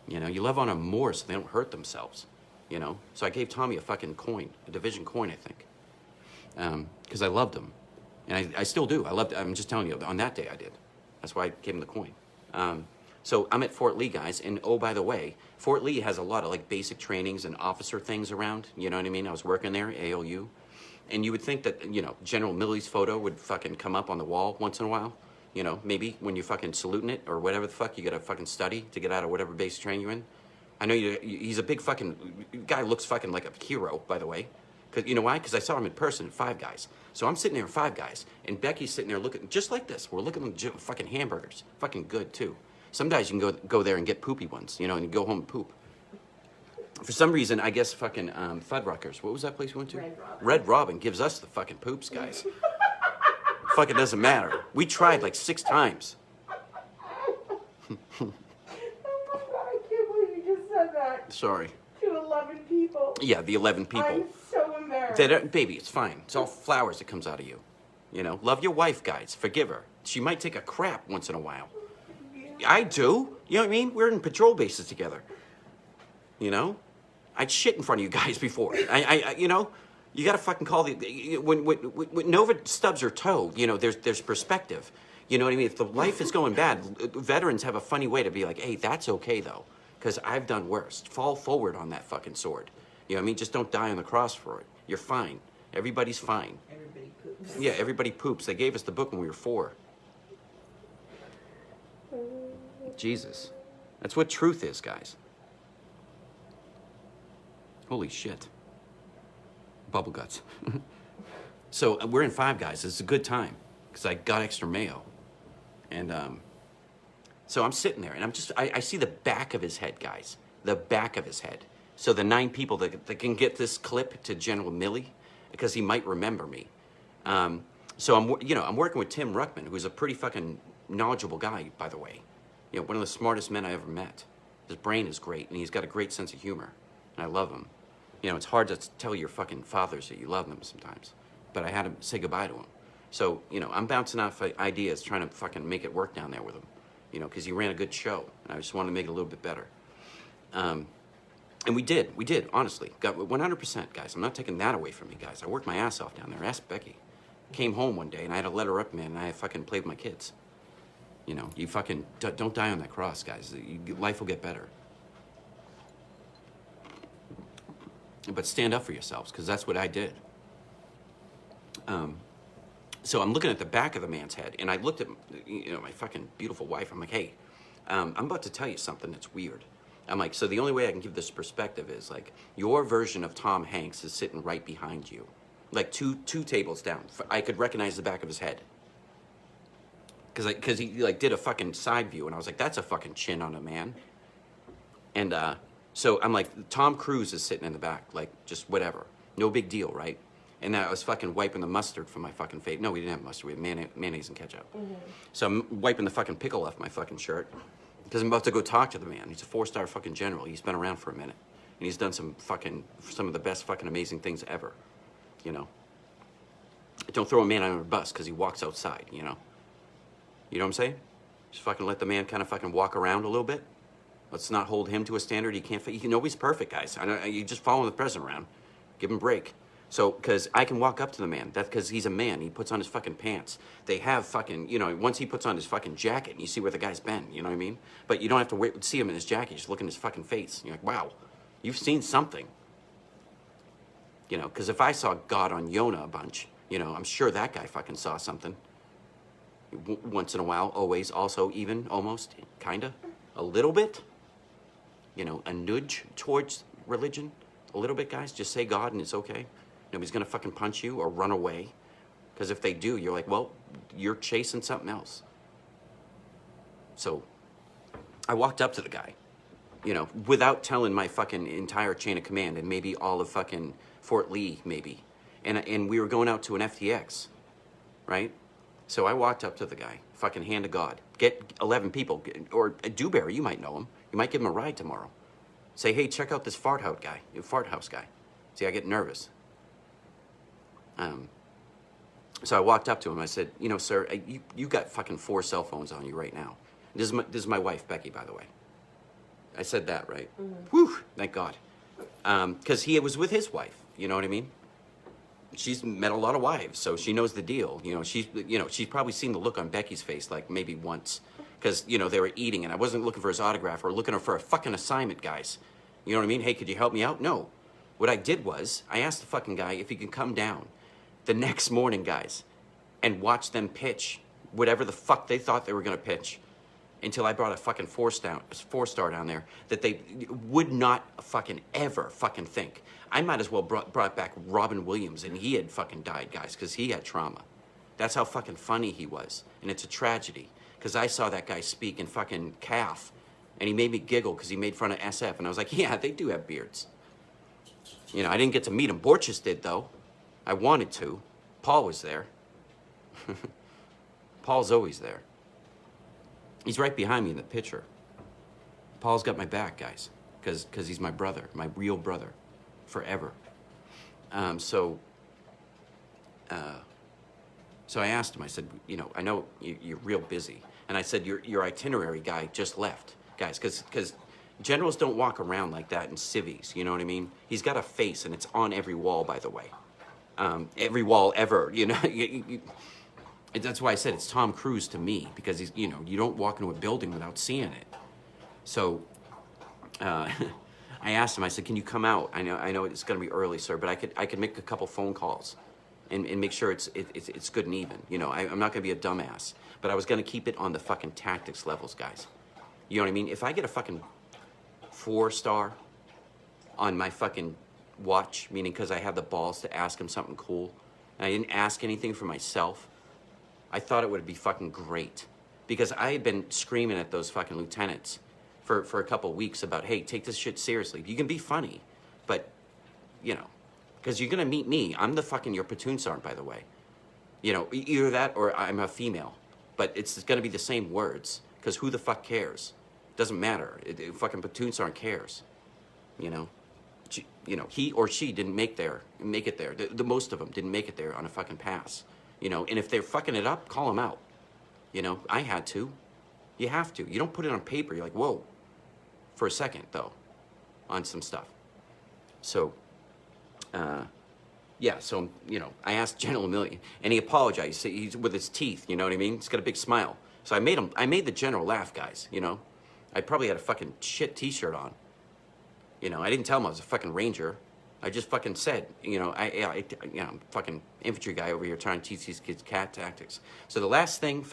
You know, you love on them more so they don't hurt themselves, you know? So I gave Tommy a fucking coin, a division coin, I think. Because I loved him. And I still do. I'm just telling you, on that day I did. That's why I gave him the coin. So I'm at Fort Lee, guys, and oh, by the way, Fort Lee has a lot of like basic trainings and officer things around, you know what I mean? I was working there, ALU, and you would think that, you know, General Milley's photo would fucking come up on the wall once in a while, you know, maybe when you're fucking saluting it or whatever the fuck, you gotta fucking study to get out of whatever basic training you're in. I know he's a big fucking, guy looks fucking like a hero, by the way. Cause, you know why? Because I saw him in person at Five Guys. So I'm sitting there at Five Guys, and Becky's sitting there looking, just like this. We're looking at fucking hamburgers. Fucking good, too. Some days you can go there and get poopy ones, you know, and you go home and poop. For some reason, I guess fucking Fuddruckers. What was that place we went to? Red Robin. Red Robin gives us the fucking poops, guys. Fucking doesn't matter. We tried like 6 times. Oh my god, I can't believe you just said that. Sorry. To 11 people. Yeah, the 11 people. I'm so embarrassed. Baby, it's fine. It's all flowers that comes out of you. You know, love your wife, guys. Forgive her. She might take a crap once in a while. I do. You know what I mean? We're in patrol bases together. You know? I'd shit in front of you guys before. You know? You gotta fucking call when Nova stubs her toe, you know, there's perspective. You know what I mean? If the life is going bad, veterans have a funny way to be like, hey, that's okay though. Because I've done worse. Fall forward on that fucking sword. You know what I mean? Just don't die on the cross for it. You're fine. Everybody's fine. Everybody poops. Yeah, everybody poops. They gave us the book when we were 4. Jesus. That's what truth is, guys. Holy shit. Bubble guts. So we're in Five Guys. It's a good time because I got extra mayo. And so I'm sitting there and I see the back of his head, guys. The back of his head. So the 9 people that can get this clip to General Milley because he might remember me. So I'm working with Tim Ruckman, who's a pretty fucking knowledgeable guy, by the way. You know, one of the smartest men I ever met. His brain is great, and he's got a great sense of humor, and I love him. You know, it's hard to tell your fucking fathers that you love them sometimes, but I had to say goodbye to him. So, you know, I'm bouncing off ideas, trying to fucking make it work down there with him, you know, because he ran a good show, and I just wanted to make it a little bit better. And we did, honestly. Got 100%, guys. I'm not taking that away from me, guys. I worked my ass off down there. Ask Becky. Came home one day, and I had to let her up, man, and I fucking played with my kids. You know, you fucking don't die on that cross, guys. Life will get better. But stand up for yourselves, because that's what I did. So I'm looking at the back of the man's head, and I looked at, you know, my fucking beautiful wife. I'm like, hey, I'm about to tell you something that's weird. I'm like, so the only way I can give this perspective is like, your version of Tom Hanks is sitting right behind you, like two tables down. I could recognize the back of his head. Because he like did a fucking side view, and I was like, that's a fucking chin on a man. And so I'm like, Tom Cruise is sitting in the back, like just whatever, no big deal, right? And I was fucking wiping the mustard from my fucking face. No, we didn't have mustard. We had mayonnaise and ketchup. Mm-hmm. So I'm wiping the fucking pickle off my fucking shirt because I'm about to go talk to the man. He's a 4-star fucking general. He's been around for a minute, and he's done some of the best fucking amazing things ever. You know, don't throw a man under a bus because he walks outside. You know. You know what I'm saying? Just fucking let the man kind of fucking walk around a little bit. Let's not hold him to a standard he can't. Nobody's perfect, guys. You just follow the president around. Give him a break. So, because I can walk up to the man. That's because he's a man. He puts on his fucking pants. They have fucking, you know, once he puts on his fucking jacket, you see where the guy's been. You know what I mean? But you don't have to see him in his jacket. You just look in his fucking face. You're like, wow, you've seen something. You know, because if I saw God on Yona a bunch, you know, I'm sure that guy fucking saw something. Once in a while, always, also, even, almost, kinda. a little bit, you know, a nudge towards religion, a little bit, guys. Just say God and it's okay. Nobody's gonna fucking punch you or run away. Because if they do, you're like, well, you're chasing something else. So I walked up to the guy, you know, without telling my fucking entire chain of command and maybe all of fucking Fort Lee, maybe. And we were going out to an FTX, right? So I walked up to the guy, fucking hand to God. Get 11 people, or Dewberry, you might know him. You might give him a ride tomorrow. Say, hey, check out this fart house guy. See, I get nervous. So I walked up to him. I said, you know, sir, you got fucking 4 cell phones on you right now. This is my wife, Becky, by the way. I said that, right? Mm-hmm. Whew, thank God. Because he was with his wife, you know what I mean? She's met a lot of wives, so she knows the deal. You know, she's probably seen the look on Becky's face, like maybe once. Because, you know, they were eating, and I wasn't looking for his autograph or looking for a fucking assignment, guys. You know what I mean? Hey, could you help me out? No. What I did was, I asked the fucking guy if he could come down the next morning, guys, and watch them pitch whatever the fuck they thought they were going to pitch until I brought a fucking 4-star down there that they would not fucking ever fucking think. I might as well brought back Robin Williams, and he had fucking died, guys, because he had trauma. That's how fucking funny he was, and it's a tragedy, because I saw that guy speak in fucking calf, and he made me giggle because he made fun of SF, and I was like, yeah, they do have beards. You know, I didn't get to meet him. Borchers did, though. I wanted to. Paul was there. Paul's always there. He's right behind me in the picture. Paul's got my back, guys, because he's my brother, my real brother, forever. So I asked him, I said, you know, I know you're real busy. And I said, your itinerary guy just left, guys, because generals don't walk around like that in civvies, you know what I mean? He's got a face, and it's on every wall, by the way. Every wall ever, you know? That's why I said it's Tom Cruise to me, because he's, you know, you don't walk into a building without seeing it. So I asked him, I said, can you come out? I know it's going to be early, sir, but I could make a couple phone calls and make sure it's good and even. You know, I'm not going to be a dumbass, but I was going to keep it on the fucking tactics levels, guys. You know what I mean? If I get a fucking 4-star on my fucking watch, meaning because I have the balls to ask him something cool, and I didn't ask anything for myself, I thought it would be fucking great. Because I had been screaming at those fucking lieutenants for a couple of weeks about, hey, take this shit seriously. You can be funny, but, you know, because you're going to meet me. I'm the fucking, your platoon sergeant, by the way. You know, either that or I'm a female. But it's going to be the same words, because who the fuck cares? Doesn't matter. Fucking platoon sergeant cares, you know? You know, he or she didn't make it there. The most of them didn't make it there on a fucking pass. You know, and if they're fucking it up, call them out. You know, I had to. You have to. You don't put it on paper. You're like, whoa. For a second, though, on some stuff. So, yeah, so, you know, I asked General Millian, and he apologized. He's with his teeth, you know what I mean? He's got a big smile. So I made the general laugh, guys, you know? I probably had a fucking shit t-shirt on. You know, I didn't tell him I was a fucking ranger. I just fucking said, you know, I'm fucking infantry guy over here trying to teach these kids cat tactics. So the last thing,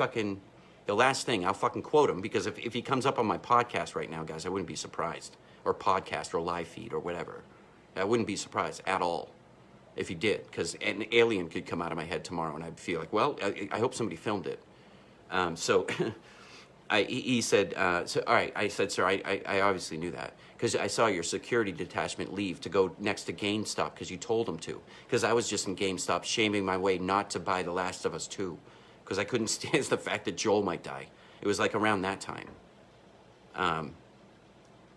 I'll fucking quote him, because if he comes up on my podcast right now, guys, I wouldn't be surprised. Or podcast or live feed or whatever. I wouldn't be surprised at all if he did, because an alien could come out of my head tomorrow and I'd feel like, well, I hope somebody filmed it. So he said, so, all right, I said, sir, I obviously knew that, because I saw your security detachment leave to go next to GameStop because you told them to. Because I was just in GameStop shaming my way not to buy The Last of Us 2, because I couldn't stand the fact that Joel might die. It was like around that time.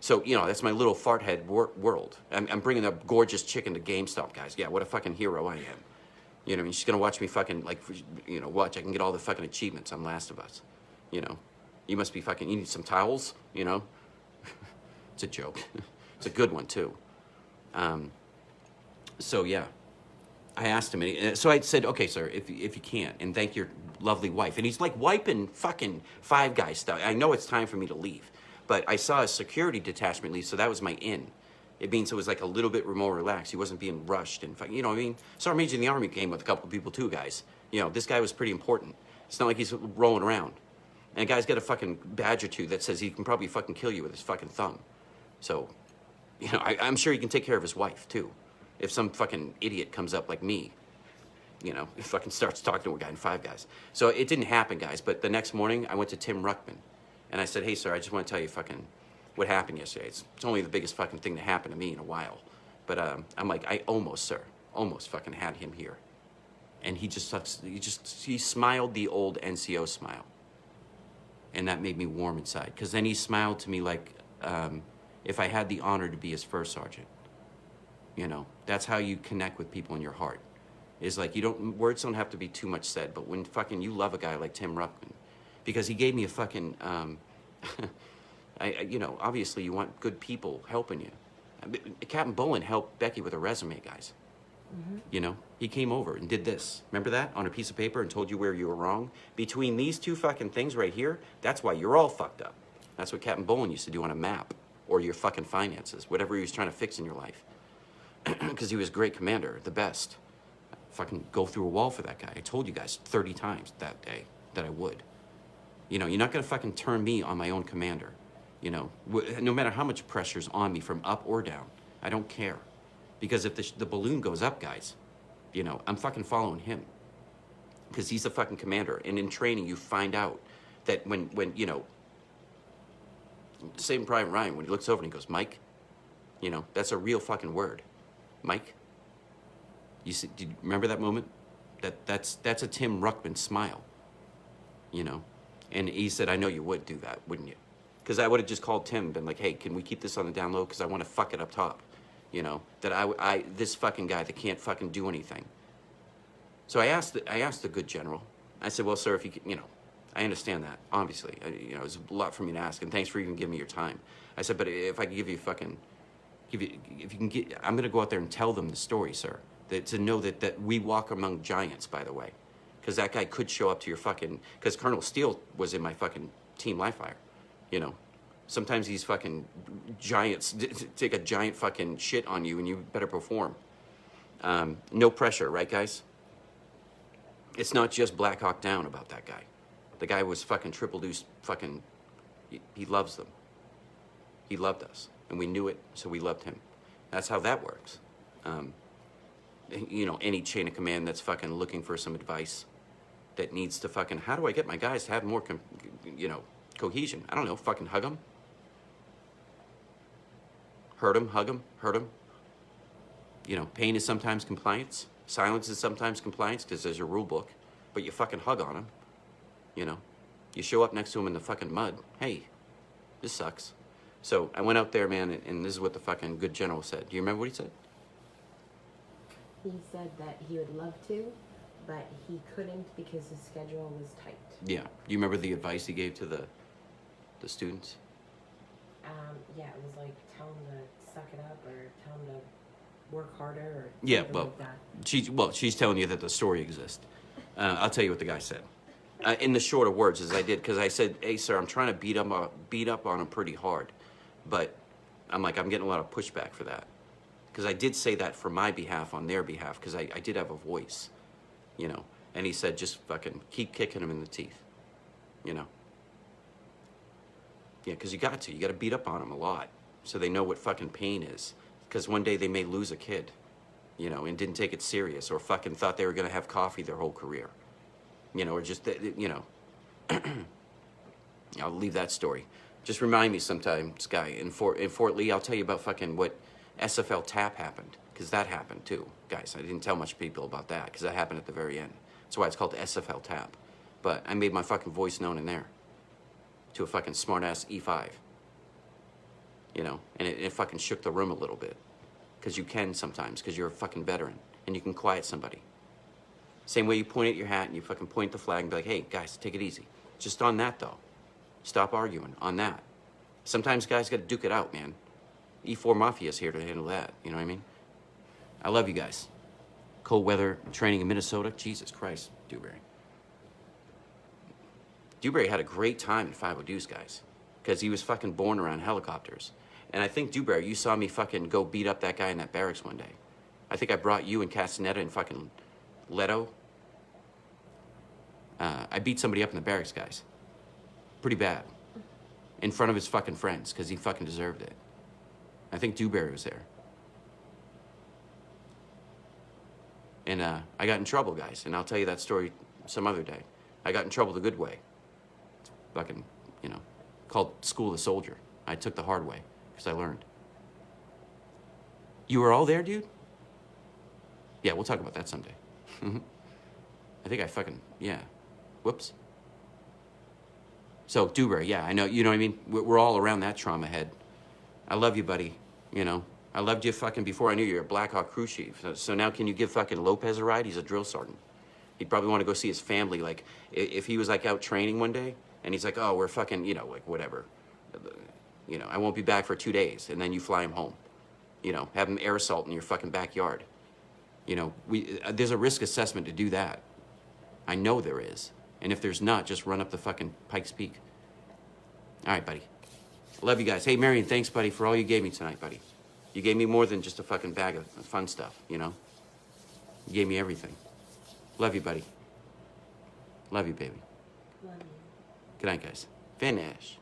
So, you know, that's my little fart head world. I'm bringing a gorgeous chicken to GameStop, guys. Yeah, what a fucking hero I am. You know, I mean, she's going to watch me fucking, like, you know, watch. I can get all the fucking achievements on Last of Us. You know, you must be fucking, you need some towels, you know? It's a joke. It's a good one, too. So, yeah. I asked him, and so I said, okay, sir, if you can't, and thank your lovely wife. And he's like wiping fucking Five Guys stuff. I know it's time for me to leave, but I saw a security detachment leave, so that was my in. It means it was like a little bit more relaxed. He wasn't being rushed and, you know what I mean? Sergeant Major in the Army came with a couple of people too, guys. You know, this guy was pretty important. It's not like he's rolling around. And a guy's got a fucking badge or two that says he can probably fucking kill you with his fucking thumb. So, you know, I'm sure he can take care of his wife, too. If some fucking idiot comes up like me, you know, fucking starts talking to a guy in Five Guys. So it didn't happen, guys. But the next morning, I went to Tim Ruckman. And I said, hey, sir, I just want to tell you fucking what happened yesterday. It's only the biggest fucking thing to happen to me in a while. But I'm like, I almost, sir, almost fucking had him here. And he smiled the old NCO smile. And that made me warm inside. Because then he smiled to me like if I had the honor to be his first sergeant. You know, that's how you connect with people in your heart. Is like, words don't have to be too much said, but when fucking you love a guy like Tim Ruckman, because he gave me a fucking, you know, obviously you want good people helping you. Captain Bolin helped Becky with a resume, guys. Mm-hmm. You know, he came over and did this. Remember that? On a piece of paper and told you where you were wrong? Between these two fucking things right here, that's why you're all fucked up. That's what Captain Bolin used to do on a map. Or your fucking finances. Whatever he was trying to fix in your life. Because he was a great commander, the best. Fucking go through a wall for that guy. I told you guys 30 times that day that I would. You know, you're not gonna fucking turn me on my own commander. You know, no matter how much pressure's on me from up or down, I don't care. Because if the balloon goes up, guys, you know, I'm fucking following him. Because he's the fucking commander. And in training, you find out that when you know, Saving Private Ryan, when he looks over and he goes, Mike, you know, that's a real fucking word. Mike. You see, do you remember that moment? That's a Tim Ruckman smile. You know? And he said, I know you would do that, wouldn't you? Because I would have just called Tim and been like, hey, can we keep this on the down low? Because I want to fuck it up top. You know? That this fucking guy that can't fucking do anything. So I asked the good general. I said, well, sir, if you can, you know, I understand that, obviously. You know, it's a lot for me to ask, and thanks for even giving me your time. I said, but if I could give you fucking, if you can get, I'm going to go out there and tell them the story, sir. To know that we walk among giants, by the way. Because that guy could show up to your fucking, because Colonel Steele was in my fucking team live fire, you know. Sometimes these fucking giants take a giant fucking shit on you and you better perform. No pressure, right, guys? It's not just Black Hawk Down about that guy. The guy was fucking triple deuce fucking, he loves them. He loved us. And we knew it, so we loved him. That's how that works. You know, any chain of command that's fucking looking for some advice that needs to fucking, how do I get my guys to have more, you know, cohesion? I don't know, fucking hug them. Hurt them, hug them, hurt them. You know, pain is sometimes compliance. Silence is sometimes compliance because there's a rule book. But you fucking hug on them. You know, you show up next to them in the fucking mud. Hey, this sucks. So I went out there, man, and this is what the fucking good general said. Do you remember what he said? He said that he would love to, but he couldn't because his schedule was tight. Yeah. Do you remember the advice he gave to the students? Yeah, it was like, tell him to suck it up or tell him to work harder or Yeah, something well, like that. she's telling you that the story exists. I'll tell you what the guy said. In the shorter words as I did, because I said, hey, sir, I'm trying to beat up on him pretty hard. But I'm getting a lot of pushback for that. Because I did say that for my behalf, on their behalf, because I did have a voice, you know. And he said, just fucking keep kicking him in the teeth, you know. Yeah, because you got to beat up on them a lot so they know what fucking pain is. Because one day they may lose a kid, you know, and didn't take it serious or fucking thought they were going to have coffee their whole career, you know, or just, you know. I'll leave that story. Just remind me sometime, Sky, in Fort Lee, I'll tell you about fucking what SFL TAP happened, because that happened too, guys. I didn't tell much people about that, because that happened at the very end. That's why it's called SFL TAP. But I made my fucking voice known in there to a fucking smart-ass E5, you know, and it fucking shook the room a little bit, because you can sometimes, because you're a fucking veteran, and you can quiet somebody. Same way you point at your hat and you fucking point the flag and be like, hey, guys, take it easy. Just on that, though. Stop arguing on that. Sometimes guys got to duke it out, man. E4 Mafia's here to handle that, you know what I mean? I love you guys. Cold weather training in Minnesota. Jesus Christ, Dewberry. Dewberry had a great time in 5 Deuce, guys, because he was fucking born around helicopters. And I think, Dewberry, you saw me fucking go beat up that guy in that barracks one day. I think I brought you and Castaneda and fucking Leto. I beat somebody up in the barracks, guys. Pretty bad. In front of his fucking friends, because he fucking deserved it. I think Dewberry was there. And I got in trouble, guys, and I'll tell you that story some other day. I got in trouble the good way. It's fucking, you know, called School of the Soldier. I took the hard way, because I learned. You were all there, dude? Yeah, we'll talk about that someday. I think I fucking, yeah. Whoops. So, Dewberry, yeah, I know, you know what I mean? We're all around that trauma head. I love you, buddy, you know? I loved you fucking before I knew you were a Black Hawk crew chief. So now can you give fucking Lopez a ride? He's a drill sergeant. He'd probably want to go see his family, like, if he was, like, out training one day, and he's like, oh, we're fucking, you know, like, whatever. You know, I won't be back for 2 days, and then you fly him home. You know, have him air assault in your fucking backyard. You know, there's a risk assessment to do that. I know there is. And if there's not, just run up the fucking Pikes Peak. All right, buddy. Love you guys. Hey, Marion, thanks, buddy, for all you gave me tonight, buddy. You gave me more than just a fucking bag of fun stuff, you know? You gave me everything. Love you, buddy. Love you, baby. Love you. Good night, guys. Finish.